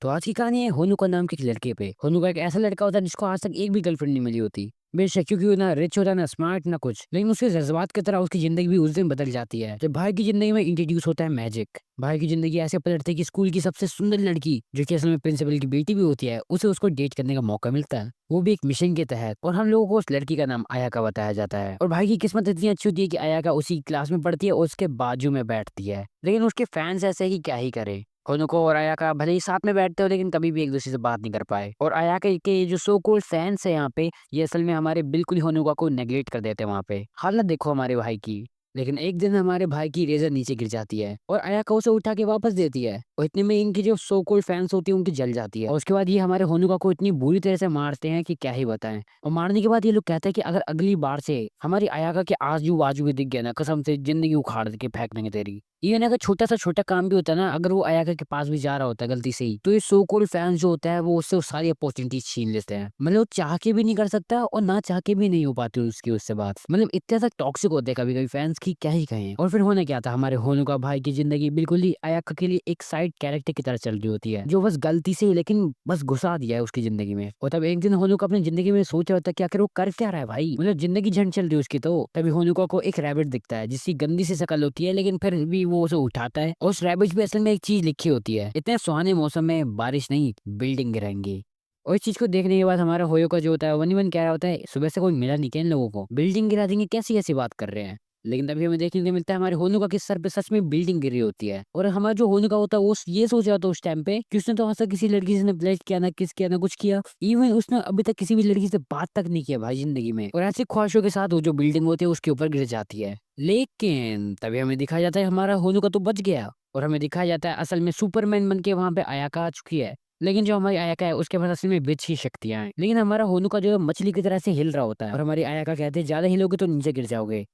तो आज की कहानी है होनुका नाम के एक लड़के पे। होनुका एक ऐसा लड़का होता है जिसको आज तक एक भी गर्लफ्रेंड नहीं मिली होती। बेशक क्योंकि वो ना रिच होता है ना स्मार्ट ना कुछ, लेकिन उसके जज्बात की तरह उसकी जिंदगी भी उस दिन बदल जाती है जब भाई की जिंदगी में इंट्रोड्यूस होता है मैजिक। भाई की जिंदगी ऐसे पलटती है कि स्कूल की सबसे सुंदर लड़की जो कि असल में प्रिंसिपल की बेटी भी होती है उसे उसको डेट करने का मौका मिलता है, वो भी एक मिशन के तहत। और हम लोगों को उस लड़की का नाम आयाका बताया जाता है। और भाई की किस्मत इतनी अच्छी होती है कि आयाका उसी क्लास में पढ़ती है और उसके बाजू में बैठती है। लेकिन उसके फैंस ऐसे हैं कि क्या ही करे। होनुको और आयाका भले ही साथ में बैठते हो लेकिन कभी भी एक दूसरे से बात नहीं कर पाए। और आयाका के ये जो सो कॉल्ड फैंस है यहाँ पे, ये असल में हमारे बिल्कुल ही होनुका को नेग्लेक्ट कर देते हैं वहाँ पे। हालत देखो हमारे भाई की। लेकिन एक दिन हमारे भाई की रेजर नीचे गिर जाती है और आयाका उसे उठा के वापस देती है। और इतने में इनकी जो सो कॉल्ड फैंस होती है उनकी जल जाती है। और उसके बाद ये हमारे होनुका को इतनी बुरी तरह से मारते हैं कि क्या ही बताएं। और मारने के बाद ये लोग कहते हैं कि अगर अगली बार से हमारी आयाका के आजू बाजू भी दिख गया ना, कसम से जिंदगी उखाड़ के फेंक देंगे तेरी। इवन अगर छोटा सा छोटा काम भी होता है ना, अगर वो आयाका के पास भी जा रहा होता है गलती से ही, तो ये सो कॉल्ड फैंस जो होता है वो उससे वो सारी अपॉर्चुनिटीज छीन लेते हैं। मतलब वो चाह के भी नहीं कर सकता और ना चाह के भी नहीं हो पाती उसकी उससे बात। मतलब इतने तक टॉक्सिक होते हैं कभी कभी फैंस की, क्या ही कहें। और फिर होने क्या था, हमारे होनुका भाई की जिंदगी बिल्कुल ही आयाका के लिए एक साइड कैरेक्टर की तरह चल रही होती है, जो बस गलती से ही लेकिन बस घुसा दिया है उसकी जिंदगी में। और तब एक दिन होनुका अपनी जिंदगी में सोच रहा होता है कि आखिर वो कर क्या रहा है भाई, मतलब जिंदगी झंड चल रही है उसकी। तो तभी होनुका को एक रैबिट दिखता है जिसकी गंदी सी शक्ल होती है, लेकिन फिर भी वो उसे उठाता है। और उस रैबिट पे असल में एक चीज लिखी होती है, इतने सुहाने मौसम में बारिश नहीं बिल्डिंग गिराएंगी। और इस चीज को देखने के बाद हमारा होयो का जो होता है वन वन कह रहा होता है सुबह से कोई मिला नहीं क्या इन लोगों को, बिल्डिंग गिरा देंगे, कैसी ऐसी बात कर रहे हैं। लेकिन तभी हमें देखने को मिलता है हमारे होनुका के सर पे सच में बिल्डिंग गिरी होती है। और हमारा जो होनुका होता है वो ये सोच रहा था उस टाइम पे कि उसने तो आज तक किसी लड़की से फ्लर्ट किया ना किस किया ना कुछ किया। इवन उसने अभी तक किसी भी लड़की से बात तक नहीं किया भाई जिंदगी में। और ऐसी ख्वाहिशों के साथ वो जो बिल्डिंग होती है उसके ऊपर गिर जाती है। लेकिन तभी हमें दिखाया जाता है हमारा होनुका तो बच गया। और हमें दिखाया जाता है असल में सुपरमैन बन के वहां पे आयाका आ चुकी है। लेकिन जो हमारी आयाका है उसके पास असल में विच ही शक्तियां हैं। लेकिन हमारा होनुका जो है मछली की तरह से हिल रहा होता है। और हमारी आयाका कहते हैं ज्यादा हिलोगे तो नीचे गिर जाओगे।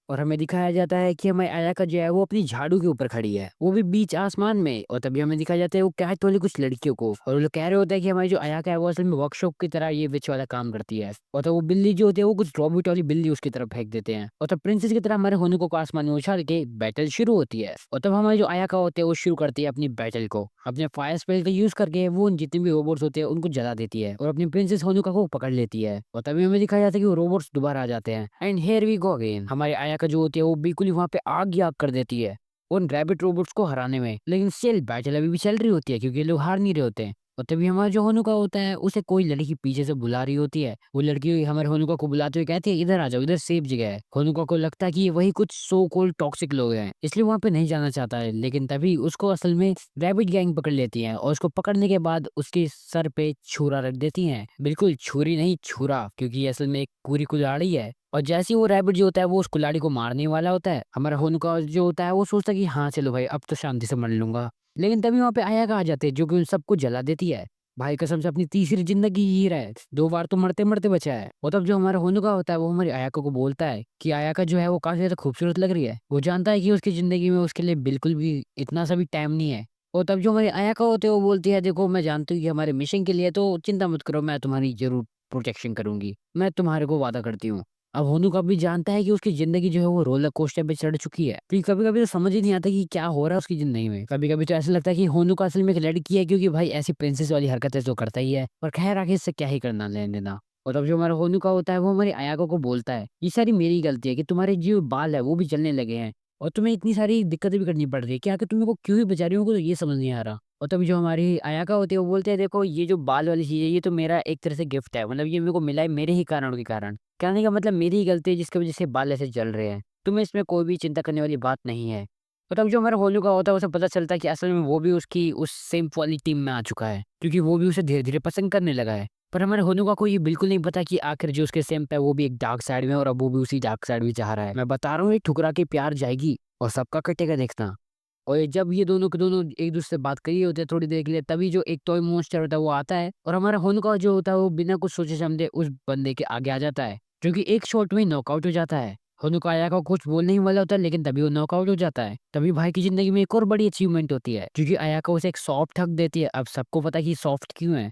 और हमें दिखाया जाता है कि हमारी आयाका जो है वो अपनी झाड़ू के ऊपर खड़ी है, वो भी बीच आसमान में। और तभी हमें दिखाया जाता है वो क्या है कुछ लड़कियों को। और वो लोग कह रहे होते हैं कि हमारी जो आयाका है वो असल में वर्कशॉप की तरह ये विच वाला काम करती है। और तो वो बिल्ली जो होती है वो कुछ रॉबिट वाली बिल्ली उसकी तरफ फेंक देते हैं। और तब प्रिंसेस की तरह हमारे होनुको को आसमान में उछाल के बैटल शुरू होती है। और तब हमारी जो आयाका होते हैं वो शुरू करती है अपनी बैटल को अपने फायर स्पेल का यूज करके। वो उन जितने भी रोबोट्स होते हैं उनको जला देती है और अपनी प्रिंसेस होनुका को पकड़ लेती है। और तभी हमें दिखाया जाता है कि वो रोबोट्स दोबारा आ जाते हैं। And here we go again, हमारी आयाका जो होती है वो बिल्कुल ही वहां पे आग ही आग कर देती है उन रैबिट रोबोट्स को हराने में। लेकिन स्टिल बैटल अभी भी चल रही होती है क्योंकि ये लोग हार नहीं रहे होते हैं। और तभी हमारा जो होनुका होता है उसे कोई लड़की पीछे से बुला रही होती है। वो लड़की हमारे होनुका को बुलाते हुए कहती है इधर आ जाओ, इधर सेफ जगह है। होनुका को लगता है कि ये वही कुछ सो कॉल्ड टॉक्सिक लोग हैं, इसलिए वहां पे नहीं जाना चाहता है। लेकिन तभी उसको असल में रैबिट गैंग पकड़ लेती है और उसको पकड़ने के बाद उसके सर पे छुरा रख देती है। बिल्कुल छुरी नहीं छुरा, क्योंकि ये असल में एक पूरी कुल्हाड़ी है। और जैसे ही वो रैबिट जो होता है वो उस कुल्हाड़ी को मारने वाला होता है, हमारा होनुका जो होता है वो सोचता है कि हाँ चलो भाई अब तो शांति से मर लूंगा। लेकिन तभी वहां पे आयाका आ जाते हैं जो कि उन सबको जला देती है। भाई कसम से अपनी तीसरी जिंदगी जी रहा है, 2 बार तो मरते मरते बचा है। और तब जो हमारा होनुका होता है वो हमारी आयाका को बोलता है कि आयाका जो है वो काफी ज्यादा खूबसूरत लग रही है। वो जानता है कि उसकी जिंदगी में उसके लिए बिल्कुल भी इतना सा भी टाइम नहीं है। और तब जो हमारी आयाका होते हैं वो बोलती है देखो मैं जानती हूँ कि हमारे मिशन के लिए तो चिंता मत करो, मैं तुम्हारी जरूर प्रोटेक्शन करूंगी, मैं तुम्हारे को वादा करती हूँ। अब होनुका भी जानता है कि उसकी जिंदगी जो है वो रोलर कोस्टर पे चढ़ चुकी है। फिर कभी कभी तो समझ ही नहीं आता कि क्या हो रहा है उसकी जिंदगी में। कभी कभी तो ऐसा लगता है कि होनुका असल में एक लड़की है, क्योंकि भाई ऐसी प्रिंसेस वाली हरकतें तो करता ही है। पर खैर आगे इससे क्या ही करना लेने देना। और तब जो हमारा होनुका होता है वो हमारी आयाको को बोलता है ये सारी मेरी गलती है कि तुम्हारे जो बाल है वो भी जलने लगे हैं और तुम्हें इतनी सारी दिक्कतें भी करनी पड़ रही है, क्या कि तुम्हें को क्यों ही बचा रही हो तो ये समझ नहीं आ रहा। और तभी जो हमारी आयाका होती है वो बोलते हैं देखो ये जो बाल वाली चीज है ये तो मेरा एक तरह से गिफ्ट है, मतलब ये मेरे को मिला है मेरे ही कारणों के कारण। कहने का मतलब मेरी ही गलती है जिसकी वजह से बाल ऐसे जल रहे हैं, तुम्हें इसमें कोई भी चिंता करने वाली बात नहीं है। और तब जो हमारा होलू का होता है उसे पता चलता है कि असल में वो भी उसकी उस सेम वाली टीम में आ चुका है, क्योंकि वो भी उसे धीरे धीरे पसंद करने लगा है। पर हमारे होनुका को ये बिल्कुल नहीं पता कि आखिर जो उसके सेम पे है वो भी एक डार्क साइड में है और अब वो भी उसी डार्क साइड में चाह रहा है। मैं बता रहा हूँ ये ठुकरा के प्यार जाएगी और सबका कटेगा देखना। और ये जब ये दोनों के दोनों एक दूसरे से बात करी होते हैं थोड़ी देर के लिए, तभी जो एक टॉय मॉन्स्टर होता है वो आता है और हमारा होनुका जो होता है वो बिना कुछ सोचे समझे उस बंदे के आगे आ जाता है, जो कि एक शॉट में नॉकआउट हो जाता है। होनुका आया का कुछ बोलने ही वाला होता है लेकिन तभी वो नॉकआउट हो जाता है। तभी भाई की जिंदगी में एक और बड़ी अचीवमेंट होती है, क्योंकि आयाका उसे एक सॉफ्ट हक देती है। अब सबको पता है कि सॉफ्ट क्यों है।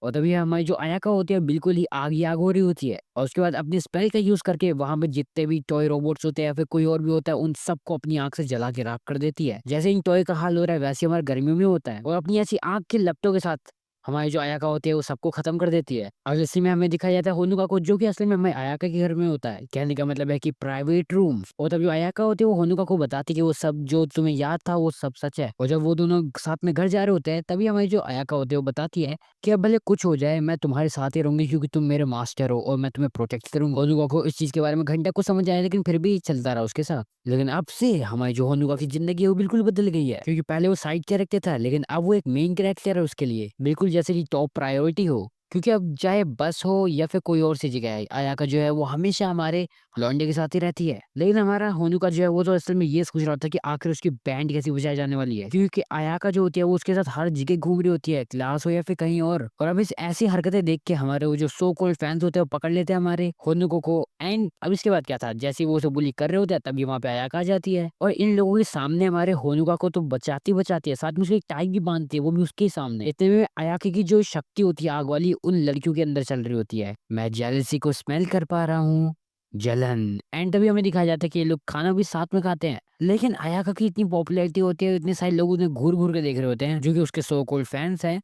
और तभी हमारी जो अयाका होती है बिल्कुल ही आग ही आग हो रही होती है, और उसके बाद अपने स्पेल का यूज करके वहां पे जितने भी टॉय रोबोट्स होते हैं या फिर कोई और भी होता है उन सबको अपनी आंख से जला के राख कर देती है। जैसे इन टॉय का हाल हो रहा है वैसे हमारे गर्मियों में होता है, और अपनी ऐसी आंख के लपटों के साथ हमारी जो अयाका होती है वो सबको खत्म कर देती है। और इसी में हमें दिखाया जाता है होनुका को, जो कि असली में हमें अयाका के घर में होता है। कहने का मतलब है कि प्राइवेट रूम। और तब जो अयाका होती है वो होनुका को बताती है कि वो सब जो तुम्हें याद था वो सब सच है। और जब वो दोनों साथ में घर जा रहे होते हैं तभी हमारी जो अयाका होती है वो बताती है कि अब भले कुछ हो जाए मैं तुम्हारे साथ ही रहूंगी, क्योंकि तुम मेरे मास्टर हो और मैं तुम्हें प्रोटेक्ट करूंगा। होनुका को इस चीज के बारे में घंटा कुछ समझ आया, लेकिन फिर भी चलता रहा उसके साथ। लेकिन अब से हमारी जो होनुका की जिंदगी है वो बिल्कुल बदल गई है, क्योंकि पहले वो साइड कैरेक्टर था लेकिन अब वो एक मेन कैरेक्टर है उसके लिए, बिल्कुल जैसे कि टॉप प्रायोरिटी हो। क्योंकि अब चाहे बस हो या फिर कोई और सी जगह है, अयाका जो है वो हमेशा हमारे लौंडे के साथ ही रहती है। लेकिन हमारा होनुका जो है वो तो असल में ये सोच रहा था कि आखिर उसकी बैंड कैसी बजाई जाने वाली है, क्योंकि अयाका जो होती है वो उसके साथ हर जगह घूम रही होती है, क्लास हो या फिर कहीं और अब इस ऐसी हरकतें देख के हमारे वो जो सो कॉल्ड फैंस होते हैं वो पकड़ लेते हैं हमारे होनुको को। एंड अब इसके बाद क्या था, जैसे वो उसे बुली कर रहे होते हैं तभी वहां पे अयाका आ जाती है और इन लोगों के सामने हमारे होनुका को तो बचाती बचाती है, साथ में उसकी एक टाई भी बांधती है, वो भी उसके सामने। इतने में अयाका की जो शक्ति होती है आग वाली उन लड़कियों के अंदर चल रही होती है। मैं जेलसी को स्मेल कर पा रहा हूँ, जलन। एंड तभी हमें दिखाया जाता है कि ये लोग खाना भी साथ में खाते हैं। लेकिन अयाका की इतनी पॉपुलैरिटी होती है, इतने सारे लोग उन्हें घूर घूर के देख रहे होते हैं जो कि उसके सो कॉल्ड फैंस हैं।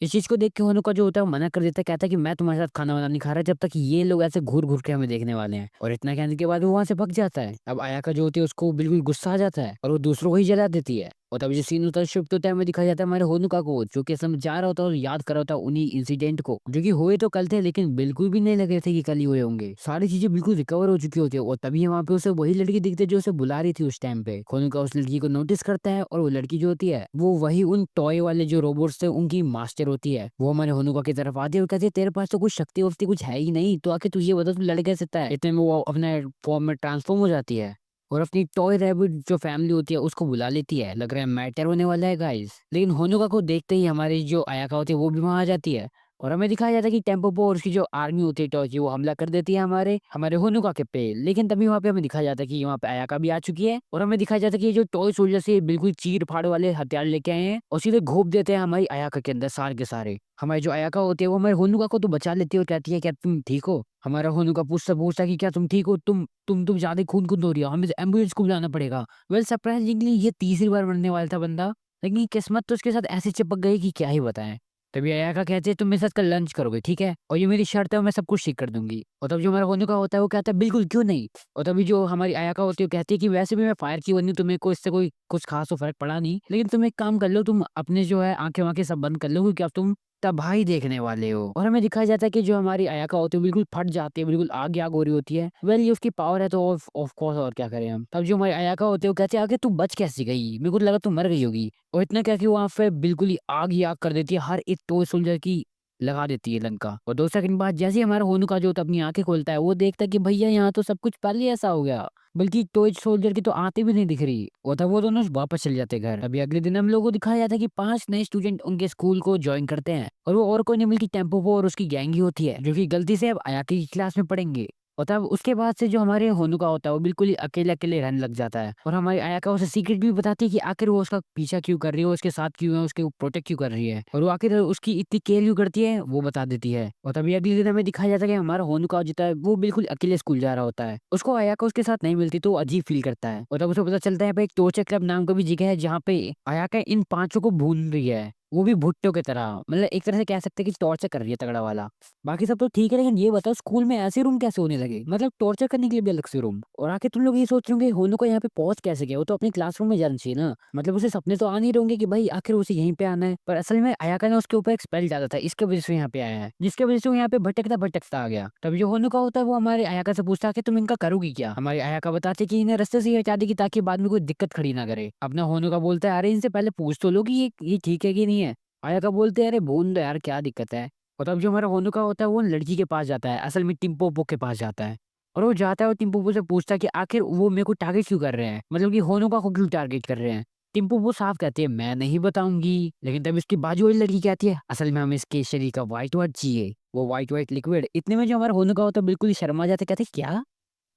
इस चीज को देख के होनुका जो होता है वो मना कर देता है, कहता है कि मैं तुम्हारे साथ खाना वाना नहीं खा रहा जब तक ये लोग ऐसे घूर घूर के हमें देखने वाले हैं। और इतना कहने के बाद वो वहां से भग जाता है। अब अयाका जो होती है उसको बिल्कुल गुस्सा आ जाता है और वो दूसरों को ही जला देती है। और तब जो सीन होता है शिफ्ट होता है, हमें दिखाया जाता है हमारे होनुका को जो कि असम जा रहा होता है और याद कर रहा होता है उन्हीं इंसिडेंट को जो कि हुए तो कल थे, लेकिन बिल्कुल भी नहीं लग रहे थे कि कल ही हुए होंगे। सारी चीजें बिल्कुल रिकवर हो चुकी होती है। और तभी वहां पे उसे वही लड़की दिखती है जो उसे बुला रही थी उस टाइम पे। होनुका उस लड़की को नोटिस करता है और वो लड़की जो होती है वो वही उन टॉय वाले जो रोबोट्स थे उनकी मास्टर होती है। वो हमारे होनुका की तरफ आती है और कहती है तेरे पास तो कुछ शक्ति वक्ति कुछ है ही नहीं, तो आके तू ये बता तू लड़ कैसे सकता है। इतने में वो अपने फॉर्म में ट्रांसफॉर्म हो जाती है और अपनी टॉय रैबिट जो फैमिली होती है उसको बुला लेती है। लग रहा है मैटर होने वाला है गाइस। लेकिन होनुका को देखते ही हमारी जो अयाका होती है वो भी वहां आ जाती है और हमें दिखाया जाता है कि टेम्पोपो और उसकी जो आर्मी होती है टॉय की वो हमला कर देती है हमारे हमारे होनुका के पे। लेकिन तभी वहां पे हमें दिखाया जाता है कि वहां पे अयाका भी आ चुकी है और हमें दिखाया जाता है कि ये जो टॉय सोल्जर से बिल्कुल चीर फाड़ वाले हथियार लेके आए हैं और सीधे घोप देते हैं हमारी अयाका के अंदर सारे के सारे। हमारी जो अयाका होती है वो हमारे होनुका को तो बचा लेती है और कहती है क्या तुम ठीक हो। हमारा होनुका पूछता पूछता है कि क्या तुम ठीक हो, तुम ज्यादा खून खून हो रही हो, हमें एम्बुलेंस को बुलाना पड़ेगा। वेल सरप्राइजिंगली ये तीसरी बार मरने वाला था बंदा, लेकिन किस्मत तो उसके साथ ऐसी चिपक गई कि क्या ही बताएं। तभी अयाका कहती है तुम मेरे साथ कल लंच करोगे ठीक है, और ये मेरी शर्त है और मैं सब कुछ ठीक कर दूंगी। और तब जो हमारा होनुका होता है वो कहता है बिल्कुल क्यों नहीं। और तभी जो हमारी अयाका होती है वो कहती है कि वैसे भी मैं फायर की बनी हूं, तुम्हें को इससे कोई कुछ खास तो फर्क पड़ा नहीं, लेकिन तुम एक काम कर लो, तुम अपने जो है आंखें वाँखें सब बंद कर लो क्योंकि अब तुम तबाही देखने वाले हो। और हमें दिखाया जाता है कि जो हमारी अयाका होती है बिल्कुल फट जाती है, बिल्कुल आग आग हो रही होती है। वेल ये उसकी पावर है तो ऑफ कोर्स और क्या करें हम। तब जो हमारी अयाका होती है वो कहते हैं आगे तू बच कैसी गई, मेरे को लगा तू मर गई होगी। और इतना क्या कि वहां पे बिल्कुल ही आग कर देती है, हर एक टॉय सोल्जर की लगा देती है लंका। और 2 सेकंड बाद जैसे ही हमारा होनुका जो होता है अपनी आंखें खोलता है वो देखता है कि भैया यहाँ तो सब कुछ पहले ही ऐसा हो गया, बल्कि टॉय सोल्जर की तो आंखें भी नहीं दिख रही। और तब वो दोनों वापस चले जाते हैं घर। अभी अगले दिन हम लोगों को दिखाया जाता है कि 5 नए स्टूडेंट उनके स्कूल को ज्वाइन करते हैं और वो और कोई नहीं बल्कि टेम्पोपो और उसकी गैंग ही होती है जो कि गलती से अब अयाकी की क्लास में पढ़ेंगे। और तब उसके बाद से जो हमारे होनुका होता है वो बिल्कुल ही अकेले अकेले रहने लग जाता है और हमारी अयाका उसे सीक्रेट भी बताती है कि आखिर वो उसका पीछा क्यों कर रही है, वो उसके साथ क्यों है, उसके प्रोटेक्ट क्यों कर रही है और वो आखिर उसकी इतनी केयर क्यों करती है वो बता देती है। और तभी अगले दिन हमें दिखाया जाता है कि हमारा होनुका जीता है वो बिल्कुल अकेले स्कूल जा रहा होता है, उसको अयाका उसके साथ नहीं मिलती तो वो अजीब फील करता है। और तब उसे पता चलता है यहाँ पे एक टोर्चर क्लब नाम का भी जगह है जहाँ पे अयाका इन 5 को भून रही है, वो भी भुट्टो की तरह, मतलब एक तरह से कह सकते हैं कि टॉर्चर कर रही है तगड़ा वाला। बाकी सब तो ठीक है, लेकिन ये बताओ स्कूल में ऐसे रूम कैसे होने लगे, मतलब टॉर्चर करने के लिए भी अलग से रूम। और आके तुम लोग ये सोच रहे होंगे होनो को यहाँ पे पहुंच कैसे गया, वो तो अपने क्लासरूम में जाना चाहिए ना, मतलब उसे सपने तो आ नहीं रहे होंगे कि भाई आखिर उसे यहीं पे आना है। पर असल में अयाका ने उसके ऊपर एक स्पेल डाला था, इसके वजह से यहाँ पे आया है, जिसके वजह से वो यहाँ पे भटकता भटकता आ गया। तब जो होनो का होता है वो हमारे अयाका से पूछता है कि तुम इनका करोगी क्या। हमारे अयाका बताते कि इन्हें रास्ते से ही हटा देगी ताकि बाद में कोई दिक्कत खड़ी ना करे। अपना होनो का बोलता है अरे इनसे पहले पूछ तो लो कि ये ठीक है कि नहीं है। आया बोलते हैं अरे भून दो यार क्या दिक्कत है। और तब जो हमारा होनुका होता है वो लड़की के पास जाता है, असल में टिम्पोपो के पास जाता है और वो जाता है और टिम्पोपो से पूछता है कि आखिर वो मेरे को टारगेट क्यों कर रहे हैं, मतलब कि होनुका को क्यों टारगेट कर रहे हैं। टिम्पोपो साफ कहती है मैं नहीं बताऊंगी, लेकिन तब इसकी बाजू वाली लड़की कहती है असल में हमें इसके शरीर का व्हाइट वाइट चाहिए, वो व्हाइट व्हाइट लिक्विड। इतने में जो हमारा होनुका होता है बिल्कुल ही शर्मा जाता है, कहते क्या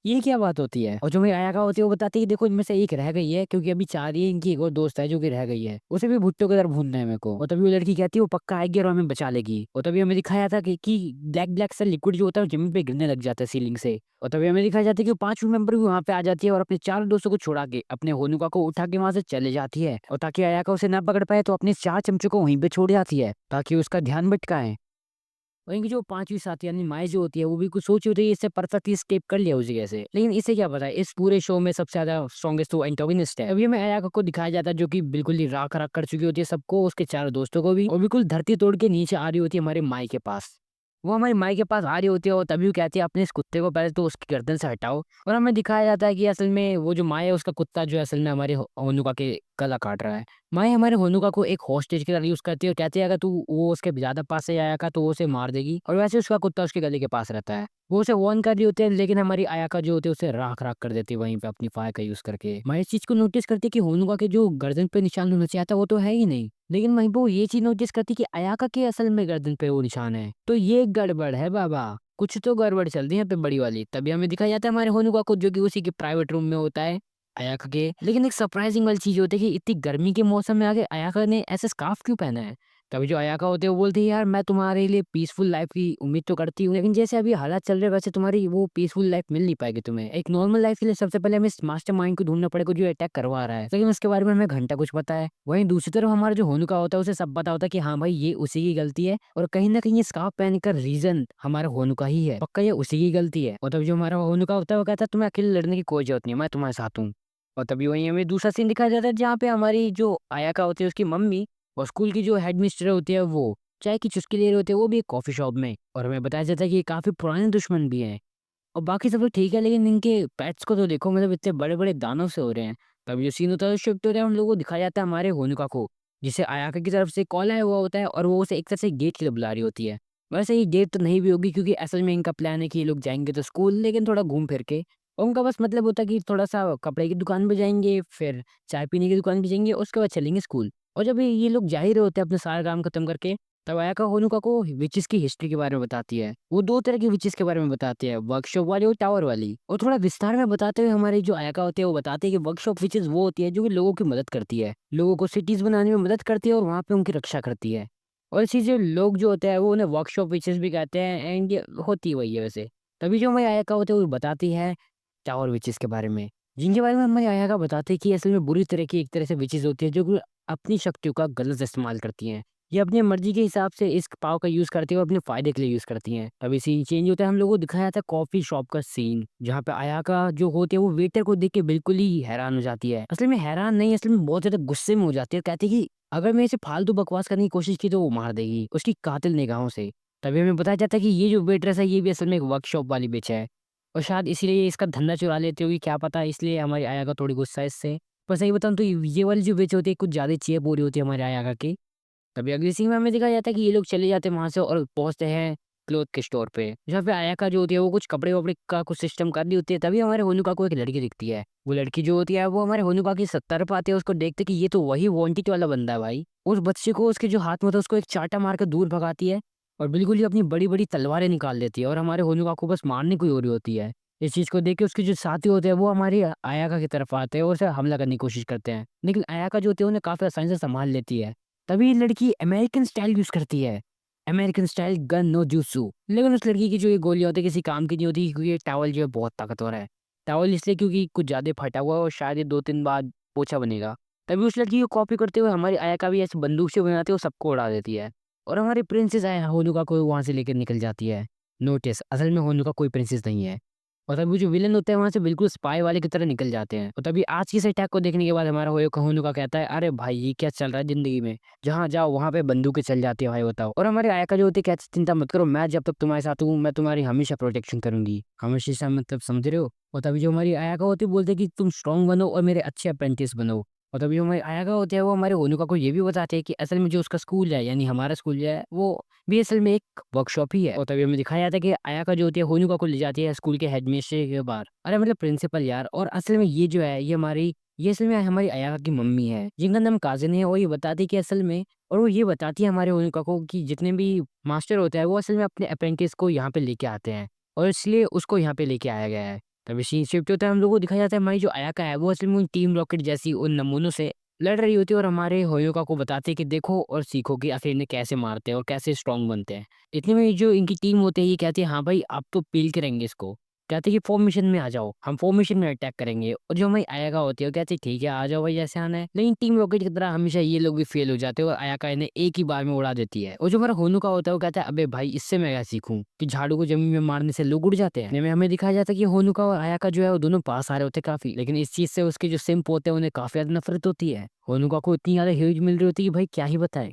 ये क्या बात होती है? और जो मेरी आया होती है वो बताती है कि देखो इनमें से एक रह गई है, क्योंकि अभी 4 ही है, इनकी एक और दोस्त है जो कि रह गई है। उसे भी भुट्टो की तरह भूनना है मेरे को। और तभी वो लड़की कहती है वो पक्का आएगी और हमें बचा लेगी। और तभी हमें दिखाया था कि ब्लैक ब्लैक सा लिक्विड जो होता है वो ज़मीन पे गिरने लग जाता है सीलिंग से। और तभी हमें दिखाया जाता है कि वो 5वीं मेंबर भी वहाँ पे आ जाती है और अपने 4 दोस्तों को छुड़ा के अपने होनुका को उठा के वहाँ से चले जाती है। और ताकि अयाका उसे ना पकड़ पाए तो अपने 4 चमचों को वहीं पे छोड़ जाती है ताकि उसका ध्यान भटकाए। और इनकी जो 5वीं साथी यानी माई जो होती है वो भी कुछ सोची होती है इससे परफेक्टली एस्केप कर लिया उसी जैसे। लेकिन इसे क्या पता है इस पूरे शो में सबसे ज्यादा स्ट्रॉन्गेस्ट वो एंटागोनिस्ट है। अभी हमें अयाका को दिखाया जाता है जो कि बिल्कुल ही राख राख कर चुकी होती है सबको, उसके 4 दोस्तों को भी, और बिल्कुल धरती तोड़ के नीचे आ रही होती है हमारे माई के पास। वो हमारी माई के पास आ रही होती है और तभी वो कहती है अपने इस कुत्ते को पहले तो उसकी गर्दन से हटाओ। और हमें दिखाया जाता है कि असल में वो जो माई है उसका कुत्ता जो है असल में हमारे होनुका के गला काट रहा है। माई हमारे होनुका को एक हॉस्टेज की तरह यूज करती है और कहती है अगर तू वो उसके ज्यादा पास से आया तो वो उसे मार देगी, और वैसे उसका कुत्ता उसके गले के पास रहता है। वो उसे वार्न कर रही होती है लेकिन हमारी आयाका जो होती है उसे राख राख कर देती है वहीं पे अपनी फायर का यूज करके। माई इस चीज को नोटिस करती है कि होनुका के जो गर्दन पे निशान होना चाहिए था वो तो है ही नहीं, लेकिन वहीं पे वो ये चीज नोटिस करती कि अयाका के असल में गर्दन पे वो निशान है। तो ये गड़बड़ है बाबा, कुछ तो गड़बड़ चल रही है यहाँ पे बड़ी वाली। तभी हमें दिखाया जाता है हमारे होनुका को जो कि उसी के प्राइवेट रूम में होता है अयाका के। लेकिन एक सरप्राइजिंग वाली चीज होती है कि इतनी गर्मी के मौसम में आके अयाका ने ऐसे स्कार्फ क्यों पहना है। तभी जो अयाका होते हैं वो बोलते हैं यार मैं तुम्हारे लिए पीसफुल लाइफ की उम्मीद तो करती हूँ, लेकिन जैसे अभी हालात चल रहे हैं वैसे तुम्हारी वो पीसफुल लाइफ मिल नहीं पाएगी तुम्हें। एक नॉर्मल लाइफ के लिए सबसे पहले हमें इस मास्टरमाइंड को ढूंढना पड़ेगा जो अटैक करवा रहा है, लेकिन उसके बारे में हमें घंटा कुछ पता है। वहीं दूसरी तरफ हमारा जो होनुका होता है उसे सब पता होता है कि हाँ भाई ये उसी की गलती है, और कहीं ना कहीं ये स्कार्फ पहनने का रीजन हमारा होनुका ही है, पक्का ये उसी की गलती है। और तब जो हमारा होनुका होता है वो कहता है तुम्हें अकेले लड़ने की कोई जरूरत नहीं है, मैं तुम्हारे साथ हूँ। और तभी वहीं हमें दूसरा सीन दिखाया जाता है जहाँ पे हमारी जो आयाका होती है उसकी मम्मी और स्कूल की जो हेड मिस्टर होती है वो चाय की चुस्की ले रहे होते हैं, वो भी एक कॉफी शॉप में। और हमें बताया जाता है कि ये काफी पुराने दुश्मन भी हैं और बाकी सब तो ठीक है, लेकिन इनके पेट्स को तो देखो मतलब इतने बड़े बड़े दानव से हो रहे हैं। तब जो सीन होता है शिफ्ट हो रहा है उन लोगों को दिखाया जाता है हमारे होनुका को, जिसे आयाका की तरफ से कॉल आया हुआ होता है और वो उसे एक तरह से गेट के लिए बुला रही होती है। वैसे ये गेट तो नहीं भी होगी क्योंकि असल में इनका प्लान है कि ये लोग जाएंगे तो स्कूल, लेकिन थोड़ा घूम फिर के। और उनका बस मतलब होता है कि थोड़ा सा कपड़े की दुकान पे जाएंगे, फिर चाय पीने की दुकान पे जाएंगे, उसके बाद चलेंगे स्कूल। और जब ये लोग जा ही रहे होते हैं अपने सारा काम खत्म करके, तब अयाका होनुका को विचेस की हिस्ट्री के बारे में बताती है। वो 2 तरह की विचेस के बारे में बताती है, वर्कशॉप वाली और टावर वाली। और थोड़ा विस्तार में बताते हुए हमारी जो अयाका होती है वो बताती है कि वर्कशॉप विचेस वो होती है जो कि लोगों की मदद करती है, लोगों को सिटीज बनाने में मदद करती है और वहाँ पे उनकी रक्षा करती है। और इसी जो लोग जो होते हैं वो उन्हें वर्कशॉप विचेस भी कहते हैं, एंड ये होती वही है वैसे। तभी जो हमारी अयाका होती है वो बताती है टावर विचेस के बारे में, जिनके बारे में हमारी अयाका बताती है कि असल में बुरी तरह की एक तरह से विचेस होती है जो कि अपनी शक्तियों का गलत इस्तेमाल करती हैं। ये अपनी मर्जी के हिसाब से इस पावर का यूज करती है और अपने फायदे के लिए यूज करती हैं। अभी सीन चेंज होता है, हम लोगों को दिखाया था कॉफी शॉप का सीन जहाँ पे आयाका जो होती है वो वेटर को देख के बिल्कुल ही हैरान हो जाती है। असल में हैरान नहीं, असल में बहुत ज्यादा गुस्से में हो जाती है, कहती है कि अगर मैं इसे फालतू बकवास करने की कोशिश की तो वो मार देगी उसकी कातिल निगाहों से। तभी हमें बताया जाता है कि ये जो वेट्रेस है ये भी असल में एक वर्कशॉप वाली बिच है और शायद इसीलिए ये इसका धंधा चुरा लेती होगी, क्या पता, इसलिए हमारी आयाका थोड़ी गुस्सा है इससे। पर सही बताऊं तो ये वाली जो बिच होती है कुछ ज्यादा चेप हो रही होती है हमारे आयाका की। तभी अगली सीन में हमें दिखाया जाता है कि ये लोग चले जाते हैं वहां से और पहुंचते हैं क्लोथ के स्टोर पे, जहाँ पे आयाका जो होती है वो कुछ कपड़े वपड़े का कुछ सिस्टम कर रही होती है। तभी हमारे होनुका को एक लड़की दिखती है, वो लड़की जो होती है वो हमारे होनुका की 70 आती है, उसको देखते कि ये तो वही वांटेड वाला बंदा है भाई। उस बच्चे को उसके जो हाथ में था उसको एक चाटा मार कर दूर भगाती है और बिल्कुल ही अपनी बड़ी बड़ी तलवारें निकाल देती है और हमारे होनुका को बस मारने को ही हो रही होती है। इस चीज को देख के उसके जो साथी होते हैं वो हमारी आयाका की तरफ आते हैं और उसे हमला करने की कोशिश करते हैं, लेकिन आयाका जो होती है उन्हें काफी आसानी से संभाल लेती है। तभी लड़की अमेरिकन स्टाइल यूज करती है, अमेरिकन स्टाइल गन नो jutsu। लेकिन उस लड़की की जो ये गोलियां होती है किसी काम की नहीं होती क्योंकि ये टावल जो है बहुत ताकतवर है। टावल इसलिए क्योंकि कुछ ज्यादा फटा हुआ है और शायद ये 2-3 बार पोछा बनेगा। तभी उस लड़की को कॉपी करते हुए हमारी आयाका भी ऐसे बंदूक से बनाते हुए सबको उड़ा देती है और हमारी प्रिंसेस आया होनुका को वहां से लेकर निकल जाती है। नोटिस असल में होनुका कोई प्रिंसेस नहीं है। और तभी जो विलन होते हैं वहां से बिल्कुल स्पाई वाले की तरह निकल जाते हैं। और तभी आज की इस अटैक को देखने के बाद हमारा होनुका कहता है अरे भाई ये क्या चल रहा है जिंदगी में, जहाँ जाओ वहां पे बंदूकें चल जाती है भाई बताओ। और हमारे आयका जो होती है कहते चिंता मत करो, मैं जब तक तुम्हारे साथ हूँ मैं तुम्हारी हमेशा प्रोटेक्शन करूंगी, हमेशा मतलब समझ रहे हो। और तभी जो हमारी आयका होती है बोलते हैं कि तुम स्ट्रांग बनो और मेरे अच्छे अप्रेंटिस बनो। और तभी जो हमारी आयका होती है वो हमारे होनुका को ये भी बताते हैं कि असल में जो उसका स्कूल है यानी हमारा स्कूल जो है वो भी असल में एक वर्कशॉप ही है। और तभी हमें दिखाया जाता है कि आयाका जो होती है होनुका को ले जाती है स्कूल के हेडमिस्ट्रेस के बाहर, अरे मतलब प्रिंसिपल यार। और असल में ये जो है ये असल में हमारी आयाका की मम्मी है जिनका नाम काजिन है। और ये बताती है कि असल में, और वो ये बताती है हमारे होनुका को कि जितने भी मास्टर होते हैं वो असल में अपने अप्रेंटिस को यहाँ पे लेके आते हैं और इसलिए उसको यहाँ पे लेके आया गया है। तभी सीन शिफ्ट होता है, हम लोगों को दिखाया जाता है हमारी जो अयाका है वो असल में उन टीम रॉकेट जैसी उन नमूनों से लड़ रही होती है और हमारे होयोका को बताते हैं कि देखो और सीखो कि आखिर इन्हें कैसे मारते हैं और कैसे स्ट्रांग बनते हैं। इतने में जो इनकी टीम होती है ये कहती है हाँ भाई आप तो पील के रहेंगे इसको। कहते हैं कि फॉर्मेशन में आ जाओ, हम फॉर्मेशन में अटैक करेंगे। और जो हमारी अयाका होती है वो कहती है ठीक है आ जाओ भाई जैसे आना है। लेकिन टीम रॉकेट की तरह हमेशा ये लोग भी फेल हो जाते हैं और अयाका इन्हें एक ही बार में उड़ा देती है। और जो हमारा होनुका होता है वो कहता है अबे भाई इससे मैं क्या सीखूं कि झाड़ू को जमीन में मारने से लोग उड़ जाते हैं। इतने में हमें दिखाया जाता है कि होनुका और अयाका जो है वो दोनों पास आ रहे होते हैं काफी, लेकिन इस चीज से उसके जो सिम्प होते हैं उन्हें काफी ज्यादा नफरत होती है। होनुका को इतनी ज्यादा ह्यूज मिल रही होती है कि भाई क्या ही बताएं।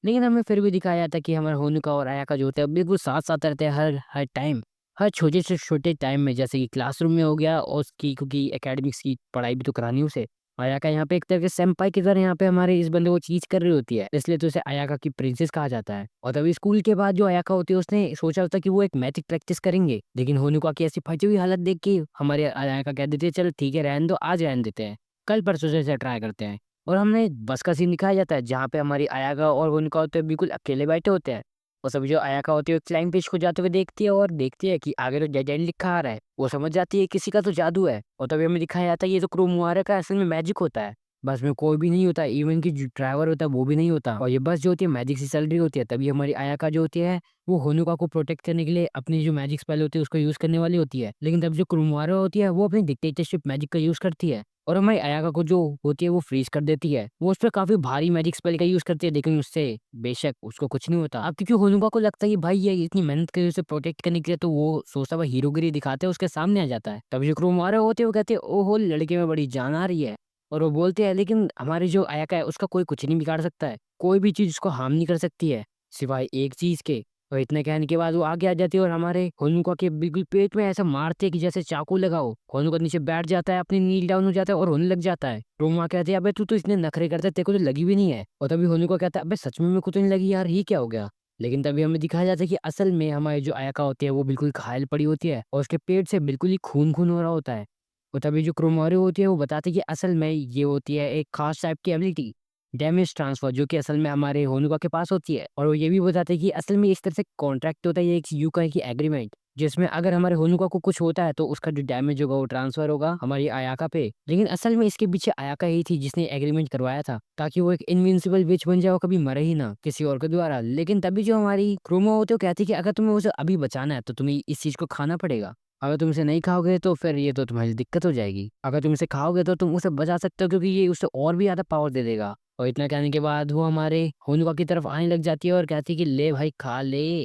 लेकिन हमें फिर भी दिखाया जाता है कि हमारा होनुका और अयाका जो होते हैं बिल्कुल साथ साथ रहते हैं हर हर टाइम, हर छोटे से छोटे टाइम में, जैसे कि क्लासरूम में हो गया और उसकी क्योंकि एकेडमिक्स की पढ़ाई भी तो करानी है उसे। अयाका यहाँ पे एक तरह के सेंपाई की तरह यहाँ पे हमारे इस बंदे को चीज कर रही होती है, इसलिए तो उसे अयाका की प्रिंसेस कहा जाता है। और तभी स्कूल के बाद जो अयाका होती है उसने सोचा होता है कि वो एक मैजिक प्रैक्टिस करेंगे, लेकिन होनुका की ऐसी फटी हुई हालत देख के हमारे अयाका कह देते हैं चल ठीक है रहने दो, आज रहने देते हैं, कल परसों से इसे ट्राई करते हैं। और हमने बस का सीन दिखाया जाता है जहाँ पे हमारी अयाका और होनुका होते हैं बिल्कुल अकेले बैठे होते हैं। और सभी जो अयाका होती है फ्लाइंग फिश को जाते हुए देखती है और देखती है कि आगे तो डेड एंड लिखा आ रहा है, वो समझ जाती है किसी का तो जादू है। और तभी हमें दिखाया जाता है ये तो क्रो मुबारक का असल में मैजिक होता है, बस में कोई भी नहीं होता, इवन की जो ड्राइवर होता है वो भी नहीं होता, और ये बस जो होती है मैजिक से चल रही होती है। तभी हमारी अयाका जो होती है वो होनुका को प्रोटेक्ट करने के लिए अपनी जो मैजिक स्पेल होती है उसको यूज करने वाली होती है, लेकिन तब जो क्रोमुआरा होती है वो अपनी डिक्टेटरशिप मैजिक का यूज करती है और हमारी अयाका को जो होती है वो फ्रीज कर देती है। वो उस पर काफी भारी मैजिक स्पेल का यूज करती है, लेकिन उससे बेशक उसको कुछ नहीं होता। अब क्योंकि होनुका को लगता है कि भाई ये इतनी मेहनत करी उसे प्रोटेक्ट करने के लिए, तो वो सोचता है हीरोगिरी दिखाते हैं उसके सामने आ जाता है। तभी जो क्रोमुआरा होते हैं वो कहते हैं ओहो लड़के में बड़ी जान आ रही है। और वो बोलते हैं लेकिन हमारी जो अयाका है उसका कोई कुछ नहीं बिगाड़ सकता है, कोई भी चीज उसको हार्म नहीं कर सकती है सिवाय एक चीज के। और इतने कहने के बाद वो आगे आ जाती है और हमारे होनुका के बिल्कुल पेट में ऐसा मारते हैं कि जैसे चाकू लगाओ। होनुका नीचे बैठ जाता है, अपनी नील डाउन हो जाता है और रोने लग जाता है। रोमा कहते हैं अबे तू तो इतने नखरे करता है, तेरे को तो लगी भी नहीं है। और तभी होनुका कहता है अबे सच में मेरे को तो नहीं लगी यार, ये क्या हो गया। लेकिन तभी हमें दिखाया जाता है कि असल में हमारी जो अयाका होती है वो बिल्कुल घायल पड़ी होती है और उसके पेट से बिल्कुल ही खून खून हो रहा होता है। और तभी जो क्रोमोरी होती है वो बताती है कि असल में ये होती है एक खास टाइप की एबिलिटी, डैमेज ट्रांसफर, जो कि असल में हमारे होनुका के पास होती है। और वो ये भी बताते हैं कि असल में इस तरह से कॉन्ट्रैक्ट होता है, ये एक यूं कहें कि एग्रीमेंट, जिसमें अगर हमारे होनुका को कुछ होता है तो उसका जो डैमेज होगा वो ट्रांसफर होगा हमारी अयाका पे। लेकिन असल में इसके पीछे अयाका ही थी जिसने एग्रीमेंट करवाया था ताकि वो एक इनविंसिबल विच बन जाए और कभी मरे ही ना किसी और के द्वारा। लेकिन तभी जो हमारी क्रोमो होती है वो कहती है कि अगर तुम्हें उसे अभी बचाना है तो तुम्हें इस चीज को खाना पड़ेगा। अगर तुम इसे नहीं खाओगे तो फिर ये तो तुम्हारी दिक्कत हो जाएगी, अगर तुम इसे खाओगे तो तुम उसे बचा सकते हो क्योंकि ये उसे और भी ज्यादा पावर दे देगा। और इतना कहने के बाद वो हमारे होनुका की तरफ आने लग जाती है और कहती है कि ले भाई खा ले।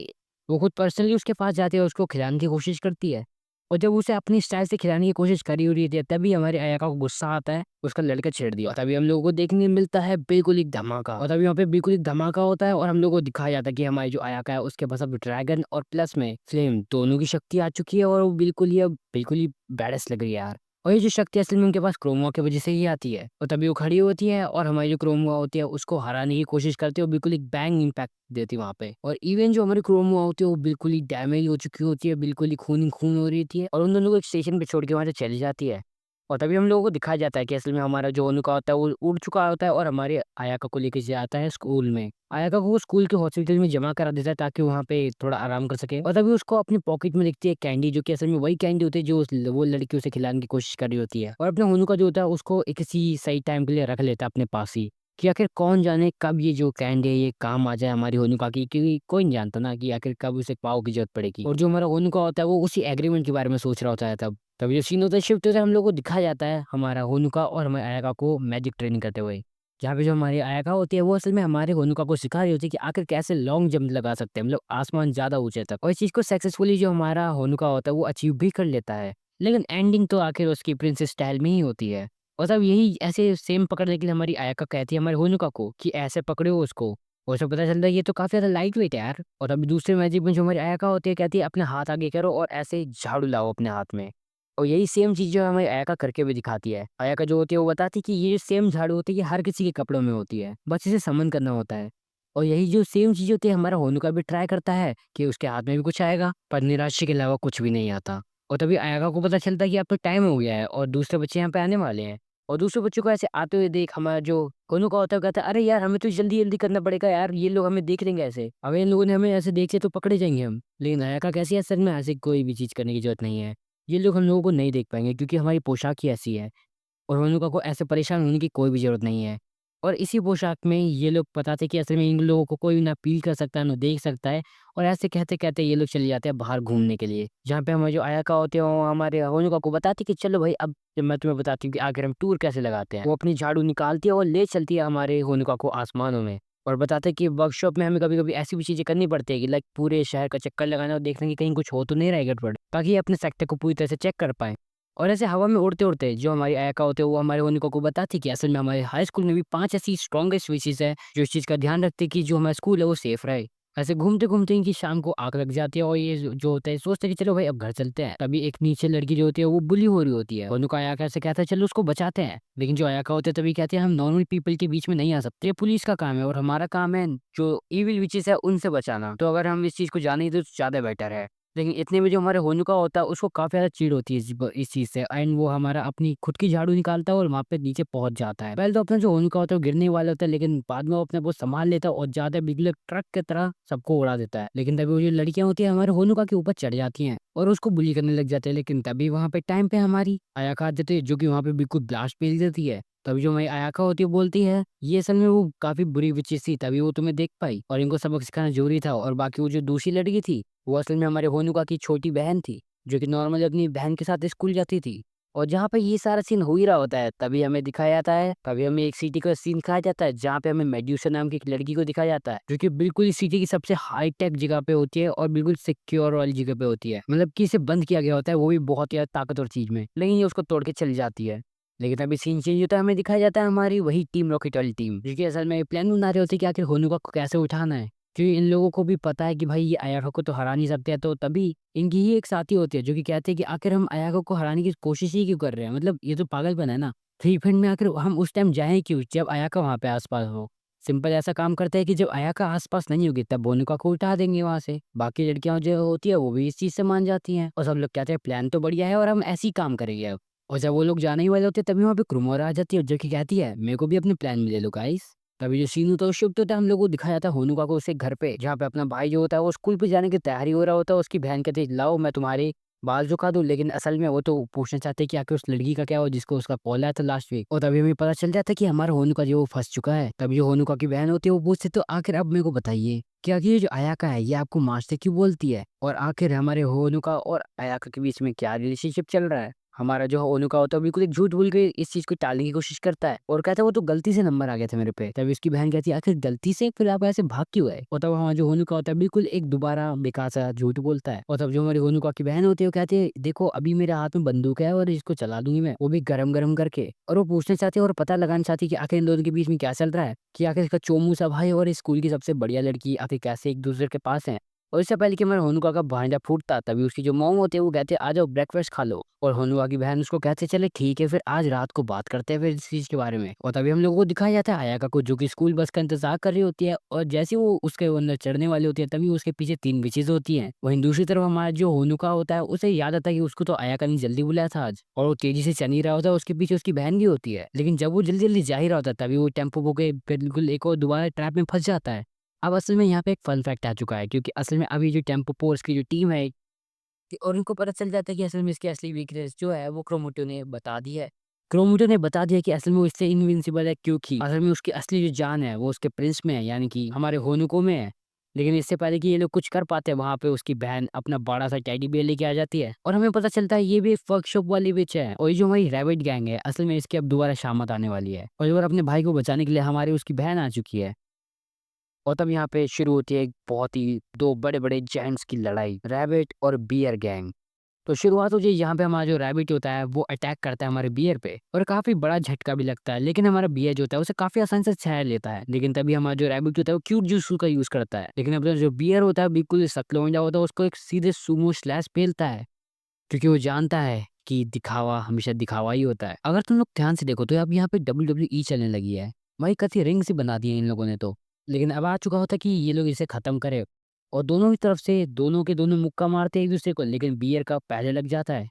वो खुद पर्सनली उसके पास जाती है और उसको खिलाने की कोशिश करती है। और जब उसे अपनी स्टाइल से खिलाने की कोशिश कर ही हो रही थी तभी हमारे अयाका को गुस्सा आता है, उसका लड़का छेड़ दिया। और तभी हम लोगों को देखने मिलता है बिल्कुल एक धमाका, और तभी वहाँ पे बिल्कुल एक धमाका होता है और हम लोगों को दिखाया जाता है कि हमारी जो अयाका है उसके पास अब ड्रैगन और प्लस में फ्लेम दोनों की शक्ति आ चुकी है और वो बिल्कुल ही बैडस लग रही है यार। और ये जो शक्ति असल में उनके पास क्रोमोआ की वजह से ही आती है। और तभी वो खड़ी होती है और हमारी जो क्रोमोआ होती है उसको हराने की कोशिश करती है और बिल्कुल एक बैंग इम्पैक्ट देती है वहाँ पे। और इवन जो हमारी क्रोमोआ होती है वो बिल्कुल ही डैमेज हो चुकी होती है, बिल्कुल ही खून ही खून हो रही थी और उन दोनों को एक स्टेशन पे छोड़ के वहाँ से चली जाती है। और तभी हम लोगों को दिखाया जाता है कि असल में हमारा जो ओनुका होता है वो उड़ चुका होता है और हमारे आयाका को लेके जाता है स्कूल में। आयाका को वो स्कूल के हॉस्पिटल में जमा करा देता है ताकि वहाँ पे थोड़ा आराम कर सके। और तभी उसको अपनी पॉकेट में दिखती है कैंडी, जो कि असल में वही कैंडी होती है जो वो लड़की उसे खिलाने की कोशिश कर रही होती है। और अपने ओनुका जो होता है उसको एक किसी सही टाइम के लिए रख लेता है अपने पास ही, कि आखिर कौन जाने कब ये जो कैंडी है ये काम आ जाए हमारी होनुका की, क्योंकि कोई नहीं जानता ना कि आखिर कब उसे पाव की जरूरत पड़ेगी। और जो हमारा होनुका होता है वो उसी एग्रीमेंट के बारे में सोच रहा होता है तभी जो सीन होता है शिफ्ट होता है, हम लोग को दिखाया जाता है हमारा होनुका और हमारे आयाका को मैजिक ट्रेनिंग करते हुए, जहाँ पे जो हमारी आयाका होती है वो असल में हमारे होनुका को सिखा रही होती है कि आखिर कैसे लॉन्ग जंप लगा सकते हैं, मतलब आसमान ज्यादा ऊंचे तक। और इस चीज को सक्सेसफुली जो हमारा होनुका होता है वो अचीव भी कर लेता है, लेकिन एंडिंग तो आखिर उसकी प्रिंसेस स्टाइल में ही होती है। और तब यही ऐसे सेम पकड़ने के लिए हमारी आयाका कहती है हमारे होनुका को कि ऐसे पकड़ो उसको। और उसे पता चलता है ये तो काफी ज्यादा लाइट वेट है यार। और अभी दूसरे मैजिक में जो हमारी आयाका होती है कहती है अपने हाथ आगे करो और ऐसे झाड़ू लाओ अपने हाथ में। और यही सेम चीज़ जो है हमें अयाका करके भी दिखाती है। अयाका जो होती है वो बताती है कि ये जो सेम झाड़ू होती है ये हर किसी के कपड़ों में होती है, बस इसे समन करना होता है। और यही जो सेम चीज़ होती है हमारा होनुका भी ट्राई करता है कि उसके हाथ में भी कुछ आएगा, पर निराशा के अलावा कुछ भी नहीं आता। और तभी अयाका को पता चलता है कि अब तो टाइम हो गया है और दूसरे बच्चे यहाँ पे आने वाले हैं। और दूसरे बच्चों को ऐसे आते हुए देख हमारा जो होनुका होता है कहता है अरे यार हमें तो जल्दी जल्दी करना पड़ेगा यार, ये लोग हमें देख लेंगे ऐसे, अगर इन लोगों ने हमें ऐसे देख लिया तो पकड़े जाएंगे हम। लेकिन अयाका कैसी है, सच में ऐसी कोई भी चीज़ करने की जरूरत नहीं है। ये लोग हम लोगों को नहीं देख पाएँगे क्योंकि हमारी पोशाक ही ऐसी है। और होनुका को ऐसे परेशान होने की कोई भी ज़रूरत नहीं है। और इसी पोशाक में ये लोग बताते हैं कि असल में इन लोगों को कोई ना फ़ील कर सकता है, ना देख सकता है और ऐसे कहते-कहते ये लोग चले जाते हैं बाहर घूमने के लिए। जहाँ पे हमारे जो आयाका होते हैं वो हमारे होनुका को बताती है कि चलो भाई अब मैं तुम्हें बताती हूँ कि आखिर हम टूर कैसे लगाते हैं। वो अपनी झाड़ू निकालती है और ले चलती है हमारे होनुका को आसमानों में और बताते हैं कि वर्कशॉप में हमें कभी-कभी ऐसी भी चीज़ें करनी पड़ती है कि लाइक पूरे शहर का चक्कर लगाना और देखना कि कहीं कुछ हो तो नहीं रहा है गड़बड़, ताकि ये अपने सेक्टर को पूरी तरह से चेक कर पाएँ। और ऐसे हवा में उड़ते-उड़ते जो हमारी अयका होते हैं वो हमारे होनिका को बताती है कि असल में हमारे हाई स्कूल में भी 5 ऐसी स्ट्रॉन्गेस्ट विशेज़ है जो इस चीज़ का ध्यान रखती है कि जो हमारा स्कूल है वो सेफ रहे। ऐसे घूमते-घूमते इनकी शाम को आँख लग जाती है और ये जो होता है सोचते हैं कि चलो भाई अब घर चलते हैं। तभी एक नीचे लड़की जो होती है वो बुली हो रही होती है। होनुका अयाका से कहता है चलो उसको बचाते हैं। लेकिन जो अयाका होते हैं तभी कहते हैं हम नॉर्मल पीपल के बीच में नहीं आ सकते। ये पुलिस का काम है और हमारा काम है जो इविल विचेज़ है उनसे बचाना। तो अगर हम इस चीज़ को जाने दें तो ज़्यादा बेटर है। लेकिन इतने में जो हमारे होनुका होता है उसको काफ़ी ज़्यादा चिढ़ होती है इस चीज़ से एंड वो हमारा अपनी खुद की झाड़ू निकालता है और वहाँ पे नीचे पहुँच जाता है। पहले तो अपना जो होनुका होता है वो गिरने वाला होता है लेकिन बाद में वो अपने आप को सँभाल लेता है और ज़्यादा बिजली एक ट्रक की तरह सबको उड़ा देता है। लेकिन तभी वो जो लड़कियाँ होती हैं हमारे होनुका के ऊपर चढ़ जाती हैं और उसको बुली करने लग जाते हैं। लेकिन तभी वहाँ पे टाइम पे हमारी आयाका आ जाती है जो कि वहाँ पे बिल्कुल ब्लास्ट भेज देती है। तभी जो हमारी आयाका होती है बोलती है ये असल में वो काफ़ी बुरी विचेज़ थी तभी वो तुम्हें देख पाई और इनको सबक सिखाना ज़रूरी था। और बाकी वो जो दूसरी लड़की थी वो असल में हमारे होनुका की छोटी बहन थी, जो कि नॉर्मली अपनी बहन के साथ स्कूल जाती थी। और जहाँ पे ये सारा सीन हो ही रहा होता है, तभी हमें दिखाया जाता है, तभी हमें एक सिटी का सीन दिखाया जाता है, जहाँ पे हमें मेड्यूसा नाम की एक लड़की को दिखाया जाता है, जो कि बिल्कुल इस सिटी की सबसे हाई-टेक जगह पे होती है और बिल्कुल सिक्योर वाली जगह पे होती है। मतलब कि इसे बंद किया गया होता है, वो भी बहुत ही ज़्यादा ताकतवर चीज़ में, लेकिन ये उसको तोड़ के चली जाती है। लेकिन अभी सीन चेंज होता है, हमें दिखाया जाता है हमारी वही टीम रॉकेट वाली टीम, जो कि असल में प्लान बना रहे होते हैं कि आखिर होनुका को कैसे उठाना है। क्योंकि इन लोगों को भी पता है कि भाई ये अयाका को तो हरा नहीं सकते हैं, तो तभी इनकी ही एक साथी होती है जो कि कहते हैं कि आखिर हम अयाका को हराने की कोशिश ही क्यों कर रहे हैं? मतलब ये तो पागलपन है ना। फ्री फील्ड में आखिर हम उस टाइम जाएँ क्यों जब अयाका वहाँ पे आस-पास हो? सिंपल ऐसा काम करते हैं कि जब अयाका आस-पास नहीं होगी तब होनुका को उठा देंगे वहाँ से। बाकी लड़कियाँ जो होती है वो भी इस चीज़ से मान जाती हैं और सब लोग कहते हैं प्लान तो बढ़िया है और हम ऐसे ही काम करेंगे अब। और जब वो लोग जाने ही वाले होते हैं तभी वहाँ पे क्रूमोरा आ जाती है जो कि कहती है मेरे को भी अपने प्लान में ले लो गाइस। तभी जो सीन होता है वो शिफ्ट होता है हम लोग को दिखाया जाता है होनुका को उसके घर पे जहाँ पे अपना भाई जो होता है वो स्कूल पे जाने की तैयारी हो रहा होता है। उसकी बहन कहती है लाओ मैं तुम्हारे बाल झुका दूं, लेकिन असल में वो तो पूछना चाहते हैं कि आखिर उस लड़की का क्या हुआ जिसको उसका कॉल आया था लास्ट वीक। और तभी हमें पता चल जाता है कि हमारा होनुका जो वो फंस चुका है। तभी जो होनुका की बहन होती है वो पूछते तो आखिर अब मेरे को बताइए कि आखिर ये जो अयाका है ये आपको मारते क्यों बोलती है और आखिर हमारे होनुका और अयाका के बीच में क्या रिलेशनशिप चल रहा है। हमारा जो ओनुका होता है बिल्कुल एक झूठ बोल के इस चीज़ को टालने की कोशिश करता है और कहता है वो तो गलती से नंबर आ गया था मेरे पे। तभी उसकी बहन कहती है आखिर गलती से फिर आप ऐसे भाग क्यों आए? और तब हमारा जो होनुका होता है बिल्कुल एक दोबारा बेकार सा झूठ बोलता है। और तब जो हमारी होनुका की बहन होती है वो कहती है देखो अभी मेरे हाथ में बंदूक है और इसको चला दूंगी मैं, वो भी गरम-गरम करके। और वो पूछना चाहती है और पता लगाना चाहती है कि आखिर इन दोनों के बीच में क्या चल रहा है? कि आखिर इसका चोमू सा भाई और इस स्कूल की सबसे बढ़िया लड़की आखिर कैसे एक-दूसरे के पास हैं? और इससे पहले कि हमारे होनुका का भांजा फूटता तभी उसकी जो मॉम होती है वो कहते हैं आ जाओ ब्रेकफास्ट खा लो। और होनुका की बहन उसको कहते चले ठीक है फिर आज रात को बात करते हैं फिर इस चीज के बारे में। और तभी हम लोगों को दिखाया जाता है आयाका को जो कि स्कूल बस का इंतजार कर रही होती है और जैसे ही वो उसके अंदर चढ़ने वाली होती है तभी उसके पीछे 3 विचेस होती हैं। वहीं दूसरी तरफ हमारा जो होनुका होता है उसे याद आता है कि उसको तो आयाका ने जल्दी बुलाया था आज और वो तेजी से चल ही रहा होता है। उसके पीछे उसकी बहन भी होती है लेकिन जब वो जल्दी जल्दी जा ही रहा होता है तभी वो टेम्पो के बिल्कुल एक और दोबारा ट्रैप में फंस जाता है। अब असल में यहाँ पे एक फन फैक्ट आ चुका है क्योंकि असल में अभी जो टेम्पो फोर्स की जो टीम है और उनको पता चल जाता है कि असल में इसकी असली वीकनेस जो है वो क्रोमोटो ने बता दी है। क्रोमोटो ने बता दिया कि असल में वो इससे इनविंसिबल है क्योंकि असल में उसकी असली जो जान है वो उसके प्रिंस में है यानी कि हमारे होनुको में है। लेकिन इससे पहले कि ये लोग कुछ कर पाते हैं वहां पे उसकी बहन अपना बड़ा सा टेडी बियर लेके आ जाती है और हमें पता चलता है ये भी एक वर्कशॉप वाली विच है। और ये जो हमारी रैबिट गैंग है असल में इसकी अब दोबारा शामत आने वाली है और इस बार अपने भाई को बचाने के लिए हमारी उसकी बहन आ चुकी है। और तब यहाँ पे शुरू होती है एक बहुत ही 2 बड़े-बड़े जायंट्स की लड़ाई, रैबिट और बियर गैंग। तो शुरुआत होती है यहाँ पे हमारा जो रैबिट होता है वो अटैक करता है हमारे बियर पे और काफ़ी बड़ा झटका भी लगता है। लेकिन हमारा बियर जो होता है उसे काफ़ी आसानी से सह लेता है। लेकिन तभी हमारा जो रैबिट होता है वो क्यूट जुत्सु का यूज़ करता है। लेकिन अपना जो बियर होता है बिल्कुल शक्लोंडा होता है उसको एक सीधे सुमो स्लैश पेलता है क्योंकि वो जानता है कि दिखावा हमेशा दिखावा ही होता है। अगर तुम लोग ध्यान से देखो तो अब यहाँ पे डब्ल्यूडब्ल्यूई चलने लगी है। वही कथी रिंग से बना दी है इन लोगों ने तो। लेकिन अब आ चुका होता कि ये लोग इसे खत्म करें और दोनों की तरफ से दोनों के दोनों मुक्का मारते हैं एक दूसरे को लेकिन बियर का पहले लग जाता है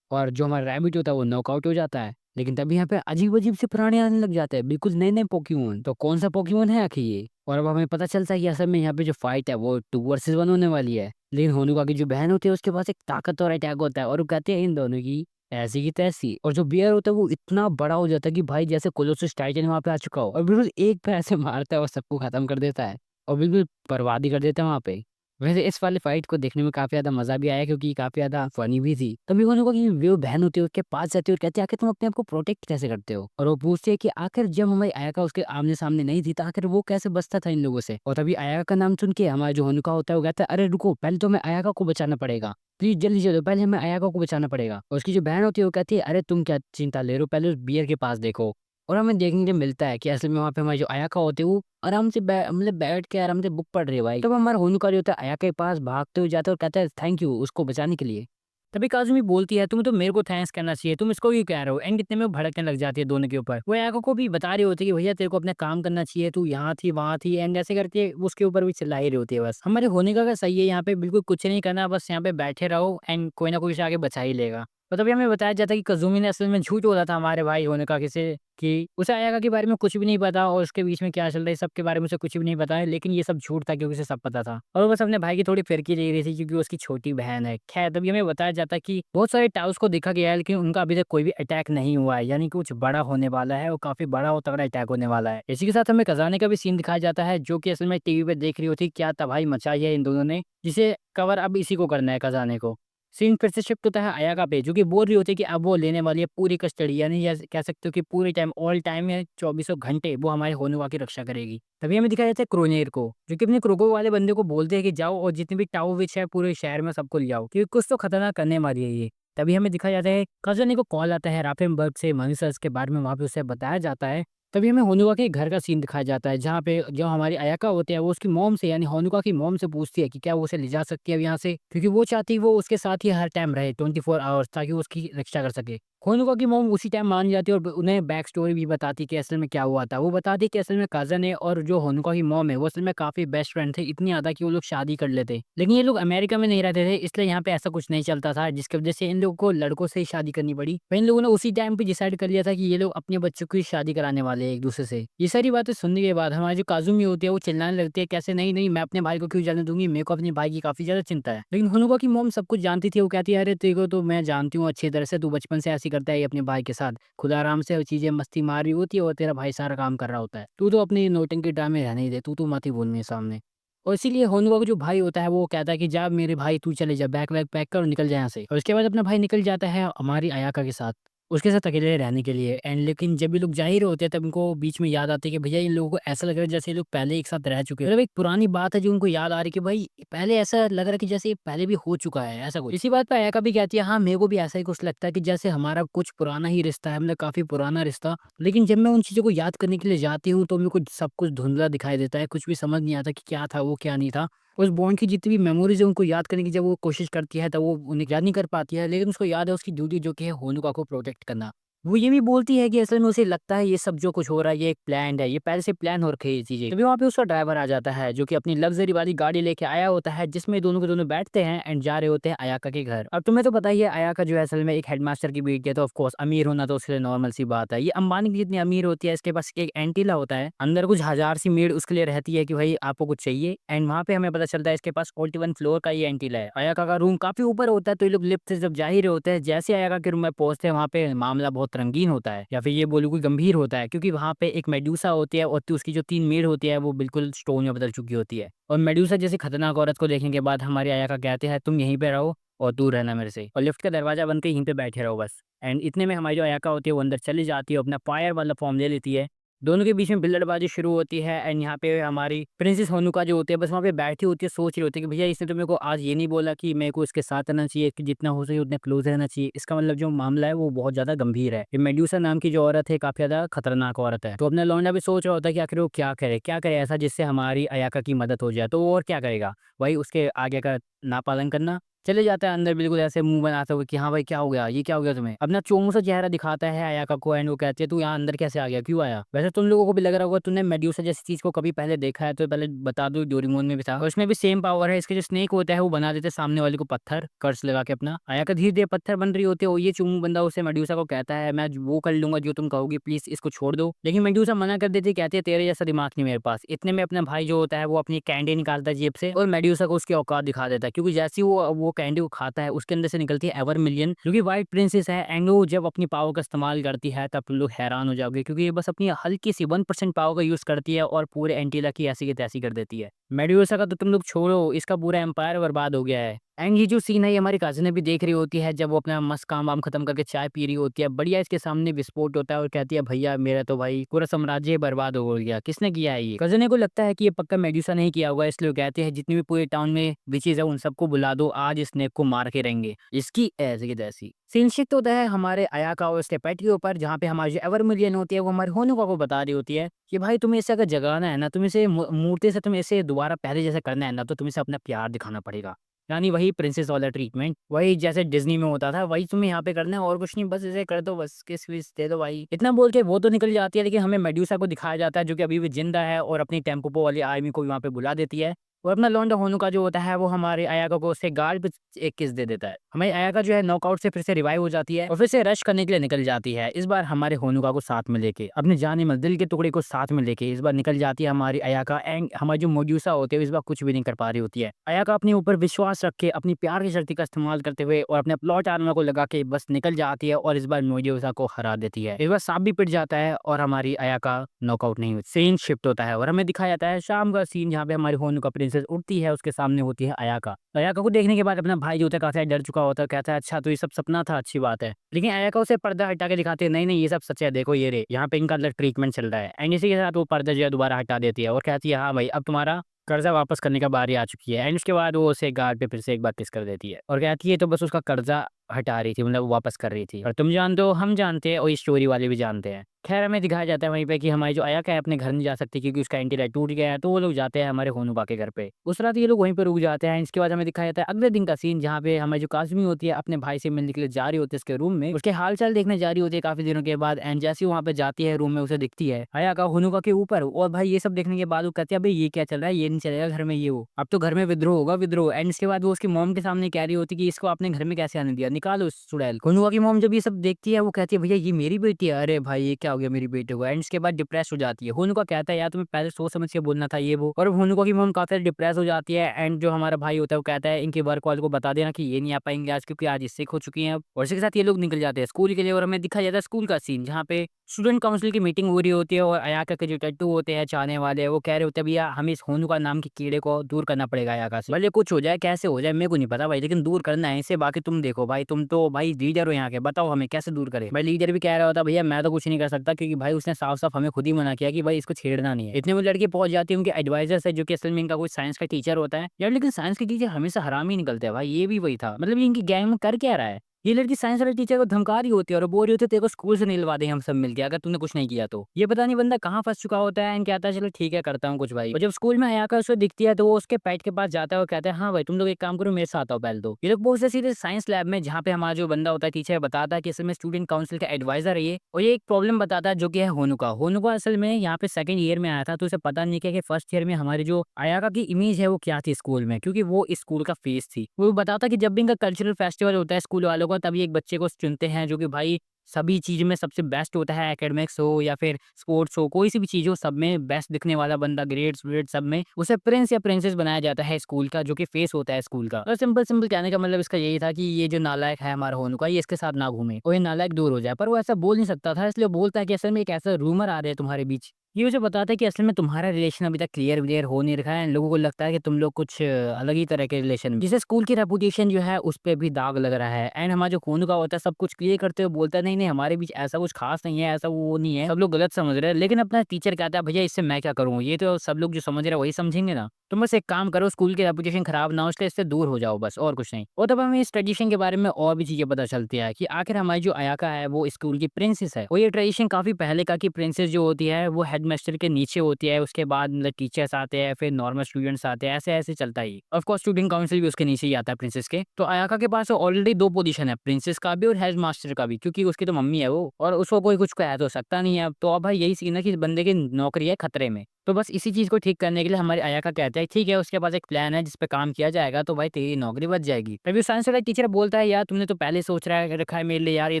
और जो हमारा रैबिट होता है वो नॉकआउट हो जाता है। लेकिन तभी यहाँ पे अजीब-अजीब से प्राणी आने लग जाते हैं, बिल्कुल नए-नए पोकेमॉन। तो कौन-सा पोकेमॉन है आखिर ये? और अब हमें पता चलता है कि असल में यहाँ पे जो फाइट है वो 2 वर्सेस 1 होने वाली है। लेकिन होनुका की जो बहन होती है उसके पास एक ताकतवर अटैक होता है और वो कहती है इन दोनों की ऐसी की तैसी। और जो बियर होता है वो इतना बड़ा हो जाता है कि भाई जैसे कोलोसस टाइटन वहाँ पे आ चुका हो और बिल्कुल एक पैर से मारता है और सबको खत्म कर देता है और बिल्कुल बर्बाद ही कर देता है वहाँ पे। वैसे इस वाली फाइट को देखने में काफ़ी ज़्यादा मज़ा भी आया क्योंकि काफ़ी ज़्यादा फ़नी भी थी। तभी उन्होंने कहा कि वो बहन होती है उसके पास जाती है और कहती है आखिर तुम अपने आप को प्रोटेक्ट कैसे करते हो? और वो पूछती है कि आखिर जब हमारी अयाका उसके आमने-सामने नहीं थी तो आखिर वो कैसे बचता था इन लोगों से? और तभी अयाका का नाम सुन के हमारा जो होनुका होता है वो कहता है अरे रुको पहले तो हमें अयाका को बचाना पड़ेगा। प्लीज़ जल्दी चलो पहले हमें अयाका को बचाना पड़ेगा। और उसकी जो बहन होती है वो कहती है अरे तुम क्या चिंता ले रहे हो पहले उस बियर के पास देखो। और हमें देखने को मिलता है कि असल में वहाँ पे हमारी जो अयाका होती है वो आराम से मतलब बैठ के आराम से बुक पढ़ रही है भाई। तब हमारा होनुका जो होता है अयाका के पास भागते हुए जाता है और कहता है थैंक यू उसको बचाने के लिए। तभी काज़ुमी बोलती है तुम्हें तो मेरे को थैंक्स करना चाहिए, तुम इसको क्यों कह रहे हो? एंड इतने में वो भड़कने लग जाती है दोनों के ऊपर। वो अयाका को भी बता रही होती है कि भैया तेरे को अपना काम करना चाहिए, तू यहाँ थी, वहाँ थी एंड ऐसे करके उसके ऊपर भी चिल्ला ही रही होती है बस। हमारे होनिका का सही है यहाँ पे बिल्कुल कुछ नहीं करना, बस यहाँ पे बैठे रहो एंड कोई ना कोई उसे आके बचा ही लेगा। और तभी हमें बताया जाता है कि काज़ुमी ने असल में झूठ बोला था हमारे भाई होनिका के से कि उसे अयाका के बारे में कुछ भी नहीं पता और उसके बीच में क्या चल रहा है सबके बारे में उसे कुछ भी नहीं पता है, लेकिन ये सब झूठ था क्योंकि उसे सब पता था और वो बस अपने भाई की थोड़ी फिरकी ले रही थी क्योंकि वो उसकी छोटी बहन है। खैर तभी हमें बताया जाता है कि बहुत सारे टाउस को देखा गया है लेकिन उनका अभी तक कोई भी अटैक नहीं हुआ है, यानी कि कुछ बड़ा होने वाला है और काफी बड़ा और तगड़ा अटैक होने वाला है। इसी के साथ हमें खजाने का भी सीन दिखाया जाता है जो कि असल में टीवी पे देख रही होती क्या तबाही मचाई है इन दोनों ने, जिसे कवर अब इसी को करना है खजाने को। सीन फिर से शिफ्ट होता है अयाका पे जो कि बोल रही होती है कि अब वो लेने वाली है पूरी कस्टडी, यानी कह सकते हो कि पूरी टाइम ऑल टाइम है चौबीसों घंटे वो हमारे होनुका की रक्षा करेगी। तभी हमें दिखाया जाता है क्रोनेर को जो कि अपने क्रोको वाले बंदे को बोलते हैं कि जाओ और जितने भी टाओ विच है पूरे शहर में सबको ले आओ क्योंकि कुछ तो खतरनाक करने वाली है ये। तभी हमें दिखाया जाता है कजन को कॉल आता है राफेमबर्ग से मनीषस के बारे में, वहाँ पे उसे बताया जाता है। तभी हमें होनुका के घर का सीन दिखाया जाता है जहाँ पे जो हमारी अयाका होती है वो उसकी मॉम से यानी होनुका की मॉम से पूछती है कि क्या वो उसे ले जा सकती है अब यहाँ से, क्योंकि वो चाहती है वो उसके साथ ही हर टाइम रहे 24 आवर्स ताकि वो उसकी रक्षा कर सके। होनुका की मॉम उसी टाइम मान जाती है और उन्हें बैक स्टोरी भी बताती है कि असल में क्या हुआ था। वो बताती है कि असल में कजन है और जो होनुका की मॉम है वो असल में काफी बेस्ट फ्रेंड थे, इतनी ज्यादा कि वो लोग शादी कर लेते, लेकिन ये लोग अमेरिका में नहीं रहते थे इसलिए यहाँ पे ऐसा कुछ नहीं चलता था जिसकी वजह से इन लोगों को लड़कों से ही शादी करनी पड़ी। फिर इन लोगों ने उसी टाइम पे डिसाइड कर लिया था कि ये लोग अपने बच्चों की शादी कराने वाले हैं एक दूसरे से। ये सारी बातें सुनने के बाद हमारी जो काजुमी होती है वो चिल्लाने लगती है कैसे नहीं नहीं मैं अपने भाई को क्यों जाने दूंगी, मेरे को अपने भाई की काफी ज्यादा चिंता है। लेकिन होनुका की मॉम सब कुछ जानती थी, वो कहती है अरे तेरे को तो मैं जानती हूँ अच्छी तरह से, तू बचपन से ऐसी करता है अपने भाई के साथ, खुदा आराम से चीजें मस्ती मार रही होती है और तेरा भाई सारा काम कर रहा होता है, तू तो अपनी नौटंकी ड्रामे रहने ही दे, तू तो मत ही बोल मेरे सामने। और इसीलिए होनुका का जो भाई होता है वो कहता है कि जा मेरे भाई तू चले जा, बैग वैग पैक कर और निकल जा यहाँ से। और उसके बाद अपना भाई निकल जाता है हमारी अयाका के साथ उसके साथ अकेले रहने के लिए। एंड लेकिन जब ये लोग जा ही रहे होते हैं तब इनको बीच में याद आती है कि भैया इन लोगों को ऐसा लग रहा है जैसे ये लोग पहले एक साथ रह चुके हैं, मतलब एक पुरानी बात है जो उनको याद आ रही है कि भाई पहले ऐसा लग रहा है कि जैसे ये पहले भी हो चुका है ऐसा कुछ। इसी बात पे अयाका भी कहती है हाँ मेरे को भी ऐसा ही कुछ लगता है कि जैसे हमारा कुछ पुराना ही रिश्ता है, मतलब काफी पुराना रिश्ता। लेकिन जब मैं उन चीजों को याद करने के लिए जाती हूँ तो मेरे को सब कुछ धुंधला दिखाई देता है, कुछ भी समझ नहीं आता कि क्या था वो क्या नहीं था। उस बॉन्ड की जितनी भी मेमोरीज़ है उनको याद करने की जब वो कोशिश करती है, तब वो उन्हें याद नहीं कर पाती है, लेकिन उसको याद है उसकी ड्यूटी जो कि है होनुका को प्रोटेक्ट करना। वो ये भी बोलती है कि असल में उसे लगता है ये सब जो कुछ हो रहा है ये एक प्लान्ड है, ये पहले से प्लान हो रखी है ये चीज़ें। तभी वहाँ पे उसका ड्राइवर आ जाता है जो कि अपनी लग्ज़री वाली गाड़ी लेके आया होता है जिसमें दोनों के दोनों बैठते हैं एंड जा रहे होते हैं अयाका के घर। अब तुम्हें तो पता ही है अयाका जो है असल में एक हेडमास्टर की बेटी है, तो ऑफ कोर्स अमीर होना तो उसके लिए नॉर्मल सी बात है। ये अंबानी की जितनी अमीर होती है इसके पास एक एंटीला होता है, अंदर कुछ हज़ार सी मेड उसके लिए रहती है कि भाई आपको कुछ चाहिए, एंड वहाँ पे हमें पता चलता है इसके पास 41 फ्लोर का ये एंटीला है। अयाका का रूम काफ़ी ऊपर होता है तो ये लोग लिफ्ट से जब जा ही रहे होते हैं, जैसे अयाका के रूम में पहुँचते हैं वहाँ पे मामला बहुत रंगीन होता है या फिर ये बोलूँ कि गंभीर होता है, क्योंकि वहाँ पे एक मेडुसा होती है और उसकी जो 3 मेड होती है वो बिल्कुल स्टोन में बदल चुकी होती है। और मेडुसा जैसी खतरनाक औरत को देखने के बाद हमारे अयाका कहते हैं तुम यहीं पे रहो और दूर रहना मेरे से, और लिफ्ट का दरवाजा बंद के यहीं पे बैठे रहो बस। एंड इतने में हमारी जो अयाका होती है वो अंदर चली जाती है, अपना फायर वाला फॉर्म ले लेती है। दोनों के बीच में बिल्लड़बाजी शुरू होती है एंड यहाँ पे हमारी प्रिंसेस होनुका जो होती है बस वहाँ पे बैठी होती है, सोच रही होती है कि भैया इसने तो मेरे को आज ये नहीं बोला कि मेरे को इसके साथ रहना चाहिए, कि जितना हो सके उतना क्लोज रहना चाहिए। इसका मतलब जो मामला है वो बहुत ज्यादा गंभीर है। ये मेड्यूसा नाम की जो औरत है काफी ज्यादा खतरनाक औरत है, तो अपना लौंडा भी सोच रहा होता है कि आखिर वो क्या करे ऐसा जिससे हमारी अयाका की मदद हो जाए। तो वो और क्या करेगा, वही उसके आगे का ना पालन करना। चले जाता है अंदर बिल्कुल ऐसे मुँह बनाते हुए कि हाँ भाई क्या हो गया? ये क्या हो गया तुम्हें? अपना चोमू सा चेहरा दिखाता है अयाका को एंड वो कहती है तू यहाँ अंदर कैसे आ गया? क्यों आया? वैसे तुम लोगों को भी लग रहा होगा तूने मेड्यूसा जैसी चीज़ को कभी पहले देखा है तो पहले बता दूँ डोरेमोन में भी था और उसमें भी सेम पावर है। इसके जो स्नेक होता है वो बना देते हैं सामने वाले को पत्थर कर्स लगा के अपना। अयाका धीरे-धीरे पत्थर बन रही होती है और ये चोमू बंदा उसे मेड्यूसा को कहता है मैं वो कर लूँगा जो तुम कहोगी प्लीज़ इसको छोड़ दो। लेकिन मेड्यूसा मना कर देती है कहती है तेरे जैसा दिमाग नहीं मेरे पास। इतने में अपना भाई जो होता है वो अपनी कैंडी निकालता है जेब से और मेड्यूसा को उसकी औकात दिखा देता है क्योंकि जैसे ही वो कैंडी को खाता है उसके अंदर से निकलती है एवरमिलियन जो कि व्हाइट प्रिंसेस है एंड वो जब अपनी पावर का इस्तेमाल करती है तब तुम लोग हैरान हो जाओगे क्योंकि ये बस अपनी हल्की सी 1% पावर का यूज़ करती है और पूरे एंटीला की ऐसी की तैसी कर देती है। मेड्यूसा का तो तुम लोग छोड़ो इसका पूरा एम्पायर बर्बाद हो गया है। एंड ये जो सीन है ये हमारी कज़िन भी देख रही होती है जब वो अपना मस्त काम-वाम खत्म करके चाय पी रही होती है। बढ़िया इसके सामने विस्फोट होता है और कहती है भैया मेरा तो भाई पूरा साम्राज्य बर्बाद हो गया। किसने किया है ये? कज़िन को लगता है कि ये पक्का मेड्यूसा ने ही किया होगा इसलिए वो कहते हैं जितनी भी पूरे टाउन में विचेज़ है उन सबको बुला दो आज इस स्नेक को मार के रहेंगे। इसकी ऐसी की तैसी। सीन शिफ्ट होता है हमारे अयाका और उसके पेट के ऊपर जहाँ पे हमारी जो एवरमिलियन होती है वो हमारे होनुका को बता रही होती है कि भाई तुम्हें इसे अगर जगाना है ना तुम इसे मूर्ति से तुम इसे दोबारा पहले जैसे करना है ना तो तुम्हें इसे अपना प्यार दिखाना पड़ेगा। यानी वही प्रिंसेस वाला ट्रीटमेंट, वही जैसे डिज़्नी में होता था, वही तुम्हें यहाँ पे करना है और कुछ नहीं बस इसे कर दो बस, किस-विस दे दो भाई। इतना बोल के वो तो निकल जाती है लेकिन हमें मेड्यूसा को दिखाया जाता है जो कि अभी भी ज़िंदा है और अपनी टेम्पोपो वाली आर्मी को भी वहाँ पे बुला देती है। और अपना लौंडा होनुका जो होता है वो हमारे अयाका को उसके गाल पे एक किस दे देता है। हमारी अयाका जो है नॉकआउट से फिर से रिवाइव हो जाती है और फिर से रश करने के लिए निकल जाती है। इस बार हमारे होनुका को साथ में लेके, अपने जान-ए-मन दिल के टुकड़े को साथ में लेके इस बार निकल जाती है हमारी अयाका एंड हमारी जो मेड्यूसा होती है इस बार कुछ भी नहीं कर पा रही होती है। अयाका अपने ऊपर विश्वास रख के अपनी प्यार की शक्ति का इस्तेमाल करते हुए और अपने प्लॉट आर्मर को लगा के बस निकल जाती है और इस बार मेड्यूसा को हरा देती है। इस बार सांप भी पिट जाता है और हमारी अयाका नॉकआउट नहीं हुई। सीन शिफ्ट होता है और हमें दिखाया जाता है शाम का सीन जहाँ पे हमारी होनुका प्रिंसेस उठती है उसके सामने होती है अयाका। अयाका को देखने के बाद अपना भाई जो होता है काफ़ी डर चुका होता है, कहता है अच्छा तो ये सब सपना था, अच्छी बात है। लेकिन अयाका उसे पर्दा हटा के दिखाती है नहीं, नहीं ये सब सच है, देखो ये रे, यहाँ पे इनका अलग ट्रीटमेंट चल रहा है। एंड इसी के साथ वो पर्दा जो है दोबारा हटा देती है और कहती है हाँ भाई अब तुम्हारा कर्जा वापस करने का बारी आ चुकी है। एंड उसके बाद वो उसे गाल पे फिर से एक बार किस कर देती है और कहती है तो बस उसका कर्जा हटा रही थी, मतलब वापस कर रही थी। और तुम जानते हो, हम जानते हैं और ये स्टोरी वाले भी जानते हैं। खैर हमें दिखाया जाता है वहीं पे कि हमारी जो अयाका है अपने घर नहीं जा सकती क्योंकि उसका एंटीलाइट टूट गया है, तो वो लोग जाते हैं हमारे होनुबा के घर पे। उस रात ये लोग वहीं पे रुक जाते हैं। इसके बाद हमें दिखाया जाता है अगले दिन का सीन जहाँ पे हमारी जो काज़मी होती है अपने भाई से मिलने के लिए जा रही होती है उसके रूम में, उसके हाल-चाल देखने जा रही होती है काफ़ी दिनों के बाद। एंड जैसे ही वहाँ पे जाती है रूम में उसे दिखती है अयाका होनुबा के ऊपर और भाई ये सब देखने के बाद वो कहती है अबे ये क्या चल रहा है, ये नहीं चलेगा घर में ये वो। अब तो घर में विद्रोह होगा विद्रोह। एंड इसके बाद वो उसकी मॉम के सामने कह रही होती है कि इसको आपने घर में कैसे आने दिया, निकालो इस चुड़ैल को। होनुबा की मॉम जब ये सब देखती है वो कहती है भैया ये मेरी बेटी है। अरे भाई ये क्या हो गया मेरी बेटी को। एंड इसके बाद डिप्रेस हो जाती है। होनुका कहता है यार तुम्हें पहले सोच समझ के बोलना था ये वो। और होनुका की मॉम काफी डिप्रेस हो जाती है। एंड जो हमारा भाई होता है वो कहता है इनके वर्क वाले को बता देना कि ये नहीं आ पाएंगे आज क्योंकि आज इससे हो चुकी हैं। और इसके साथ ये लोग निकल जाते हैं स्कूल के लिए और हमें दिखा जाता है स्कूल का सीन जहाँ पे स्टूडेंट काउंसिल की मीटिंग हो रही होती है और अयाका के जो टट्टू होते हैं चाहने वाले वो कह रहे होते हैं भैया हमें इस होनुका नाम के कीड़े को दूर करना पड़ेगा अयाका से। भले कुछ हो जाए कैसे हो जाए मेरे को नहीं पता भाई, लेकिन दूर करना है इसे। बाकी तुम देखो भाई, तुम तो भाई लीडर हो यहाँ के, बताओ हमें कैसे दूर करें। भाई लीडर भी कह रहा होता भैया मैं तो कुछ नहीं कर सकता क्योंकि भाई उसने साफ साफ हमें खुद ही मना किया कि भाई इसको छेड़ना नहीं है। इतने में लड़की पहुंच जाती है उनके एडवाइजर से जो कि असल में इनका कोई साइंस का टीचर होता है यार। लेकिन साइंस के टीचर हमेशा हराम ही निकलते हैं भाई, ये भी वही था। मतलब ये इनकी गैंग में कर क्या रहा है। ये लड़की साइंस वाले टीचर को धमका रही होती है और बोल रही होती है तेरे को स्कूल से निलवा दें हम सब मिलके अगर तूने कुछ नहीं किया तो। ये पता नहीं बंदा कहाँ फंस चुका होता है एंड कहता है चलो ठीक है करता हूँ कुछ भाई। और जब स्कूल में आकर उसे दिखती है तो वो उसके पेट के पास जाता है और कहता है हाँ भाई तुम लोग एक काम करो मेरे साथ आओ पहले तो। ये लोग पहुंचते सीधे साइंस लैब में जहाँ पे हमारा जो बंदा होता है टीचर बताता है कि असल में स्टूडेंट काउंसिल का एडवाइजर है ये। और ये एक प्रॉब्लम बताता है जो कि है होनुका। होनुका असल में यहाँ पे सेकंड ईयर में आया था तो उसे पता नहीं किया कि फर्स्ट ईयर में हमारी जो अयाका की इमेज है वो क्या थी स्कूल में, क्योंकि वो इस स्कूल का फेस थी। वो बताता कि जब भी इनका कल्चरल फेस्टिवल होता है स्कूल वालों का तभी एक बच्चे को चुनते हैं जो कि भाई सभी चीज में सबसे बेस्ट होता है, एकेडमिक्स हो या फिर स्पोर्ट्स हो, कोई सी भी चीज हो सब में बेस्ट दिखने वाला बंदा, ग्रेड्स व्रेड सब में उसे प्रिंस या प्रिंसेस बनाया जाता है स्कूल का, जो कि फेस होता है स्कूल का। और सिंपल सिंपल कहने का मतलब इसका यही था कि ये जो नालायक है हमारा होनु का ये इसके साथ ना घूमे और ये नालायक दूर हो जाए। पर वो ऐसा बोल नहीं सकता था इसलिए बोलता है कि असल में एक ऐसा रूमर आ रहा है तुम्हारे बीच। ये मुझे बताता है कि असल में तुम्हारा रिलेशन अभी तक क्लियर हो नहीं रखा है। लोगों को लगता है कि तुम लोग कुछ अलग ही तरह के रिलेशन में, जिससे स्कूल की रेपुटेशन जो है उस पे भी दाग लग रहा है। एंड हमारा जो खून का होता है सब कुछ क्लियर करते हुए बोलता है नहीं नहीं हमारे बीच ऐसा कुछ खास नहीं है, ऐसा वो नहीं है, सब लोग गलत समझ रहे हैं। लेकिन अपना टीचर कहता है भैया इससे मैं क्या करूँ, ये तो सब लोग जो समझ रहे हैं वही समझेंगे ना। तुम बस एक काम करो स्कूल की रेपुटेशन खराब ना हो इसलिए इससे दूर हो जाओ बस, और कुछ नहीं। और तब हमें इस ट्रेडिशन के बारे में और भी चीजें पता चलती है कि आखिर हमारी जो अयाका है वो स्कूल की प्रिंसेस है। और ये ट्रेडिशन काफी पहले का कि प्रिंसेस जो होती है वो हेड हेडमास्टर के नीचे होती है, उसके बाद मतलब टीचर्स आते हैं, फिर नॉर्मल स्टूडेंट्स आते हैं, ऐसे-ऐसे चलता है ये। ऑफ कोर्स स्टूडेंट काउंसिल भी उसके नीचे ही आता है प्रिंसेस के। तो अयाका के पास ऑलरेडी 2 पोजीशन है, प्रिंसेस का भी और हेडमास्टर का भी, क्योंकि उसकी तो मम्मी है वो और उसको कोई कुछ कह तो सकता नहीं है अब। तो अब भाई यही सीन है कि इस बंदे की नौकरी है खतरे में। तो बस इसी चीज़ को ठीक करने के लिए हमारे अयाका कहते हैं ठीक है, उसके पास एक प्लान है जिस पे काम किया जाएगा, तो भाई तेरी नौकरी बच जाएगी। तभी साइंस वाला टीचर बोलता है यार तुमने तो पहले सोच रखा है मेरे लिए यार, ये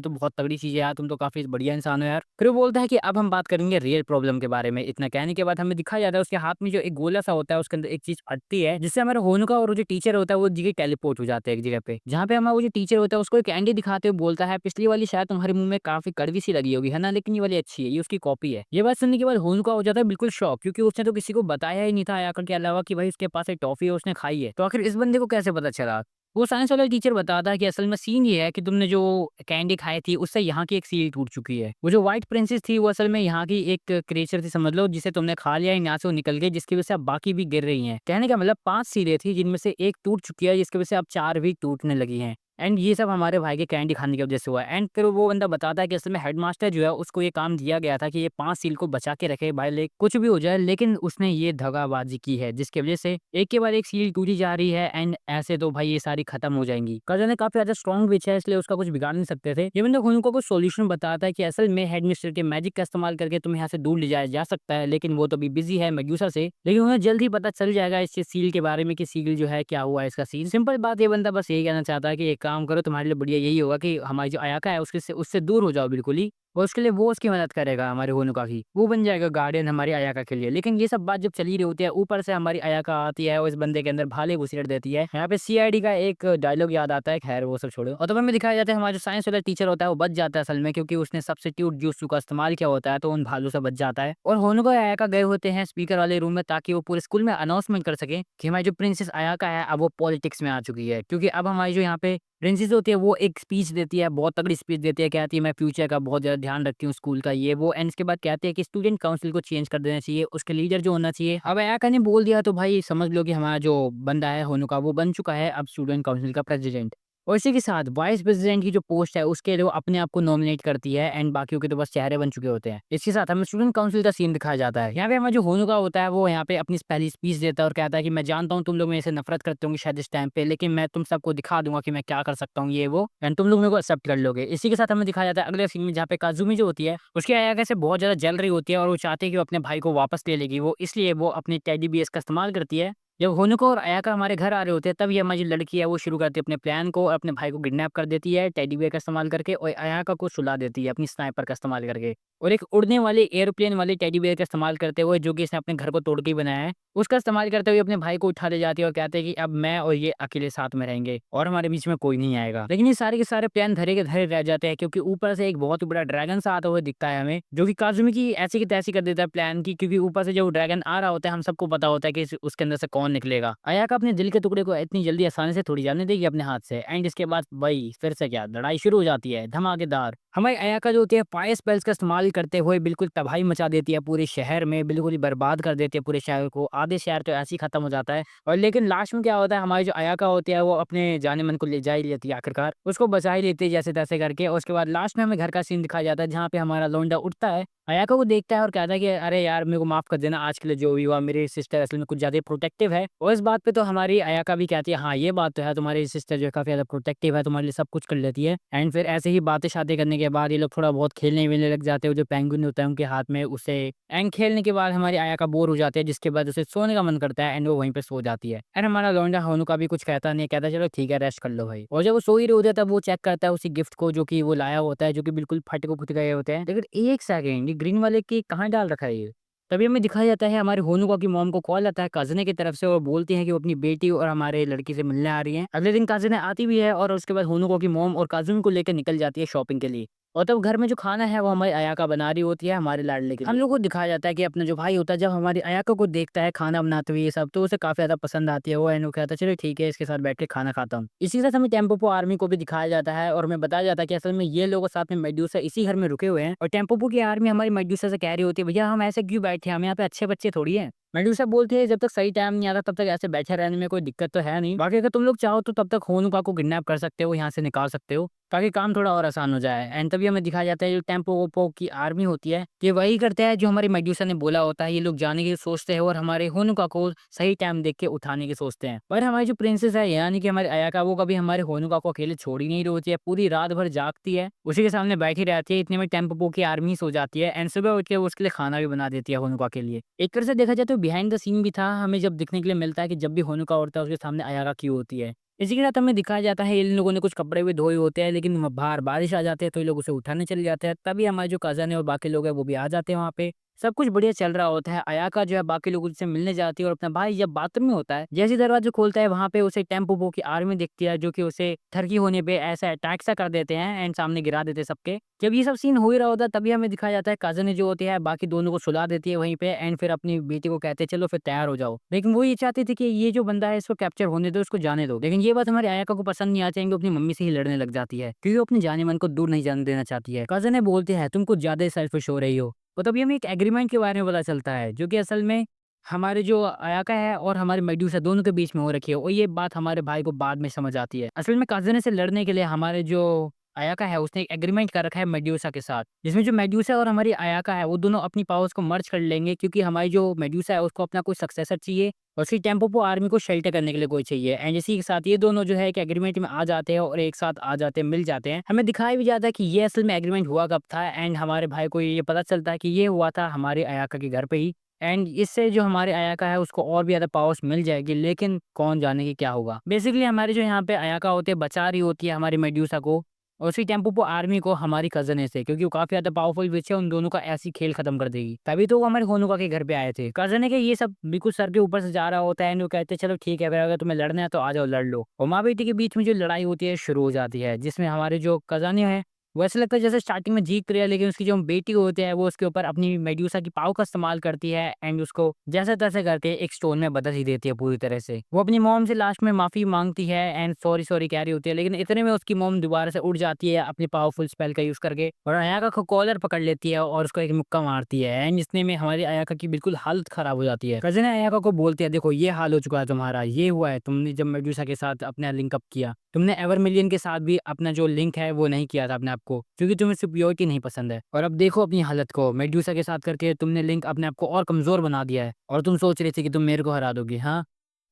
तो बहुत तगड़ी चीज़ है यार, तुम तो काफ़ी बढ़िया इंसान हो यार। फिर वो बोलता है कि अब हम बात करेंगे रियल प्रॉब्लम के बारे में। इतना कहने के बाद हमें दिखाया जाता है उसके हाथ में जो एक गोला सा होता है, उसके अंदर एक चीज़ फटती है, जिससे हमारा होनुका और वो जो टीचर होता है वो जगह टेलीपोर्ट हो जाते हैं एक जगह पे। जहाँ पे हमारा वो जो टीचर होता है उसको एक कैंडी दिखाते हुए बोलता है पिछली वाली शायद तुम्हारे मुँह में काफ़ी कड़वी सी लगी होगी, है ना? लेकिन ये वाली अच्छी है, ये उसकी कॉपी है। ये बात सुनने के बाद होनुका हो जाता है बिल्कुल शॉक, क्योंकि उसने तो किसी को बताया ही नहीं था अयाका के अलावा कि भाई उसके पास एक टॉफ़ी है, उसने खाई है। तो आखिर इस बंदे को कैसे पता चला? वो साइंस वाला टीचर बताता है कि असल में सीन ये है कि तुमने जो कैंडी खाई थी उससे यहाँ की एक सील टूट चुकी है। वो जो व्हाइट प्रिंसेस थी वो असल में यहाँ की एक क्रिएचर थी समझ लो, जिसे तुमने खा लिया, यहाँ से वो निकल गई, जिसकी वजह से अब बाकी भी गिर रही हैं। कहने का मतलब 5 सीलें थी जिनमें से 1 टूट चुकी है, जिसकी वजह से अब 4 भी टूटने लगी हैं। एंड ये सब हमारे भाई के कैंडी खाने की वजह से हुआ है। एंड फिर वो बंदा बताता है कि असल में हेडमास्टर जो है उसको ये काम दिया गया था कि ये 5 सील को बचा के रखे भाई, ले कुछ भी हो जाए, लेकिन उसने ये दगाबाजी की है जिसकी वजह से एक के बाद एक सील टूटी जा रही है। एंड ऐसे तो भाई ये सारी खत्म हो जाएंगी। कजन ने काफी ज्यादा स्ट्रॉन्ग विच है, इसलिए उसका कुछ बिगाड़ नहीं सकते थे। ये बंदा उनको कुछ सोल्यूशन बताता है कि असल में हेडमिस्टर के मैजिक का इस्तेमाल करके तुम्हें यहाँ से दूर ले जाया जा सकता है, लेकिन वो तो अभी बिजी है मेडुसा से। लेकिन उन्हें जल्द ही पता चल जाएगा इस सील के बारे में कि सील जो है क्या हुआ है इसका सील। सिंपल बात, ये बंदा बस यही कहना चाहता है कि एक काम करो, तुम्हारे लिए बढ़िया यही होगा कि हमारी जो अयाका है उससे दूर हो जाओ बिल्कुल ही, और उसके लिए वो उसकी मदद करेगा हमारे होनुका की। वो बन जाएगा गार्डियन हमारी अयाका के लिए। लेकिन ये सब बात जब चली रही होती है, ऊपर से हमारी अयाका आती है और इस बंदे के अंदर भाले घुसेड़ देती है। यहाँ पे सीआईडी का एक डायलॉग याद आता है, खैर वो सब छोड़ो। और तो हमें दिखाया जाता है हमारा जो साइंस वाला टीचर होता है वो बच जाता है असल में, क्योंकि उसने सब्स्टिट्यूट जूसू का इस्तेमाल किया होता है, तो उन भालू से बच जाता है। और होनुका और अयाका गए होते हैं स्पीकर वाले रूम में, ताकि वो पूरे स्कूल में अनाउंसमेंट कर सके कि हमारी जो प्रिंसेस अयाका है अब वो पॉलिटिक्स में आ चुकी है। क्योंकि अब हमारी जो यहाँ पे प्रिंसेस होती है वो एक स्पीच देती है, बहुत तगड़ी स्पीच देती है, कहती है मैं फ्यूचर का बहुत ज़्यादा ध्यान रखती हूँ स्कूल का, ये वो। एंड इसके बाद कहती है कि स्टूडेंट काउंसिल को चेंज कर देना चाहिए, उसके लीडर जो होना चाहिए। अब अयाका ने बोल दिया तो भाई समझ लो कि हमारा जो बंदा है होनुका वो बन चुका है अब स्टूडेंट काउंसिल का प्रेसिडेंट। और इसी के साथ वाइस प्रेसिडेंट की जो पोस्ट है उसके लिए वो अपने आप को नॉमिनेट करती है, एंड बाकियों के तो बस चेहरे बन चुके होते हैं। इसके साथ हमें स्टूडेंट काउंसिल का सीन दिखाया जाता है। यहाँ पे हमारा जो होनुका होता है वो यहाँ पे अपनी पहली स्पीच देता है और कहता है कि मैं जानता हूँ तुम लोग मेरे से नफरत करते होंगे शायद इस टाइम पे, लेकिन मैं तुम सबको दिखा दूंगा कि मैं क्या कर सकता हूँ, ये वो, एंड तुम लोग मेरे को एक्सेप्ट कर लोगे। इसी के साथ हमें दिखाया जाता है अगले सीन में, जहाँ पे काजुमी जो होती है उसकी अयाका से बहुत ज्यादा जल रही होती है और वो चाहती है कि वो अपने भाई को वापस ले लेगी वो, इसलिए वो अपने टेडी बियर्स का इस्तेमाल करती है। जब होनुको और अयाका हमारे घर आ रहे होते हैं तब ये हमारी जो लड़की है वो शुरू करती है अपने प्लान को और अपने भाई को किडनैप कर देती है टेडी बियर का इस्तेमाल करके, और अयाका को सुला देती है अपनी स्नाइपर का इस्तेमाल करके। और एक उड़ने वाले एयरप्लेन वाले टेडी बियर का इस्तेमाल करते हुए, जो कि इसने अपने घर को तोड़ के ही बनाया है, उसका इस्तेमाल करते हुए अपने भाई को उठा ले जाती है और कहते हैं कि अब मैं और ये अकेले साथ में रहेंगे और हमारे बीच में कोई नहीं आएगा। लेकिन ये सारे के सारे प्लान धरे के धरे रह जाते हैं, क्योंकि ऊपर से एक बहुत ही बड़ा ड्रैगन सा आता हुआ दिखता है हमें, जो कि काजुमी की ऐसी की तैसी कर देता है प्लान की, क्योंकि ऊपर से जो ड्रैगन आ रहा होता है हम सबको पता होता है कि उसके अंदर से कौन निकलेगा। अयाका अपने दिल के टुकड़े को इतनी जल्दी आसानी से थोड़ी जाने देगी अपने हाथ से। एंड इसके बाद भाई फिर से क्या लड़ाई शुरू हो जाती है धमाकेदार। हमारी अयाका जो होती है फायर स्पेल्स का इस्तेमाल करते हुए बिल्कुल तबाही मचा देती है पूरे शहर में, बिल्कुल ही बर्बाद कर देती है पूरे शहर को, आधे शहर तो ऐसे ही खत्म हो जाता है। और लेकिन लास्ट में क्या होता है, हमारी जो अयाका होती है वो अपने जाने मन को ले जा ही लेती है, आखिरकार उसको बचा ही लेती है जैसे तैसे करके। और उसके बाद लास्ट में हमें घर का सीन दिखाया जाता है, जहाँ पे हमारा लोंडा उठता है, अयाका को देखता है और कहता है कि अरे यार मेरे को माफ कर देना, आज के लिए जो भी हुआ, मेरी सिस्टर असल में कुछ ज्यादा प्रोटेक्टिव है। और इस बात पे तो हमारी अयाका भी कहती है हाँ ये बात तो है, तुम्हारी सिस्टर जो है काफी ज्यादा प्रोटेक्टिव है, तुम्हारे लिए सब कुछ कर लेती है। एंड फिर ऐसे ही बातें शातें करने के बाद ये लोग थोड़ा बहुत खेलने वेलने लग जाते हैं, जो पेंगुइन होता है उनके हाथ में उसे। एंड खेलने के बाद हमारी अयाका बोर हो जाती है, जिसके बाद उसे सोने का मन करता है एंड वो वहीं पे सो जाती है। एंड हमारा लौंडा होनू का भी कुछ कहता नहीं, कहता चलो ठीक है रेस्ट कर लो भाई। और जब वो सो ही रहे होते हैं तब वो चेक करता है उसी गिफ्ट को जो कि वो लाया होता है, जो कि बिल्कुल फट को फुट गए होते हैं। लेकिन एक सेकंड, ये ग्रीन वाले की कहाँ डाल रखा है ये? तभी हमें दिखाया जाता है हमारे होनुका की मॉम को कॉल आता है कज़ने की तरफ से, और बोलती हैं कि वो अपनी बेटी और हमारे लड़की से मिलने आ रही हैं। अगले दिन कज़ने आती भी है और उसके बाद होनुका की मॉम और काज़ुमी को लेकर निकल जाती है शॉपिंग के लिए। और तब घर में जो खाना है वो हमारी अयाका बना रही होती है हमारे लाडले के लिए। हम लोग को दिखाया जाता है कि अपना जो भाई होता है जब हमारी अयाका को देखता है खाना बनाते हुए ये सब, तो उसे काफ़ी ज़्यादा पसंद आती है वो, एंड वो कहता है चलो ठीक है इसके साथ बैठ के खाना खाता हूँ। इसी के साथ हमें टेम्पोपो आर्मी को भी दिखाया जाता है और हमें बताया जाता है कि असल में ये लोग साथ में मेडुसा इसी घर में रुके हुए हैं, और टेम्पोपो की आर्मी हमारी मेडुसा से कह रही होती है भैया हम ऐसे क्यों बैठे हैं, हम यहाँ पे अच्छे बच्चे थोड़ी हैं। मेडुसा बोलती है जब तक सही टाइम नहीं आता तब तक ऐसे बैठे रहने में कोई दिक्कत तो है नहीं। बाकी अगर तुम लोग चाहो तो तब तक होनुका को किडनैप कर सकते हो, यहाँ से निकाल सकते हो ताकि काम थोड़ा और आसान हो जाए। एंड तभी हमें दिखाया जाता है जो टेम्पो ओप्पो की आर्मी होती है, ये वही करते हैं जो हमारी मेडुसा ने बोला होता है। ये लोग जाने की सोचते हैं और हमारे होनुका को सही टाइम देख के उठाने की सोचते हैं। पर हमारी जो प्रिंसेस है यानी कि हमारी अयाका, वो कभी हमारे होनुका को अकेले छोड़ ही नहीं रही होती है, पूरी रात भर जागती है, उसी के सामने बैठी रहती है। इतने में टेम्पो की आर्मी सो जाती है एंड सुबह उठ के वो उसके लिए खाना भी बना देती है होनुका के लिए। एक तरह से देखा जाए तो बिहाइंड द सीन भी था, हमें जब दिखने के लिए मिलता है कि जब भी होनुका उड़ता है उसके सामने अयाका क्यों होती है। इसी के साथ हमें दिखाया जाता है इन लोगों ने कुछ कपड़े भी धोए होते हैं, लेकिन बाहर बारिश आ जाती है तो ये लोग उसे उठाने चले जाते हैं। तभी हमारे जो कज़न है और बाकी लोग हैं वो भी आ जाते हैं वहाँ पे। सब कुछ बढ़िया चल रहा होता है। अयाका जो है बाकी लोगों से मिलने जाती है और अपना भाई जब बाथरूम में होता है, जैसे ही दरवाजा खोलता है वहाँ पे उसे टेम्पोपो की आर्मी दिखती है जो कि उसे थरकी होने पे ऐसा अटैक सा कर देते हैं एंड सामने गिरा देते हैं सबके। जब ये सब सीन हो ही रहा होता है तभी हमें दिखाया जाता है कज़न जो होती है बाकी दोनों को सुला देती है वहीं पे एंड फिर अपनी बेटी को कहते हैं चलो फिर तैयार हो जाओ। लेकिन वो ये चाहती थी कि ये जो बंदा है इसको कैप्चर होने दो, इसको जाने दो। लेकिन ये बात हमारी अयाका को पसंद नहीं आती है, वो अपनी मम्मी से ही लड़ने लग जाती है क्योंकि वो अपने जाने मन को दूर नहीं जाने देना चाहती है। कज़न ने बोलते हैं तुम कुछ ज्यादा सेल्फिश हो रही हो। तो तभी हमें एक एग्रीमेंट के बारे में पता चलता है जो कि असल में हमारे जो अयाका है और हमारे मेडुसा दोनों के बीच में हो रखी है, और ये बात हमारे भाई को बाद में समझ आती है। असल में कज़न से लड़ने के लिए हमारे जो अयाका है उसने एक एग्रीमेंट कर रखा है मेडुसा के साथ, जिसमें जो मेडुसा और हमारी अयाका है वो दोनों अपनी पावर्स को मर्ज कर लेंगे क्योंकि हमारी जो मेडुसा है उसको अपना कोई सक्सेसर चाहिए और उसकी टेम्पोपो आर्मी को शेल्टर करने के लिए कोई चाहिए। एंड इसी के साथ ये दोनों जो है एक एग्रीमेंट में आ जाते हैं और एक साथ आ जाते हैं, मिल जाते हैं। हमें दिखाया भी जाता है कि ये असल में एग्रीमेंट हुआ कब था एंड हमारे भाई को ये पता चलता है कि ये हुआ था हमारे अयाका के घर पे ही। एंड इससे जो हमारे अयाका है उसको और भी ज़्यादा पावर्स मिल जाएगी, लेकिन कौन जाने की क्या होगा। बेसिकली हमारे जो यहाँ पे अयाका होते हैं बचा रही होती है हमारी मेडुसा को और उसी टेम्पोपो आर्मी को हमारी कज़न है से, क्योंकि वो काफ़ी ज़्यादा पावरफुल विच है, उन दोनों का ऐसी खेल खत्म कर देगी। तभी तो वो हमारे होनुका के घर पे आए थे। कज़न है कि ये सब बिल्कुल सर के ऊपर से जा रहा होता है एंड वो कहते हैं चलो ठीक है फिर अगर तुम्हें लड़ना है तो आ जाओ लड़ लो। और माँ बेटी के बीच में जो लड़ाई होती है शुरू हो जाती है, जिसमें हमारे जो कज़न है वो ऐसा लगता है जैसे स्टार्टिंग में जीत रही है, लेकिन उसकी जो बेटी होती है वो उसके ऊपर अपनी मेडुसा की पाव का इस्तेमाल करती है एंड उसको जैसे तैसे करके एक स्टोन में बदल ही देती है पूरी तरह से। वो अपनी मॉम से लास्ट में माफी मांगती है एंड सॉरी सॉरी कह रही होती है, लेकिन इतने में उसकी मॉम दोबारा से उड़ जाती है अपनी पावरफुल स्पेल का यूज करके और अयाका को कॉलर पकड़ लेती है और उसको एक मुक्का मारती है एंड इसने में हमारी अयाका की बिल्कुल हालत खराब हो जाती है। कजन अयाका को बोलती है देखो ये हाल हो चुका है तुम्हारा, ये हुआ है तुमने जब मेडुसा के साथ अपना लिंकअप किया, तुमने एवर मिलियन के साथ भी अपना जो लिंक है वो नहीं किया था अपने आप को क्योंकि तुम्हें सुपियोरिटी नहीं पसंद है। और अब देखो अपनी हालत को, मेडुसा के साथ करके तुमने लिंक अपने आप को और कमजोर बना दिया है और तुम सोच रही थी कि तुम मेरे को हरा दोगी। हाँ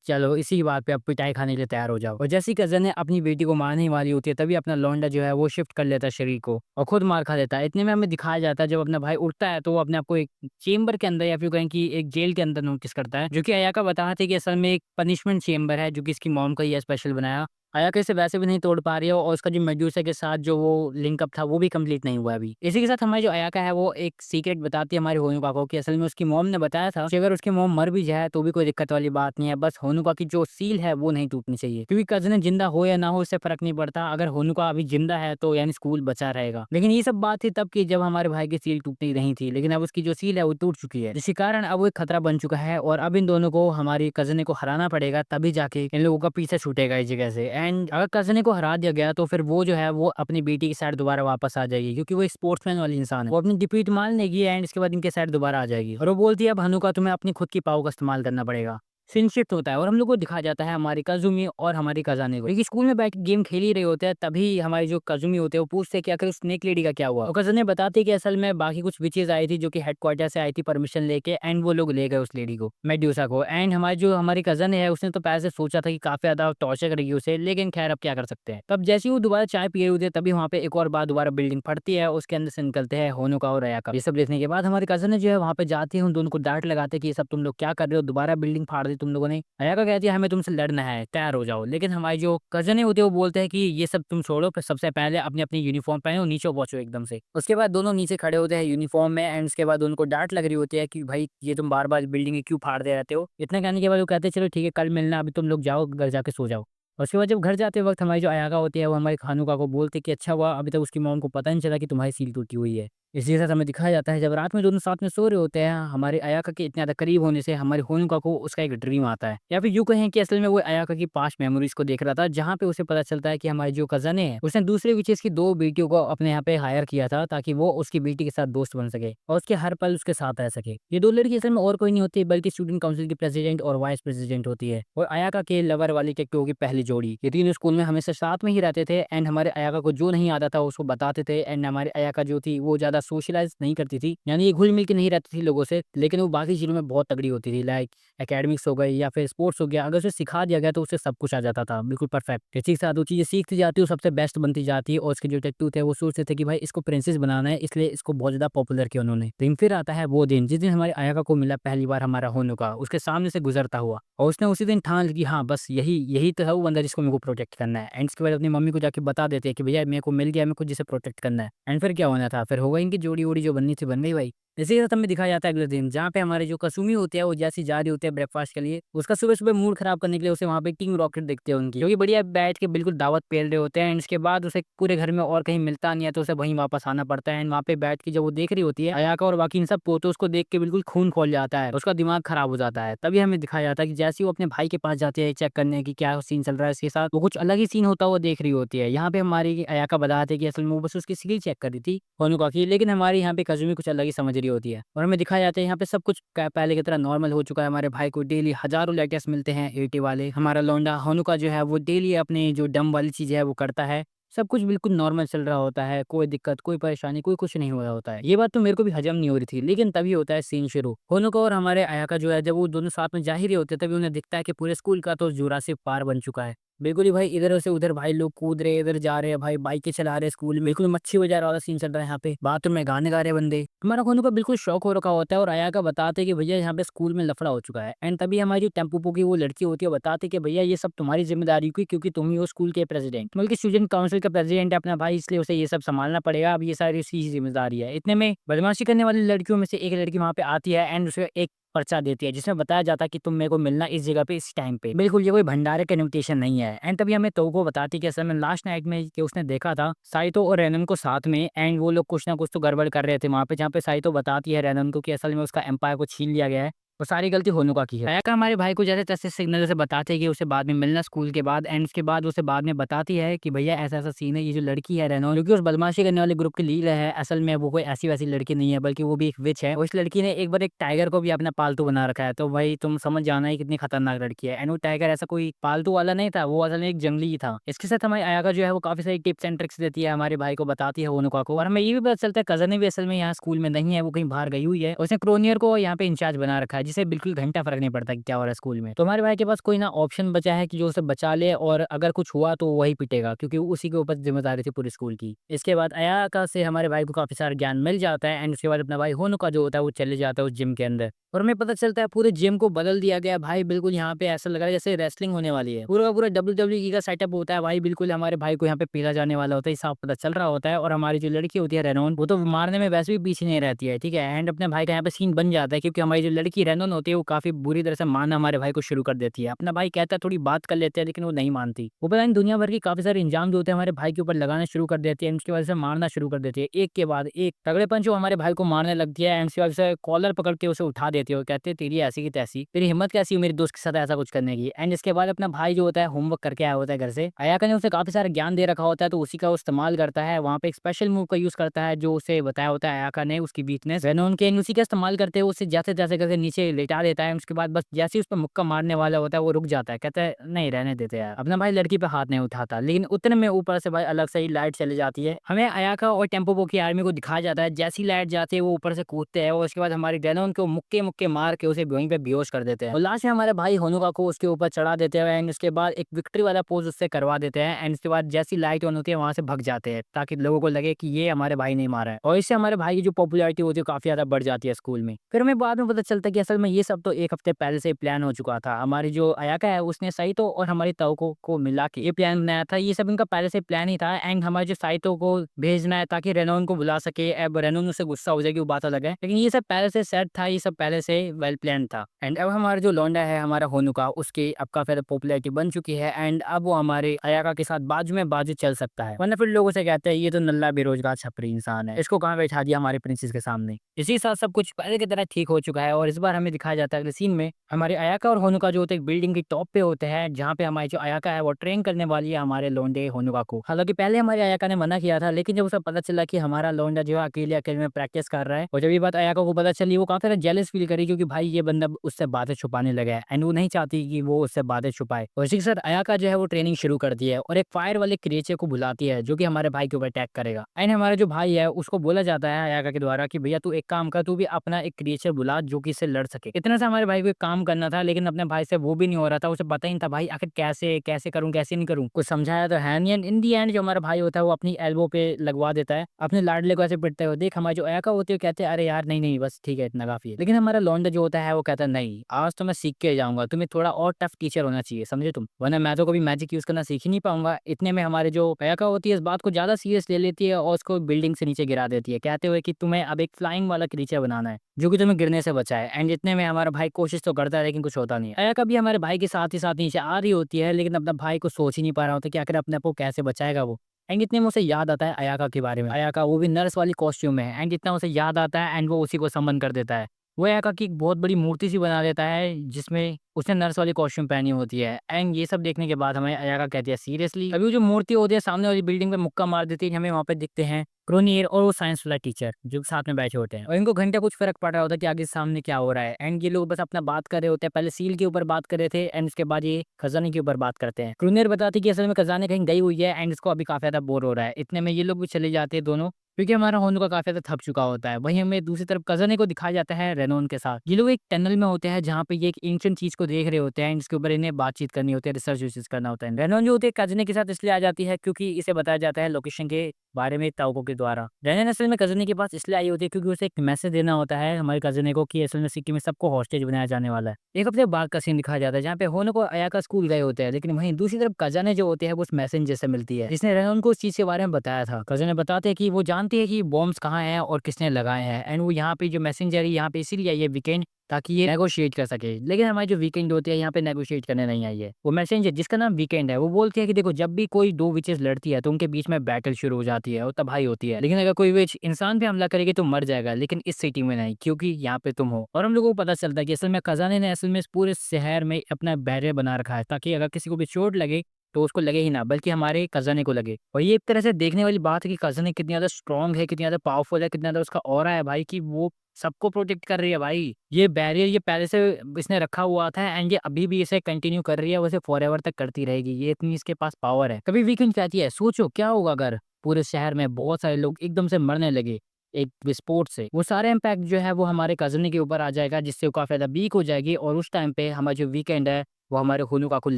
चलो इसी बात पे अब पिटाई खाने के लिए तैयार हो जाओ। और जैसी कजन है अपनी बेटी को मारने ही वाली होती है तभी अपना लौंडा जो है वो शिफ्ट कर लेता है शरीर को और खुद मार खा देता है। इतने में हमें दिखाया जाता है जब अपना भाई उठता है तो वो अपने आप को एक चेम्बर के अंदर या फिर कहें कि एक जेल के अंदर नोटिस करता है, जो कि अयाका बताते हैं कि असल में एक पनिशमेंट चेम्बर है जो कि इसकी मॉम का ही है स्पेशल बनाया। अयाका इसे वैसे भी नहीं तोड़ पा रही है और उसका जो मेडुसा के साथ जो वो लिंकअप था वो भी कंप्लीट नहीं हुआ है अभी। इसी के साथ हमारी जो अयाका है वो एक सीक्रेट बताती है हमारे होनुका को कि असल में उसकी मॉम ने बताया था कि अगर उसकी मॉम मर भी जाए तो भी कोई दिक्कत वाली बात नहीं है, बस होनुका की जो सील है वो नहीं टूटनी चाहिए क्योंकि कजन जिंदा हो या ना हो इससे फर्क नहीं पड़ता, अगर होनुका अभी जिंदा है तो यानी स्कूल बचा रहेगा। लेकिन ये सब बात थी तब की जब हमारे भाई की सील टूटनी नहीं थी, लेकिन अब उसकी जो सील है वो टूट चुकी है, जिसके कारण अब वो एक खतरा बन चुका है और अब इन दोनों को हमारी कजन को हराना पड़ेगा तभी जाके इन लोगों का पीछे छूटेगा इस जगह से। एंड अगर कजन को हरा दिया गया तो फिर वो जो है वो अपनी बेटी की साइड दोबारा वापस आ जाएगी क्योंकि वो एक स्पोर्ट्समैन वाली इंसान है, वो अपनी डिफीट मान लेगी एंड इसके बाद इनके साइड दोबारा आ जाएगी और वो बोलती है अब हनुका तुम्हें अपनी खुद की पाव का इस्तेमाल करना पड़ेगा। सीन शिफ्ट होता है और हम लोग को दिखाया जाता है हमारी काजुमी और हमारी कजाने को, लेकिन स्कूल में बैठ के गेम खेल ही रहे होते हैं तभी हमारी जो काजुमी होते हैं वो पूछते हैं कि आखिर उस स्नेक लेडी का क्या हुआ। और कजने बताते हैं कि असल में बाकी कुछ विचेज आई थी जो कि हेडक्वार्टर से आई थी परमिशन लेके एंड वो लोग ले गए उस लेडी को, मेड्यूसा को। एंड हमारी जो हमारी कजन है उसने तो पहले से सोचा था कि काफी ज्यादा टॉर्चर करेगी उसे, लेकिन खैर अब क्या कर सकते हैं। तब जैसे ही वो दोबारा चाय पिए होते हैं तभी वहाँ पे एक और बार दोबारा बिल्डिंग फटती है, उसके अंदर से निकलते हैं होनुका और अयाका। ये सब देखने के बाद हमारी कजन जो है वहाँ पे जाती है, उन दोनों को डांट लगाते हैं कि ये सब तुम लोग क्या कर रहे हो, दोबारा बिल्डिंग फाड़ दी तुम लोगों ने। अयाका कहती है हमें तुमसे लड़ना है, तैयार हो जाओ। लेकिन हमारी जो कजन होते हैं वो बोलते हैं कि ये सब तुम छोड़ो, फिर सबसे पहले अपनी अपनी यूनिफॉर्म पहनो, नीचे पहुंचो एकदम से। उसके बाद दोनों नीचे खड़े होते हैं यूनिफॉर्म में एंड उसके बाद उनको डांट लग रही होती है कि भाई ये तुम बार बार बिल्डिंग क्यों फाड़ दे रहते हो। इतना कहने के बाद वो कहते हैं चलो ठीक है कल मिलना, अभी तुम लोग जाओ घर जाके सो जाओ। और उसके बाद जब घर जाते वक्त हमारी जो अयाका होती है वो हमारे खानुका को बोलती है कि अच्छा हुआ अभी तक उसकी मॉम को पता नहीं चला कि तुम्हारी सील टूटी हुई है। इसी के साथ हमें दिखाया जाता है जब रात में दोनों साथ में सो रहे होते हैं, हमारे अयाका के इतने ज़्यादा करीब होने से हमारे होनुका को उसका एक ड्रीम आता है, या फिर यूँ कहें कि असल में वो अयाका की पास्ट मेमोरीज़ को देख रहा था, जहाँ पे उसे पता चलता है कि हमारी जो कज़न है, उसने दूसरे विचेज़ की 2 बेटियों को अपने यहाँ पे हायर किया था ताकि वो उसकी बेटी के साथ दोस्त बन सके और उसके हर पल उसके साथ रह सके। ये 2 लड़की असल में और कोई नहीं होती बल्कि स्टूडेंट काउंसिल की प्रेसिडेंट और वाइस प्रेसिडेंट होती है, और अयाका के लवर वाली टेक्टो की पहली जोड़ी। ये तीनों स्कूल में हमेशा साथ में ही रहते थे एंड हमारे अयाका को जो नहीं आता था उसको बताते थे, एंड हमारी अयाका जो थी वो ज़्यादा सोशलाइज़ नहीं करती थी, यानी ये घुल-मिल के नहीं रहती थी लोगों से, लेकिन वो बाकी चीज़ों में बहुत तगड़ी होती थी, लाइक एकेडमिक्स हो गई या फिर स्पोर्ट्स हो गया, अगर उसे सिखा दिया गया तो उसे सब कुछ आ जाता था, बिल्कुल परफेक्ट। इसी के साथ वो चीज़ें सीखती जाती है, वो सबसे बेस्ट बनती जाती है, और उसके जो डिटेक्टिव थे वो सोचते थे कि भाई इसको प्रिंसेस बनाना है, इसलिए इसको बहुत ज़्यादा पॉपुलर किया उन्होंने। लेकिन फिर आता है वो दिन जिस दिन हमारे अयाका को मिला पहली बार हमारा होनुका उसके सामने से गुजरता हुआ, और उसने उसी दिन ठान ली कि हाँ, बस यही यही तो है वो बंदा जिसको मेरे को प्रोटेक्ट करना है, एंड इसके बाद अपनी मम्मी को जाके बता देते हैं कि भैया मेरे को मिल गया, मेरे को जिसे प्रोटेक्ट करना है। एंड फिर क्या होना था, फिर हो गई इनकी जोड़ी-वोड़ी जो बननी थी बन गई भाई। इसी के साथ हमें दिखाया जाता है अगले दिन, जहाँ पे हमारे जो कसुमी होते हैं वो जैसे ही जा रही होती है ब्रेकफास्ट के लिए, उसका सुबह-सुबह मूड खराब करने के लिए उसे वहाँ पे टीम रॉकेट दिखते हैं उनकी, जो कि बढ़िया बैठ के बिल्कुल दावत पेल रहे होते हैं, एंड इसके बाद उसे पूरे घर में और कहीं मिलता नहीं है तो उसे वहीं वापस आना पड़ता है, एंड वहाँ पे बैठ के जब वो देख रही होती है अयाका और बाकी इन सब को, तो उसको देख के बिल्कुल खून खौल जाता है, उसका दिमाग खराब हो जाता है। तभी हमें दिखाया जाता है कि जैसे ही वो अपने भाई के पास जाती है चेक करने की क्या सीन चल रहा है इसके साथ, वो कुछ अलग ही सीन होता हुआ देख रही होती है। यहाँ पे हमारी अयाका बताते हैं कि असल में वो बस उसकी स्किल चेक कर रही थी होनुका की, लेकिन हमारी यहाँ पे कज़ुमी कुछ अलग ही समझ रही होती है, और हमें दिखाया जाता है यहाँ पे सब कुछ पहले की तरह नॉर्मल हो चुका है। हमारे भाई को डेली हजारों लेटेस्ट मिलते हैं 80 वाले, हमारा लौंडा होनुका जो है वो डेली अपने जो डम वाली चीज़ है वो करता है, सब कुछ बिल्कुल नॉर्मल चल रहा होता है, कोई दिक्कत, कोई परेशानी, कोई कुछ नहीं हो रहा होता है। ये बात तो मेरे को भी हज़म नहीं हो रही थी, लेकिन तभी होता है सीन शुरू। होनुका और हमारे अयाका जो है जब वो दोनों साथ में जा ही रहे होते हैं, तभी उन्हें दिखता है कि पूरे स्कूल का तो जुरासिक पार्क बन चुका है। बिल्कुल ही भाई इधर से उधर भाई लोग कूद रहे हैं, इधर जा रहे हैं भाई, बाइकें चला रहे हैं स्कूल में, बिल्कुल मच्छी बाजार वाला सीन चल रहा है यहाँ पे। बाथरूम में गाने गा रहे हैं बंदे। हमारा होनुका बिल्कुल शौक हो रखा होता है, और अयाका बताते हैं कि भैया यहाँ पे स्कूल में लफड़ा हो चुका है, एंड तभी हमारी जो टेम्पोपो की वो लड़की होती है बताती है कि भैया ये सब तुम्हारी जिम्मेदारी की, क्योंकि तुम ही हो स्कूल के प्रेसिडेंट, बल्कि स्टूडेंट काउंसिल का प्रेसिडेंट है अपना भाई, इसलिए उसे ये सब संभालना पड़ेगा, अब ये सारी उसकी ही जिम्मेदारी है। इतने में बदमाशी करने वाली लड़कियों में से एक लड़की वहाँ पे आती है एंड उसे एक पर्चा देती है जिसमें बताया जाता है कि तुम मेरे को मिलना इस जगह पे इस टाइम पे। बिल्कुल ये कोई भंडारे का इन्विटेशन नहीं है, एंड तभी हमें तोको बताती है कि असल में लास्ट नाइट में कि उसने देखा था साइतो और रेनन को साथ में, एंड वो लोग कुछ ना कुछ तो गड़बड़ कर रहे थे वहाँ पे, जहाँ पे साइतो बताती है रेनन को कि असल में उसका एम्पायर को छीन लिया गया है, वो सारी गलती होनुका की है। अयाका हमारे भाई को जैसे-तैसे सिग्नल से बताते हैं कि उसे बाद में मिलना स्कूल के बाद, एंड उसके बाद उसे बाद में बताती है कि भैया ऐसा-ऐसा सीन है, ये जो लड़की है रेनॉन जो कि उस बदमाशी करने वाले ग्रुप की लीडर है, असल में वो कोई ऐसी-वैसी लड़की नहीं है बल्कि वो भी एक विच है। उस लड़की ने एक बार एक टाइगर को भी अपना पालतू बना रखा है, तो भाई तुम समझ जाना ये कितनी खतरनाक लड़की है, एंड वो टाइगर ऐसा कोई पालतू वाला नहीं था, वो असल में एक जंगली ही था। इसके साथ हमारी अयाका जो है वो काफ़ी सारी टिप्स एंड ट्रिक्स देती है हमारे भाई को, बताती है होनुका को, और हमें ये भी पता चलता है कज़न भी असल में यहाँ स्कूल में नहीं है, वो कहीं बाहर गई हुई है। उसने क्रोनियर को यहाँ पे इंचार्ज बना रखा है, जिसे बिल्कुल घंटा फ़र्क नहीं पड़ता कि क्या हो रहा है स्कूल में। तो हमारे भाई के पास कोई ना ऑप्शन बचा है कि जो उसे बचा ले, और अगर कुछ हुआ तो वही पिटेगा, क्योंकि उसी के ऊपर ज़िम्मेदारी थी पूरे स्कूल की। इसके बाद अयाका से हमारे भाई को काफ़ी सारा ज्ञान मिल जाता है, एंड उसके बाद अपना भाई होनुका जो होता है वो चले जाता है उस जिम के अंदर, और हमें पता चलता है पूरे जिम को बदल दिया गया है भाई, बिल्कुल यहाँ पे ऐसा लग रहा है जैसे रेसलिंग होने वाली है। पूरा का पूरा WWE का सेटअप होता है भाई, बिल्कुल हमारे भाई को यहाँ पे पीला जाने वाला होता है, साफ पता चल रहा होता है, और हमारी जो लड़की होती है रेनॉन वो तो मारने में वैसे भी पीछे नहीं रहती है, ठीक है। एंड अपने भाई का यहाँ पे सीन बन जाता है, क्योंकि हमारी जो लड़की रेनॉन होती है वो काफ़ी बुरी तरह से मारना हमारे भाई को शुरू कर देती है। अपना भाई कहता है थोड़ी बात कर लेते हैं, लेकिन वो नहीं मानती। वो पता नहीं दुनिया भर की काफ़ी सारे इंजाम जो होते हैं हमारे भाई के ऊपर लगाना शुरू कर देती है, एंड उसकी वजह से मारना शुरू कर देती है। एक के बाद एक तगड़े पंच वो हमारे भाई को मारने लगती है, एंड उसकी वजह से कॉलर पकड़ के उसे उठा देती है, वो कहते हैं तेरी ऐसी की तैसी, तेरी हिम्मत कैसी हुई मेरे दोस्त के साथ ऐसा कुछ करने की। एंड इसके बाद अपना भाई जो होता है होमवर्क करके आया होता है घर से, अयाका ने उसे काफ़ी सारा ज्ञान दे रखा होता है, तो उसी का वो इस्तेमाल करता है, वहाँ पे एक स्पेशल मूव का यूज़ करता है जो उसे बताया होता है अयाका ने, उसकी वीकनेस वेनोन के, उसी का इस्तेमाल करते हुए उसे जैसे-तैसे करके नीचे लेटा देता है। उसके बाद बस जैसे ही उस पे मुक्का मारने वाला होता है वो रुक जाता है, कहता है नहीं रहने देते यार। अपना भाई लड़की पे हाथ नहीं उठाता, लेकिन उतने में ऊपर से भाई अलग से ही लाइट चली जाती है। हमें अयाका और टेम्पोपो की आर्मी को दिखाया जाता है, जैसी लाइट जाती है वो ऊपर से कूदते हैं, और उसके बाद हमारी डेनोन को मुक्के-मुक्के मार के उसे वहीं पे बेहोश कर देते हैं, और लास्ट में हमारे भाई होनुका को उसके ऊपर चढ़ा देते हैं, एंड उसके बाद एक विक्ट्री वाला पोज उससे करवा देते हैं, एंड उसके बाद जैसी लाइट ऑन होती है वहां से भग जाते हैं, ताकि लोगों को लगे कि ये हमारे भाई ने मारा है, और इससे हमारे भाई की जो पॉपुलैरिटी होती है काफी ज्यादा बढ़ जाती है स्कूल में। फिर हमें बाद में पता चलता है कि असल असल में ये सब तो 1 हफ्ते पहले से ही प्लान हो चुका था। हमारी जो अयाका है उसने साइतो और हमारी ताउको को मिला के ये प्लान बनाया था। ये सब इनका पहले से प्लान ही था एंड हमारे जो साइतो को भेजना है ताकि रेनॉन को बुला सके। अब रेनॉन उससे गुस्सा हो जाएगी वो बात अलग है। लेकिन ये सब पहले से सेट था, ये सब पहले से वेल प्लान था। एंड अब हमारा जो लौंडा है हमारा होनुका उसकी अब काफ़ी ज़्यादा पॉपुलैरिटी बन चुकी है एंड अब वो हमारे अयाका के साथ बाजू में बाजू चल सकता है। वरना फिर लोग उसे कहते हैं ये तो नल्ला बेरोजगार छपरी इंसान है, इसको कहाँ बैठा दिया हमारे प्रिंसेस के सामने। इसी साथ सब कुछ पहले की तरह ठीक हो चुका है और इस बार हमें दिखाया जाता है अगले सीन में हमारे अयाका और होनुका जो होते हैं एक बिल्डिंग की टॉप पे होते हैं, जहाँ पे हमारी जो अयाका है वो ट्रेन करने वाली है हमारे लौंडे होनुका को। हालांकि पहले हमारे अयाका ने मना किया था, लेकिन जब उसे पता चला कि हमारा लौंडा जो है अकेले अकेले में प्रैक्टिस कर रहा है और जब ये बात अयाका को पता चली वो काफी जेलस फील करी, क्योंकि भाई ये बंदा उससे बातें छुपाने लगा है एंड वो नहीं चाहती कि वो उससे बातें छुपाए। और इसी के साथ अयाका जो है वो ट्रेनिंग शुरू कर दी है और एक फायर वाले क्रिएचर को बुलाती है जो कि हमारे भाई के ऊपर अटैक करेगा। एंड हमारा जो भाई है उसको बोला जाता है अयाका के द्वारा कि भैया तू एक काम कर, तू भी अपना एक क्रिएचर बुला जो कि इससे लड़ सके। इतना सा हमारे भाई को एक काम करना था, लेकिन अपने भाई से वो भी नहीं हो रहा था। उसे पता ही नहीं था भाई आखिर कैसे कैसे करूं कैसे नहीं करूं, कुछ समझाया तो है नहीं। एंड इन दी एंड जो हमारा भाई होता है वो अपनी एल्बो पे लगवा देता है अपने लाडले को ऐसे पिटते हुए। देख हमारे जो अयाका होती है कहते हैं अरे यार नहीं नहीं बस ठीक है इतना काफी है। लेकिन हमारा लौंडा जो होता है वो कहता है नहीं आज तो मैं सीख के जाऊंगा, तुम्हें थोड़ा और टफ टीचर होना चाहिए समझे तुम, वरना मैं तो कभी मैजिक यूज करना सीख ही नहीं पाऊंगा। इतने में हमारे जो अयाका होती है इस बात को ज्यादा सीरियस ले लेती है और उसको बिल्डिंग से नीचे गिरा देती है, कहते हुए कि तुम्हें अब एक फ्लाइंग वाला क्रीचर बनाना है जो कि तुम्हें गिरने से बचाए। एंड इतने में हमारा भाई कोशिश तो करता है लेकिन कुछ होता नहीं है। अयाका भी हमारे भाई के साथ ही साथ नीचे आ रही होती है, लेकिन अपना भाई को सोच ही नहीं पा रहा होता कि आखिर अपने आप को कैसे बचाएगा वो। एंड इतने में उसे याद आता है अयाका के बारे में, अयाका वो भी नर्स वाली कॉस्ट्यूम में है। एंड जितना उसे याद आता है एंड वो उसी को समन कर देता है। वो अयाका की एक बहुत बड़ी मूर्ति सी बना देता है जिसमें उसने नर्स वाली कॉस्ट्यूम पहनी होती है। एंड ये सब देखने के बाद हमें अयाका कहती है सीरियसली। अभी वो जो मूर्ति होती है सामने वाली बिल्डिंग पे मुक्का मार देती है, हमें वहाँ पे दिखते हैं क्रोनियर और वो साइंस वाला टीचर जो साथ में बैठे होते हैं और इनको घंटे कुछ फर्क पड़ रहा होता है कि आगे सामने क्या हो रहा है। एंड ये लोग बस अपना बात कर रहे होते हैं, पहले सील के ऊपर बात कर रहे थे एंड उसके बाद ये खजाने के ऊपर बात करते हैं। क्रोनियर बताती है कि असल में खजाने कहीं गई हुई है एंड इसको अभी काफी ज्यादा बोर हो रहा है। इतने में ये लोग भी चले जाते हैं दोनों, क्योंकि हमारा होनुका काफी ज्यादा थक चुका होता है। वहीं हमें दूसरी तरफ कजने को दिखाया जाता है रेनॉन के साथ। ये लोग एक टनल में होते हैं जहाँ पे ये एक एंशिएंट चीज को देख रहे होते हैं, इसके ऊपर इन्हें बातचीत करनी होती है, रिसर्च विसर्च करना होता है। रेनॉन जो होती है कजने के साथ इसलिए आ जाती है क्योंकि इसे बताया जाता है लोकेशन के बारे में ताउको के द्वारा। रेनॉन असल में कजने के पास इसलिए आई होती है क्योंकि उसे एक मैसेज देना होता है हमारे कजने को कि असल में सिक्किम में सबको हॉस्टेज बनाया जाने वाला है। एक हफ्ते बाद का सीन दिखाया जाता है जहाँ पे होनुको अयाका स्कूल गए होते हैं, लेकिन वहीं दूसरी तरफ कजने जो होते हैं वो उस मैसेंजर से मिलती है जिसने रेनॉन को उस चीज के बारे में बताया था। कजने बताते हैं कि वो जानती है कि बॉम्ब्स कहाँ हैं और किसने लगाए हैं एंड वो यहाँ पे जो मैसेंजर है यहाँ पे इसीलिए आई है वीकेंड ताकि ये नेगोशिएट कर सके। लेकिन हमारी जो वीकेंड होती है यहाँ पे नेगोशिएट करने नहीं आई है। वो मैसेंजर जिसका नाम वीकेंड है वो बोलती है कि देखो जब भी कोई दो विचेस लड़ती है तो उनके बीच में बैटल शुरू हो जाती है और तबाही होती है, लेकिन अगर कोई विच इंसान पे हमला करेगी तो मर जाएगा, लेकिन इस सिटी में नहीं क्योंकि यहाँ पे तुम हो। और हम लोगों को पता चलता है कि असल में खजाने ने असल में इस पूरे शहर में अपना बैरियर बना रखा है ताकि अगर किसी को भी चोट लगे तो उसको लगे ही ना बल्कि हमारे कज़न को लगे। और ये एक तरह से देखने वाली बात है कि कज़न कितनी ज़्यादा स्ट्रांग है, कितनी ज़्यादा पावरफुल है, कितना ज़्यादा उसका ऑरा है भाई कि वो सबको प्रोटेक्ट कर रही है भाई। ये बैरियर ये पहले से इसने रखा हुआ था एंड ये अभी भी इसे कंटिन्यू कर रही है, वैसे फॉरएवर तक करती रहेगी। ये इतनी इसके पास पावर है। कभी वीकेंड कहती है सोचो क्या होगा अगर पूरे शहर में बहुत सारे लोग एकदम से मरने लगे एक विस्फोट से। वो सारे इम्पैक्ट जो है वो हमारे कज़न के ऊपर आ जाएगा जिससे वो काफ़ी ज़्यादा वीक हो जाएगी और उस टाइम पे हमारा जो वीकेंड है वो हमारे होनुका को ले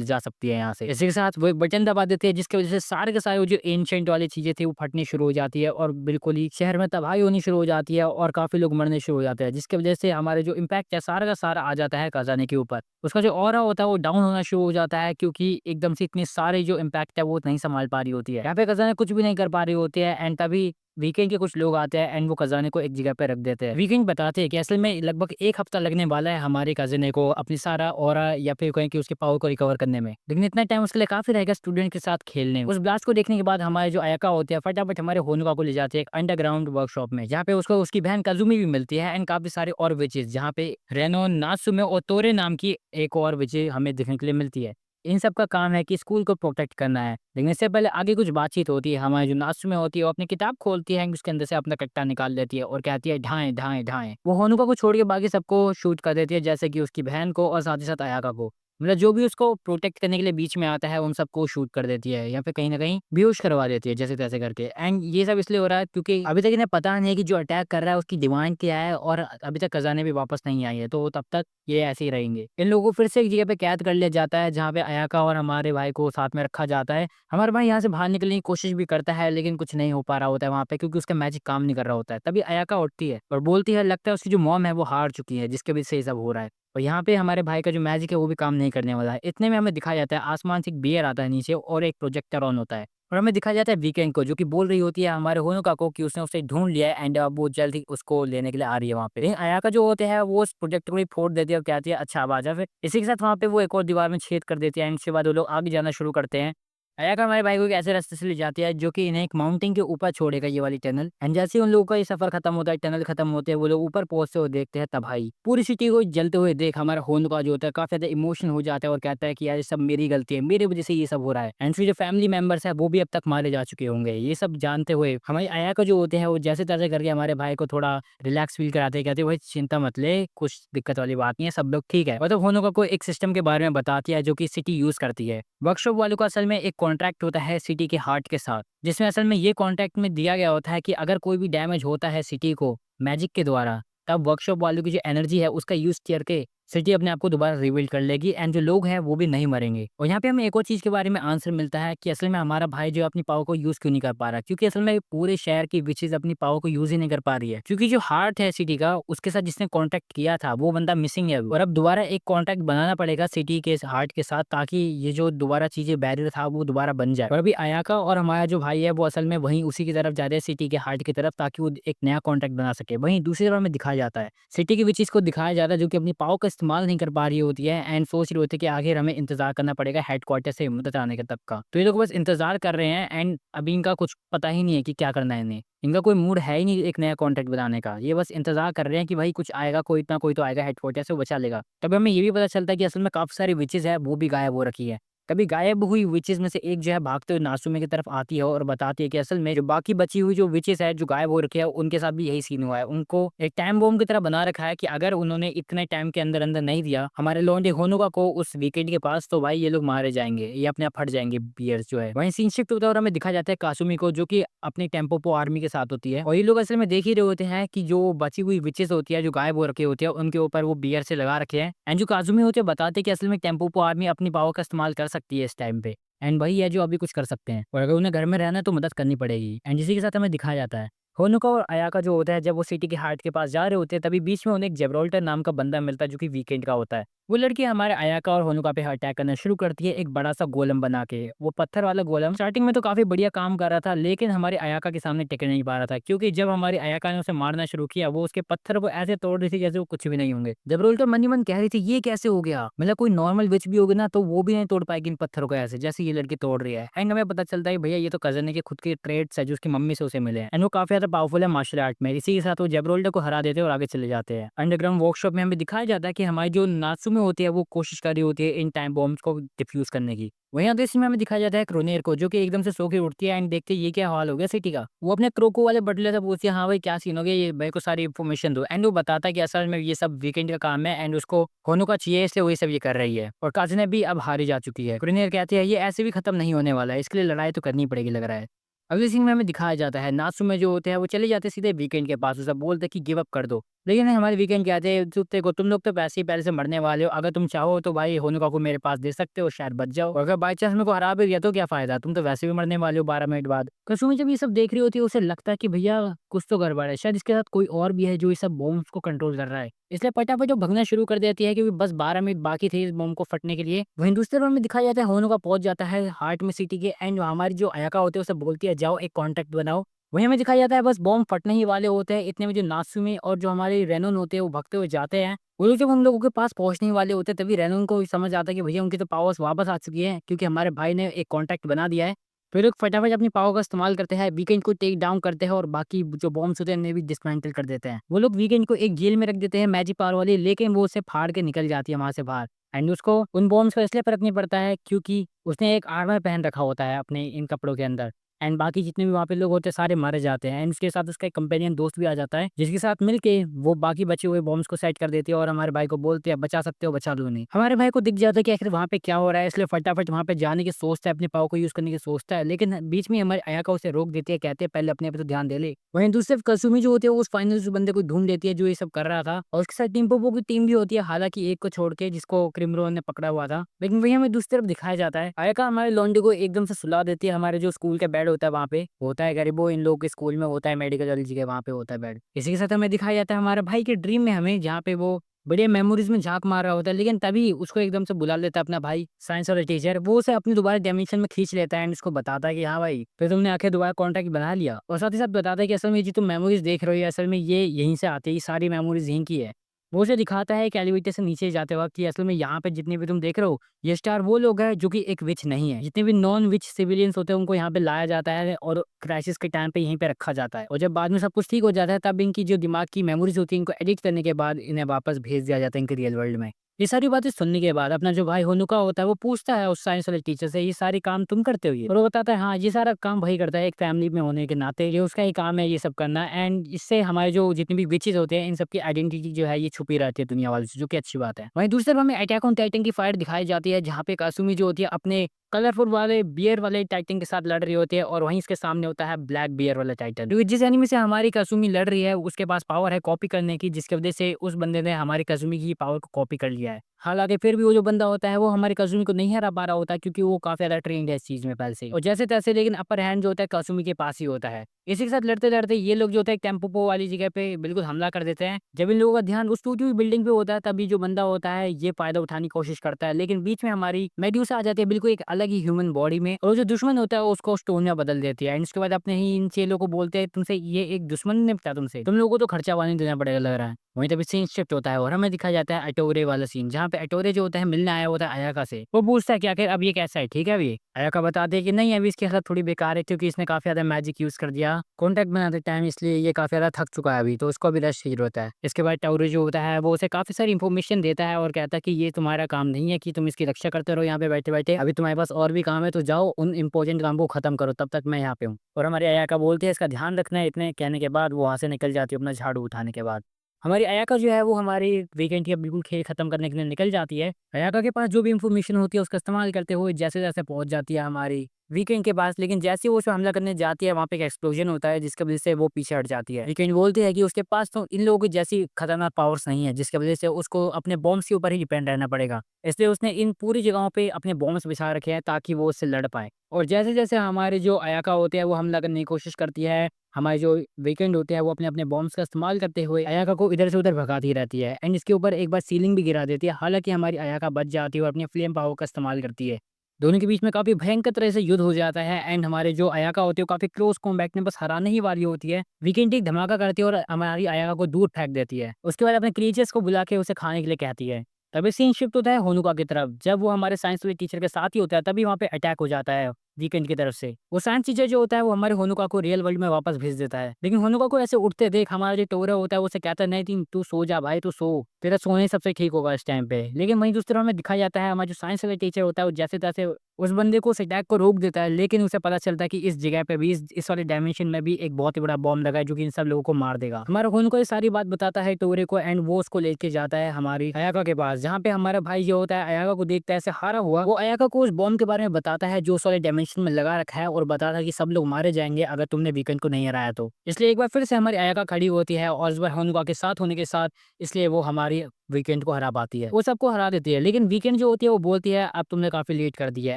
जा सकती है यहाँ से। इसी के साथ वो एक बटन दबा देते हैं जिसकी वजह से सारे के सारे वो जो एंशिएंट वाली चीजें थी वो फटनी शुरू हो जाती है और बिल्कुल ही शहर में तबाही होनी शुरू हो जाती है और काफी लोग मरने शुरू हो जाते हैं, जिसकी वजह से हमारे जो इम्पैक्ट है सारा का सारा आ जाता है खजाने के ऊपर। उसका जो ऑरा होता है वो डाउन होना शुरू हो जाता है क्योंकि एकदम से इतने सारे जो इम्पैक्ट है वो नहीं संभाल पा रही होती है। यहाँ पे खजाने कुछ भी नहीं कर पा रही होती है एंड तभी वीकेंड के कुछ लोग आते हैं एंड वो खजाने को एक जगह पे रख देते हैं। वीकेंड बताते हैं कि असल में लगभग 1 हफ्ता लगने वाला है हमारे खजाने को अपनी सारा ऑरा या फिर कहें कि उसके पावर को रिकवर करने में, लेकिन इतना टाइम उसके लिए काफी रहेगा स्टूडेंट के साथ खेलने। उस ब्लास्ट को देखने के बाद हमारे जो अयाका होते हैं फटाफट हमारे होनुका को ले जाते हैं एक अंडरग्राउंड वर्कशॉप में जहाँ पे उसको उसकी बहन काजुमी भी मिलती है एंड काफी सारे और विचेस जहाँ पे रेनो नात्सुमे और तोरे नाम की एक और विचेस हमें देखने के लिए मिलती है। इन सब का काम है कि स्कूल को प्रोटेक्ट करना है, लेकिन इससे पहले आगे कुछ बातचीत होती है। हमारी जो नात्सुमे होती है वो अपनी किताब खोलती है उसके अंदर से अपना कट्टा निकाल लेती है और कहती है ढाएं ढाएं ढाएं। वो होनुका को छोड़ के बाकी सबको शूट कर देती है जैसे कि उसकी बहन को और साथ ही साथ अयाका को। मतलब जो भी उसको प्रोटेक्ट करने के लिए बीच में आता है उन सबको शूट कर देती है या फिर कहीं न कहीं बेहोश करवा देती है जैसे-तैसे करके। एंड ये सब इसलिए हो रहा है क्योंकि अभी तक इन्हें पता नहीं है कि जो अटैक कर रहा है उसकी डिमांड क्या है और अभी तक खज़ाने भी वापस नहीं आई है, तो तब तक ये ऐसे ही रहेंगे। इन लोगों को फिर से एक जगह पे कैद कर लिया जाता है जहाँ पे अयाका और हमारे भाई को साथ में रखा जाता है। हमारा भाई यहाँ से बाहर निकलने की कोशिश भी करता है लेकिन कुछ नहीं हो पा रहा होता है वहाँ पे क्योंकि उसका मैजिक काम नहीं कर रहा होता है। तभी अयाका उठती है और बोलती है लगता है उसकी जो मॉम है वो हार चुकी है जिसकी वजह से ये सब हो रहा है। और यहाँ पे हमारे भाई का जो मैजिक है वो भी काम नहीं करने वाला है। इतने में हमें दिखाया जाता है आसमान से एक बियर आता है नीचे और एक प्रोजेक्टर ऑन होता है। और हमें दिखाया जाता है वीकेंड को जो कि बोल रही होती है हमारे होनोका को कि उसने उसे ढूँढ लिया है एंड अब वो जल्द ही उसको लेने के लिए आ रही है वहाँ पे। लेकिन अयाका जो होते हैं वो उस प्रोजेक्टर को ही फोड़ देती है और कहती है अच्छा अब आजा फिर। इसी के साथ वहाँ पे वो एक और दीवार में छेद कर देती है एंड उसके बाद वो लोग आगे जाना शुरू करते हैं। अयाका हमारे भाई को एक ऐसे रास्ते से ले जाती है जो कि इन्हें एक माउंटेन के ऊपर छोड़ेगा ये वाली टनल। एंड जैसे ही उन लोगों का ये सफर खत्म होता है, टनल खत्म होते हैं, वो लोग ऊपर पहुंचते हुए देखते हैं तबाही। पूरी सिटी को जलते हुए देख हमारा होनका जो होता है काफी ज्यादा इमोशन हो जाता है और कहता है कि यार ये सब मेरी गलती है, मेरी वजह से ये सब हो रहा है। एंड फिर जो फैमिली मेंबर्स है वो भी अब तक मारे जा चुके होंगे। ये सब जानते हुए हमारी अयाका जो होते हैं वो जैसे तैसे करके हमारे भाई को थोड़ा रिलैक्स फील कराते हैं, कहते हैं भाई चिंता मत ले, कुछ दिक्कत वाली बात नहीं है, सब लोग ठीक है। मतलब होनका को एक सिस्टम के बारे में बताती है जो कि सिटी यूज करती है। वर्कशॉप वालों का असल में एक कॉन्ट्रैक्ट होता है सिटी के हार्ट के साथ, जिसमें असल में ये कॉन्ट्रैक्ट में दिया गया होता है कि अगर कोई भी डैमेज होता है सिटी को मैजिक के द्वारा, तब वर्कशॉप वालों की जो एनर्जी है उसका यूज़ करके सिटी अपने आप को दोबारा रिबिल्ड कर लेगी एंड जो लोग हैं वो भी नहीं मरेंगे। और यहाँ पे हमें एक और चीज़ के बारे में आंसर मिलता है कि असल में हमारा भाई जो है अपनी पावर को यूज़ क्यों नहीं कर पा रहा, क्योंकि असल में पूरे शहर की विचेज़ अपनी पावर को यूज़ ही नहीं कर पा रही है। क्योंकि जो हार्ट है सिटी का उसके साथ जिसने कॉन्टैक्ट किया था वो बंदा मिसिंग है अभी। और अब दोबारा एक कॉन्टैक्ट बनाना पड़ेगा सिटी के हार्ट के साथ ताकि ये जो दोबारा चीज़ें बैरियर था वो दोबारा बन जाए। और अभी अयाका और हमारा जो भाई है वो असल में वहीं उसी की तरफ जा रहे हैं सिटी के हार्ट की तरफ ताकि वो एक नया कॉन्टैक्ट बना सके। वहीं दूसरी तरफ हमें दिखाया जाता है सिटी की विचेज़ को दिखाया जा रहा है जो कि अपनी पावर का इस्तेमाल नहीं कर पा रही होती है एंड सोच रही होती है कि आखिर हमें इंतज़ार करना पड़ेगा हेडक्वार्टर से मदद आने का तब का। तो ये लोग बस इंतज़ार कर रहे हैं एंड अभी इनका कुछ पता ही नहीं है कि क्या करना है इन्हें। इनका कोई मूड है ही नहीं एक नया कॉन्टैक्ट बनाने का। ये बस इंतज़ार कर रहे हैं कि भाई कुछ आएगा, कोई इतना कोई तो आएगा हेडक्वार्टर से वो बचा लेगा। तभी हमें ये भी पता चलता है कि असल में काफ़ी सारी विचेज़ है वो भी गायब हो रखी है। कभी गायब हुई विचेज़ में से एक जो है भागते हुए नासुमे की तरफ आती है और बताती है कि असल में जो बाकी बची हुई जो विचेज़ है जो गायब हो रखी है उनके साथ भी यही सीन हुआ है। उनको एक टाइम बॉम्ब की तरह बना रखा है कि अगर उन्होंने इतने टाइम के अंदर-अंदर नहीं दिया हमारे लौंडे होनोका को उस विकेट के पास तो भाई ये लोग मारे जाएँगे, ये अपने आप फट जाएँगे बियर्स जो है। वहीं सीन शिफ्ट होता है और हमें दिखाया जाता है कासुमी को जो कि अपने टेम्पोपो आर्मी के साथ होती है और ये लोग असल में देख ही रहे होते हैं कि जो बची हुई विचेज़ होती है जो गायब हो रखी होती है उनके ऊपर वो बियर से लगा रखे हैं एंड जो काज़ुमी होते हैं बताते हैं कि असल में टेम्पोपो आर्मी अपनी पावर का इस्तेमाल कर सकती है इस टाइम पे। एंड वही है जो अभी कुछ कर सकते हैं और अगर उन्हें घर में रहना है तो मदद करनी पड़ेगी। एंड इसी के साथ हमें दिखाया जाता है होनुका और अयाका जो होता है जब वो सिटी के हार्ट के पास जा रहे होते हैं तभी बीच में उन्हें एक जेब्राल्टर नाम का बंदा मिलता है जो कि वीकेंड का होता है। वो लड़की हमारे अयाका और होनुका पे अटैक करना शुरू करती है एक बड़ा सा गोलम बना के। वो पत्थर वाला गोलम स्टार्टिंग में तो काफी बढ़िया काम कर रहा था लेकिन हमारे अयाका के सामने टिक नहीं पा रहा था क्योंकि जब हमारी अयाका ने उसे मारना शुरू किया वो उसके पत्थर को ऐसे तोड़ रही थी जैसे वो कुछ भी नहीं होंगे। जेब्राल्टर मन ही मन कह रही थी ये कैसे हो गया, मतलब कोई नॉर्मल विच भी होगी ना तो वो भी नहीं तोड़ पाएगी इन पत्थरों को ऐसे जैसे ये लड़की तोड़ रही है। एंड हमें पता चलता है भैया ये तो कजन है कि खुद के ट्रेड्स है जो उसकी मम्मी से उसे मिले हैं एंड वो काफी ज्यादा पावरफुल है मार्शल आर्ट में। इसी के साथ वो जेब्राल्टर को हरा देते हैं और आगे चले जाते हैं। अंडरग्राउंड वर्कशॉप में हमें दिखाया जाता है कि हमारी जो नात्सुमे होती है वो कोशिश कर रही होती है इन टाइम बॉम्ब्स को डिफ्यूज करने की। वहीं अगले सीन में हमें दिखाया जाता है क्रोनियर को जो कि एकदम से सो के उठती है एंड देखते हैं ये क्या हाल हो गया सिटी का। वो अपने क्रोको वाले बटलर से पूछती है हाँ भाई क्या सीन हो गया, ये मेरे को सारी इन्फॉर्मेशन दो। एंड वो बताता है कि असल में ये सब वीकेंड का काम है एंड उसको होनो का चाहिए इसलिए वही सब ये कर रही है और काजने भी अब हारी जा चुकी है। क्रोनियर कहती है ये ऐसे भी खत्म नहीं होने वाला है, इसके लिए लड़ाई तो करनी पड़ेगी लग रहा है। अगले सीन में हमें दिखाया जाता है नात्सुमे जो होते हैं वो चले जाते हैं सीधे वीकेंड के पास, उसे बोलते हैं कि गिव अप कर दो। लेकिन नहीं, हमारे वीकेंड कहते हैं "तुत्ते को तुम लोग तो वैसे ही पहले से मरने वाले हो, अगर तुम चाहो तो भाई होनुका को मेरे पास दे सकते हो, शायद बच जाओ, और अगर बाई चांस मेरे को हरा भी दिया तो क्या फायदा, तुम तो वैसे भी मरने वाले हो 12 मिनट बाद।" कसुमी जब ये सब देख रही होती है उसे लगता है कि भैया कुछ तो गड़बड़ है, शायद इसके साथ कोई और भी है जो ये सब बॉम्ब्स को कंट्रोल कर रहा है। इसलिए फटाफट वो भगना शुरू कर देती है क्योंकि बस 12 मिनट बाकी थे इस बॉम्ब को फटने के लिए। वहीं दूसरे बार में दिखाया जाता है होनुका पहुंच जाता है हार्ट में सिटी के एंड हमारी जो अयाका होती है उसे बोलती है जाओ एक कॉन्टेक्ट बनाओ। वहीं हमें दिखाया जाता है बस बॉम्ब फटने ही वाले होते हैं, इतने में जो नात्सुमे और जो हमारे रेनोन होते हैं वो भागते हुए जाते हैं। वो लोग जब हम लोगों के पास पहुंचने ही वाले होते हैं तभी रेनोन को समझ आता है कि भैया उनकी तो पावर्स वापस आ चुकी है क्योंकि हमारे भाई ने एक कॉन्टैक्ट बना दिया है। फिर लोग फटाफट अपनी पावर का इस्तेमाल करते हैं, वीकेंड को टेक डाउन करते हैं और बाकी जो बॉम्ब्स होते हैं उन्हें भी डिसमेंटल कर देते हैं। वो लोग वीकेंड को एक जेल में रख देते हैं मैजिक पावर वाली, लेकिन वो उसे फाड़ के निकल जाती है वहां से बाहर। एंड उसको उन बॉम्ब्स का इसलिए फर्क नहीं पड़ता है क्योंकि उसने एक आर्मर पहन रखा होता है अपने इन कपड़ों के अंदर। एंड बाकी जितने भी वहाँ पे लोग होते हैं सारे मारे जाते हैं। एंड उसके साथ उसका एक कंपेनियन दोस्त भी आ जाता है, जिसके साथ मिलके वो बाकी बचे हुए बॉम्ब्स को सेट कर देती है और हमारे भाई को बोलते हैं बचा सकते हो बचा लो नहीं। हमारे भाई को दिख जाता है कि आखिर वहाँ पे क्या हो रहा है, इसलिए फटाफट वहाँ पे जाने की सोचता है, अपने पावर को यूज करने की सोचता है, लेकिन बीच में हमारे अयाका उसे रोक देती है, कहते हैं पहले अपने पे तो ध्यान दे ले। वहीं दूसरी तरफ कसुमी जो होती है वो उस फाइनल उस बंदे को ढूंढ लेती है जो ये सब कर रहा था, और उसके साथ टिम्पोपो की टीम भी होती है, हालांकि एक को छोड़ के जिसको क्रिमरो ने पकड़ा हुआ था। लेकिन वही हमें दूसरी तरफ दिखाया जाता है अयाका हमारे लॉन्डे को एकदम से सुला देती है। हमारे जो स्कूल का बेड होता है वहाँ पे होता है गरीबो, इन लोगों के स्कूल में होता है मेडिकल के वहाँ पे होता है बेड। इसी के साथ हमें दिखाया जाता है हमारे भाई के ड्रीम में हमें, जहाँ पे वो बढ़िया मेमोरीज में झांक मार रहा होता है, लेकिन तभी उसको एकदम से बुला लेता है अपना भाई साइंस वाला टीचर। वो उसे अपनी दोबारा डायमेंशन में खींच लेता है एंड उसको बताता है कि हाँ भाई फिर तुमने आखिर दोबारा कॉन्टैक्ट बना लिया, और साथ ही साथ बताता है कि असल में जी तुम मेमोरीज देख रहे हो, ये असल में ये यहीं से आती है, ये सारी मेमोरीज यहीं की है। वो उसे दिखाता है कि एलिवेटर से नीचे जाते वक्त कि असल में यहाँ पे जितने भी तुम देख रहे हो ये स्टार वो लोग हैं जो कि एक विच नहीं है, जितने भी नॉन विच सिविलियंस होते हैं उनको यहाँ पे लाया जाता है और क्राइसिस के टाइम पे यहीं पे रखा जाता है, और जब बाद में सब कुछ ठीक हो जाता है तब इनकी जो दिमाग की मेमोरीज होती है इनको एडिट करने के बाद इन्हें वापस भेज दिया जाता है इनके रियल वर्ल्ड में। ये सारी बातें सुनने के बाद अपना जो भाई होनुका होता है वो पूछता है उस साइंस वाले टीचर से ये सारी काम तुम करते हो, ये और वो बताता है हाँ ये सारा काम वही करता है, एक फैमिली में होने के नाते ये उसका ही काम है ये सब करना। एंड इससे हमारे जो जितने भी विचेस होते हैं इन सबकी आइडेंटिटी जो है ये छुपी रहती है दुनिया वालों से, जो कि अच्छी बात है। वहीं दूसरी तरफ हमें अटैक ऑन टाइटन की फाइट दिखाई जाती है, जहाँ पे कासुमी जो होती है अपने कलरफुल वाले बियर वाले टाइटन के साथ लड़ रही होती है, और वहीं इसके सामने होता है ब्लैक बियर वाला टाइटन, क्योंकि जिस एनिमी से हमारी कासुमी लड़ रही है उसके पास पावर है कॉपी करने की, जिसकी वजह से उस बंदे ने हमारी कासुमी की पावर को कॉपी कर लिया है। हालांकि फिर भी वो जो बंदा होता है वो हमारी कासुमी को नहीं हरा पा रहा होता, क्योंकि वो काफी ज्यादा ट्रेंड है इस चीज में पहले से, और जैसे तैसे लेकिन अपर हैंड जो होता है कासुमी के पास ही होता है। इसी के साथ लड़ते लड़ते ये लोग जो होता है टेम्पोपो वाली जगह पे बिल्कुल हमला कर देते हैं। जब इन लोगों का ध्यान उस टूटी हुई बिल्डिंग पे होता है तभी जो बंदा होता है ये फायदा उठाने की कोशिश करता है, लेकिन बीच में हमारी मेड्यूसा आ जाती है बिल्कुल एक अलग ही ह्यूमन बॉडी में, और जो दुश्मन होता है उसको स्टोन में बदल देती है। एंड उसके बाद अपने ही इन चेलों को बोलते हैं तुमसे ये एक दुश्मन ने पिटा तुमसे, तुम लोगों को तो खर्चा पानी देना पड़ेगा लग रहा है। वहीं तभी सीन शिफ्ट होता है और हमें दिखाया जाता है अटोरे वाला सीन, जहाँ पे अटोरे जो होता है मिलने आया होता है अयाका से। वो पूछता है कि आखिर अब ये कैसा है, ठीक है अभी अयाका बताते हैं कि नहीं अभी इसकी हालत थोड़ी बेकार है, क्योंकि इसने काफी ज्यादा मैजिक यूज कर दिया कॉन्टैक्ट बनाते टाइम, इसलिए ये काफी ज्यादा थक चुका है अभी, तो उसको अभी रेस्ट की जरूरत है। इसके बाद टोरे जो होता है वो उसे काफी सारी इन्फॉर्मेशन देता है और कहता है कि ये तुम्हारा काम नहीं है कि तुम इसकी रक्षा करते रहो यहाँ पे बैठे बैठे, अभी तुम्हारे पास और भी काम है, तो जाओ उन इंपॉर्टेंट काम को खत्म करो, तब तक मैं यहाँ पे हूँ। और हमारे अयाका बोलते हैं इसका ध्यान रखना है। इतने कहने के बाद वो वहाँ से निकल जाती है अपना झाड़ू उठाने के बाद। हमारी अयाका जो है वो हमारी वीकेंड की बिल्कुल खेल खत्म करने के लिए निकल जाती है। अयाका के पास जो भी इंफॉर्मेशन होती है उसका इस्तेमाल करते हुए जैसे जैसे पहुंच जाती है हमारी वीकेंड के पास, लेकिन जैसे ही वो उस पे हमला करने जाती है वहाँ पे एक एक्सप्लोजन होता है जिसकी वजह से वो पीछे हट जाती है। वीकेंड बोलती है कि उसके पास तो इन लोगों की जैसी खतरनाक पावर्स नहीं है, जिसकी वजह से उसको अपने बॉम्ब्स के ऊपर ही डिपेंड रहना पड़ेगा, इसलिए उसने इन पूरी जगहों पे अपने बॉम्ब्स बिछा रखे हैं ताकि वो उससे लड़ पाए। और जैसे जैसे हमारे जो अयाका होते हैं वो हमला करने की कोशिश करती है, हमारे जो वीकेंड होते हैं वो अपने अपने बॉम्ब्स का इस्तेमाल करते हुए अयाका को इधर से उधर भगाती रहती है एंड इसके ऊपर एक बार सीलिंग भी गिरा देती है। हालांकि हमारी अयाका बच जाती है और अपनी फ्लेम पावर का इस्तेमाल करती है। दोनों के बीच में काफी भयंकर तरह से युद्ध हो जाता है एंड हमारे जो अयाका होती है वो काफी क्लोज कॉम्बैट में बस हराने ही वाली होती है। वीकेंड एक धमाका करती है और हमारी अयाका को दूर फेंक देती है। उसके बाद अपने क्रीचर्स को बुला के उसे खाने के लिए कहती है। तभी सीन शिफ्ट होता है होनुका की तरफ, जब वो हमारे साइंस वाले टीचर के साथ ही होता है तभी वहाँ पे अटैक हो जाता है वीकेंड की तरफ से। वो साइंस टीचर जो होता है वो हमारे होनुका को रियल वर्ल्ड में वापस भेज देता है, लेकिन होनुका को ऐसे उठते देख हमारा जो टोरा होता है वो उसे कहता है नहीं तू सो जा भाई, तू सो, तेरा सोने ही सबसे ठीक होगा इस टाइम पे। लेकिन वहीं दूसरी तरफ हमें दिखाया जाता है हमारा जो साइंस वाला टीचर होता है वो जैसे तैसे उस बंदे को उस अटैक को रोक देता है, लेकिन उसे पता चलता है कि इस जगह पे भी इस वाले डायमेंशन में भी एक बहुत ही बड़ा बॉम्ब लगा है जो कि इन सब लोगों को मार देगा। हमारा होनुका ये सारी बात बताता है टोरे को एंड वो उसको लेके जाता है हमारी अयाका के पास, जहाँ पे हमारा भाई जो होता है अयाका को देखता है ऐसे हारा हुआ, वो अयाका को उस बॉम्ब के बारे में बताता है जो उस वाले डायमेंशन में लगा रखा है और बताता है कि सब लोग मारे जाएंगे अगर तुमने वीकेंड को नहीं हराया तो। इसलिए एक बार फिर से हमारी अयाका खड़ी होती है और इस बार होनुका के साथ होने के साथ इसलिए वो हमारी वीकेंड को हरा पाती है, वो सबको हरा देती है। लेकिन वीकेंड जो होती है वो बोलती है अब तुमने काफी लेट कर दिया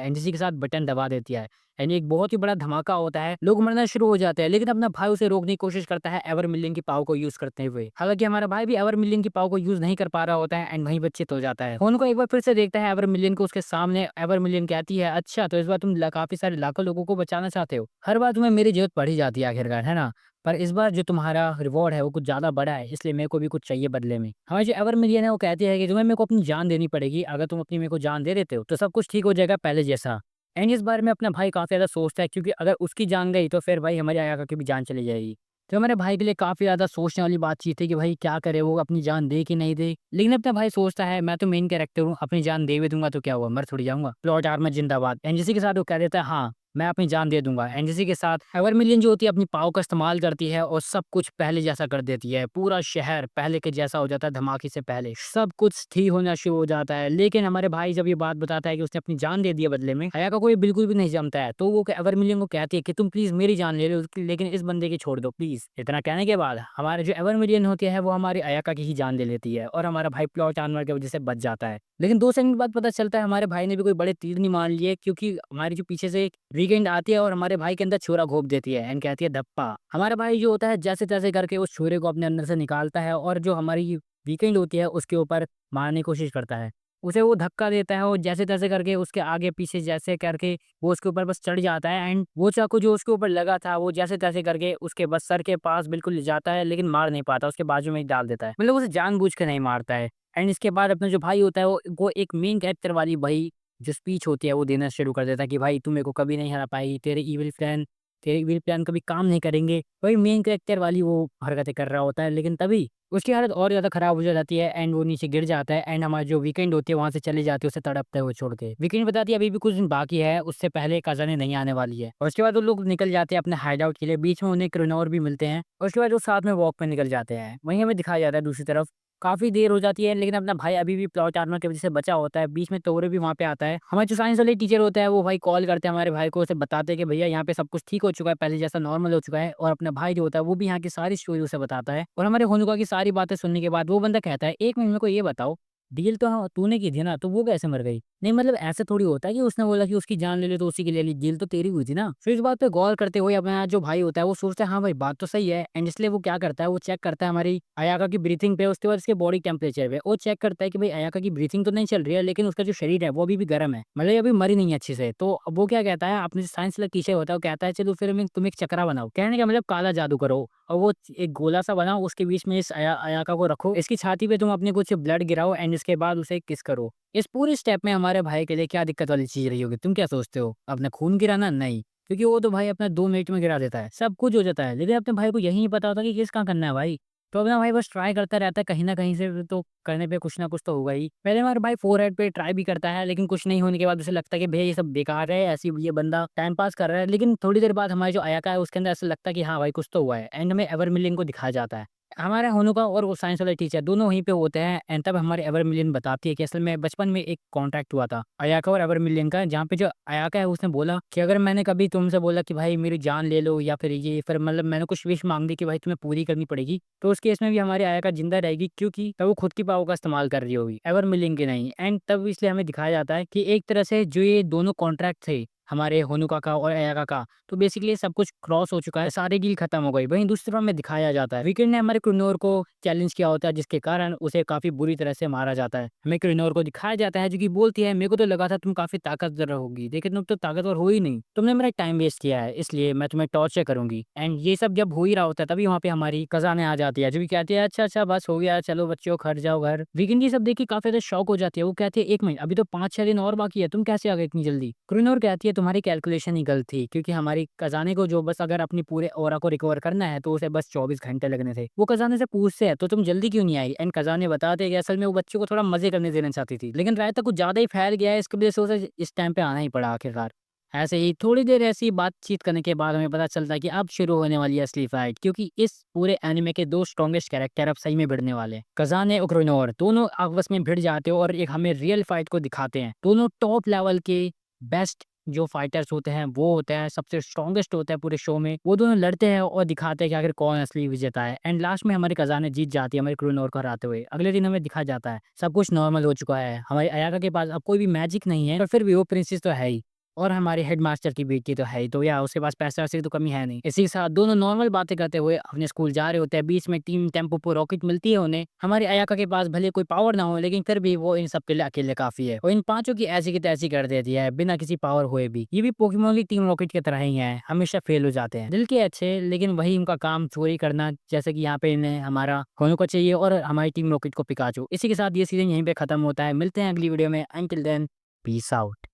है, एनजीसी के साथ बटन दबा देती है एंड एक बहुत ही बड़ा धमाका होता है, लोग मरना शुरू हो जाते हैं, लेकिन अपना भाई उसे रोकने की कोशिश करता है एवर मिलियन की पावर को यूज करते हुए। हालांकि हमारा भाई भी एवर मिलियन की पावर को यूज नहीं कर पा रहा होता है एंड वहीं बच्चित हो जाता है। फोन को एक बार फिर से देखता है एवर मिलियन को, उसके सामने एवर मिलियन कहती है अच्छा तो इस बार तुम काफी सारे लाखों लोगों को बचाना चाहते हो, हर बार तुम्हें मेरी जरूरत पड़ ही जाती है आखिरकार, है ना, पर इस बार जो तुम्हारा रिवॉर्ड है वो कुछ ज्यादा बड़ा है, इसलिए मेरे को भी कुछ चाहिए बदले में। हमारे जो एवर मिलियन है वो कहती है कि तुम्हें मेरे को अपनी जान देनी पड़ेगी, अगर तुम अपनी मेरे को जान दे देते हो तो सब कुछ ठीक हो जाएगा पहले जैसा। एंड इस बारे में अपना भाई काफी ज्यादा सोचता है, क्योंकि अगर उसकी जान गई तो फिर भाई हमारे आयाका की भी जान चली जाएगी। तो हमारे भाई के लिए काफी ज्यादा सोचने वाली बातचीत है कि भाई क्या करे, वो अपनी जान दे कि नहीं दे। लेकिन अपना भाई सोचता है मैं तो मेन कैरेक्टर हूँ, अपनी जान दे भी दूंगा तो क्या हुआ, मर थोड़ी जाऊंगा, प्लॉट आर्मर जिंदाबाद। एनजीसी के साथ वो कह देता है हाँ मैं अपनी जान दे दूँगा। एंड इसी के साथ एवरमिलियन जो होती है अपनी पावर का इस्तेमाल करती है और सब कुछ पहले जैसा कर देती है। पूरा शहर पहले के जैसा हो जाता है धमाके से पहले। सब कुछ ठीक होना शुरू हो जाता है। लेकिन हमारे भाई जब ये बात बताता है कि उसने अपनी जान दे दी है बदले में, अयाका को ये बिल्कुल भी नहीं जमता है। तो वो एवरमिलियन को कहती है कि तुम प्लीज़ मेरी जान ले लो लेकिन इस बंदे की छोड़ दो प्लीज़। इतना कहने के बाद हमारे जो एवरमिलियन होती है वो हमारी अयाका की ही जान ले लेती है और हमारा भाई प्लॉट आर्मर की वज़ह से बच जाता है। लेकिन 2 सेकंड बाद पता चलता है हमारे भाई ने भी कोई बड़े तीर नहीं मार लिए, क्योंकि हमारी जो पीछे से वीकेंड आती है और हमारे भाई के अंदर छुरा घोंप देती है एंड कहती है धप्पा। हमारा भाई जो होता है जैसे-तैसे करके उस छुरे को अपने अंदर से निकालता है और जो हमारी वीकेंड होती है उसके ऊपर मारने की कोशिश करता है। उसे वो धक्का देता है और जैसे-तैसे करके उसके आगे-पीछे जैसे करके वो उसके ऊपर बस चढ़ जाता है एंड वो चाकू जो उसके ऊपर लगा था वो जैसे-तैसे करके उसके बस सर के पास बिल्कुल ले जाता है, लेकिन मार नहीं पाता, उसके बाजू में ही डाल देता है। मतलब उसे जानबूझ के नहीं मारता है। एंड इसके बाद अपना जो भाई होता है वो एक मेन कैरेक्टर वाली भाई जो स्पीच होती है वो देना शुरू कर देता है कि भाई तू मेरे को कभी नहीं हरा पाई, तेरे इविल प्लान कभी काम नहीं करेंगे। वही मेन कैरेक्टर वाली वो हरकतें कर रहा होता है, लेकिन तभी उसकी हालत और ज़्यादा खराब हो जाती है एंड वो नीचे गिर जाता है एंड हमारी जो वीकेंड होती है वहाँ से चली जाती है उसे तड़पते हुए छोड़ के। वीकेंड बताती है अभी भी कुछ दिन बाकी है, उससे पहले कज़ाने नहीं आने वाली है और उसके बाद वो लोग निकल जाते हैं अपने हाइड आउट के लिए। बीच में उन्हें क्रेनोर भी मिलते हैं और उसके बाद वो साथ में वॉक पे निकल जाते हैं। वहीं हमें दिखाया जाता है दूसरी तरफ काफ़ी देर हो जाती है, लेकिन अपना भाई अभी भी प्लॉट आर्मर की वज़ह से बचा होता है। बीच में तोरे भी वहाँ पे आता है। हमारे जो साइंस वाले टीचर होता है वो भाई कॉल करते हैं हमारे भाई को, उसे बताते हैं कि भैया यहाँ पे सब कुछ ठीक हो चुका है, पहले जैसा नॉर्मल हो चुका है। और अपना भाई जो होता है वो भी यहाँ की सारी स्टोरी उसे बताता है और हमारे होनुका की सारी बातें सुनने के बाद वो बंदा कहता है, "1 मिनट मेरे को ये बताओ, डील तो हाँ, तूने की थी ना, तो वो कैसे मर गई?" नहीं मतलब ऐसे थोड़ी होता है कि उसने बोला कि उसकी जान ले लो तो उसी की ले ली, डील तो तेरी हुई थी ना। फिर इस बात पे गौर करते हुए अपना जो भाई होता है वो सोचता है हाँ भाई बात तो सही है एंड इसलिए वो क्या करता है वो चेक करता है हमारी अयाका की ब्रीथिंग पे, उसके बाद उसके बॉडी टेम्परेचर पे। वो चेक करता है कि भाई अयाका की ब्रीथिंग तो नहीं चल रही है लेकिन उसका जो शरीर है वो अभी भी गर्म है, मतलब ये अभी मरी नहीं है अच्छे से। तो अब वो क्या कहता है, अपने साइंस वाला टीचर होता है वो कहता है चलो फिर तुम एक चक्रा बनाओ, कहने का मतलब काला जादू करो और वो एक गोला सा बनाओ, उसके बीच में इस अयाका को रखो, इसकी छाती पे तुम अपने कुछ ब्लड गिराओ एंड इसके बाद उसे किस करो। इस पूरी स्टेप में हमारे भाई के लिए क्या दिक्कत वाली चीज़ रही होगी? तुम क्या सोचते हो? अपना खून गिराना? नहीं, क्योंकि वो तो भाई अपना 2 मिनट में गिरा देता है, सब कुछ हो जाता है। लेकिन अपने भाई को यही नहीं पता होता कि किस कहाँ करना है भाई। तो अपना भाई बस ट्राई करता रहता है, कहीं न कहीं से तो करने पे कुछ ना कुछ तो होगा ही। पहले हमारा भाई फोरहेड पे ट्राई भी करता है, लेकिन कुछ नहीं होने के बाद उसे लगता है कि भैया ये सब बेकार है, ऐसे ही ये बंदा टाइम पास कर रहा है। लेकिन थोड़ी देर बाद हमारी जो अयाका है उसके अंदर ऐसा लगता है कि हाँ भाई कुछ तो हुआ है एंड हमें एवरमिलियन को दिखाया जाता है। हमारा होनुका और वो साइंस वाले टीचर दोनों वहीं पे होते हैं एंड तब हमारे एवरमिलियन बताती है कि असल में बचपन में एक कॉन्ट्रैक्ट हुआ था अयाका और एवरमिलियन का, जहाँ पे जो अयाका है उसने बोला कि अगर मैंने कभी तुमसे बोला कि भाई मेरी जान ले लो या फिर ये फिर मतलब मैंने कुछ विश मांग दी कि भाई तुम्हें पूरी करनी पड़ेगी, तो उस केस में भी हमारी अयाका जिंदा रहेगी, क्योंकि तब वो खुद की पावर का इस्तेमाल कर रही होगी, एवरमिलियन की नहीं। एंड तब इसलिए हमें दिखाया जाता है कि एक तरह से जो ये दोनों कॉन्ट्रैक्ट थे हमारे होनुका का और अयाका का, तो बेसिकली सब कुछ क्रॉस हो चुका है, सारी डील खत्म हो गई। वहीं दूसरी तरफ में दिखाया जाता है वीकेंड ने हमारे क्रिनोर को चैलेंज किया होता है, जिसके कारण उसे काफ़ी बुरी तरह से मारा जाता है। हमें क्रिनोर को दिखाया जाता है जो कि बोलती है, "मेरे को तो लगा था तुम काफ़ी ताकतवर होगी, लेकिन तुम तो ताकतवर हो ही नहीं। तुमने मेरा टाइम वेस्ट किया है, इसलिए मैं तुम्हें टॉर्चर करूँगी।" एंड ये सब जब हो ही रहा होता है तभी वहाँ पे हमारी कज़ाने आ जाती है, जो कि कहती है, "अच्छा, अच्छा बस हो गया, चलो बच्चों घर जाओ घर।" वीकेंड ये सब देख के काफ़ी ज़्यादा शॉक हो जाती है। वो कहती है, "1 मिनट, अभी तो 5-6 दिन और बाकी है, तुम कैसे आ गए इतनी जल्दी?" क्रिनोर कहती है, "तुम्हारी कैलकुलेशन ही गलत थी, क्योंकि हमारी खजाने को जो बस अगर अपनी पूरे ऑरा को रिकवर करना है तो उसे बस 24 घंटे लगने थे।" वो खजाने से पूछते हैं, "तो तुम जल्दी क्यों नहीं आई?" एंड खजाने बताते हैं कि असल में वो बच्चों को थोड़ा मज़े करने देना चाहती थी, लेकिन रायता कुछ ज़्यादा ही फैल गया है, इसकी वजह से उसे इस टाइम पे आना ही पड़ा आखिरकार। ऐसे ही थोड़ी देर ऐसी बातचीत करने के बाद हमें पता चलता है कि अब शुरू होने वाली है असली फाइट, क्योंकि इस पूरे एनिमे के 2 स्ट्रॉन्गेस्ट कैरेक्टर अब सही में भिड़ने वाले हैं। खजाने और क्रिनोर दोनों आपस में भिड़ जाते हैं और एक हमें रियल फाइट को दिखाते हैं। दोनों टॉप लेवल के बेस्ट जो फाइटर्स होते हैं वो होते हैं, सबसे स्ट्रॉन्गेस्ट होते हैं पूरे शो में, वो दोनों लड़ते हैं और दिखाते हैं कि आखिर कौन असली विजेता है। एंड लास्ट में हमारी खजाने जीत जाती है हमारे क्रिनोर को हराते हुए। अगले दिन हमें दिखाया जाता है सब कुछ नॉर्मल हो चुका है, हमारी अयाका के पास अब कोई भी मैजिक नहीं है, पर फिर भी वो प्रिंसेस तो है ही और हमारे हेडमास्टर की बेटी तो है ही, तो या उसके पास पैसे-वैसे की तो कमी है नहीं। इसी के साथ दोनों नॉर्मल बातें करते हुए अपने स्कूल जा रहे होते हैं। बीच में टीम टेम्पो रॉकेट मिलती है उन्हें। हमारी अयाका के पास भले कोई पावर ना हो, लेकिन फिर भी वो इन सब के लिए अकेले काफ़ी है और इन पाँचों की ऐसी की तैसी कर देती है बिना किसी पावर हुए भी। ये भी पोकेमॉन की टीम रॉकेट की तरह ही है, हमेशा फेल हो जाते हैं। दिल के अच्छे, लेकिन वही उनका काम चोरी करना, जैसे कि यहाँ पे इन्हें हमारा होनुका चाहिए और हमारी टीम रॉकेट को पिकाचू। इसी के साथ ये सीज़न यहीं पे खत्म होता है। मिलते हैं अगली वीडियो में। Until then, peace out.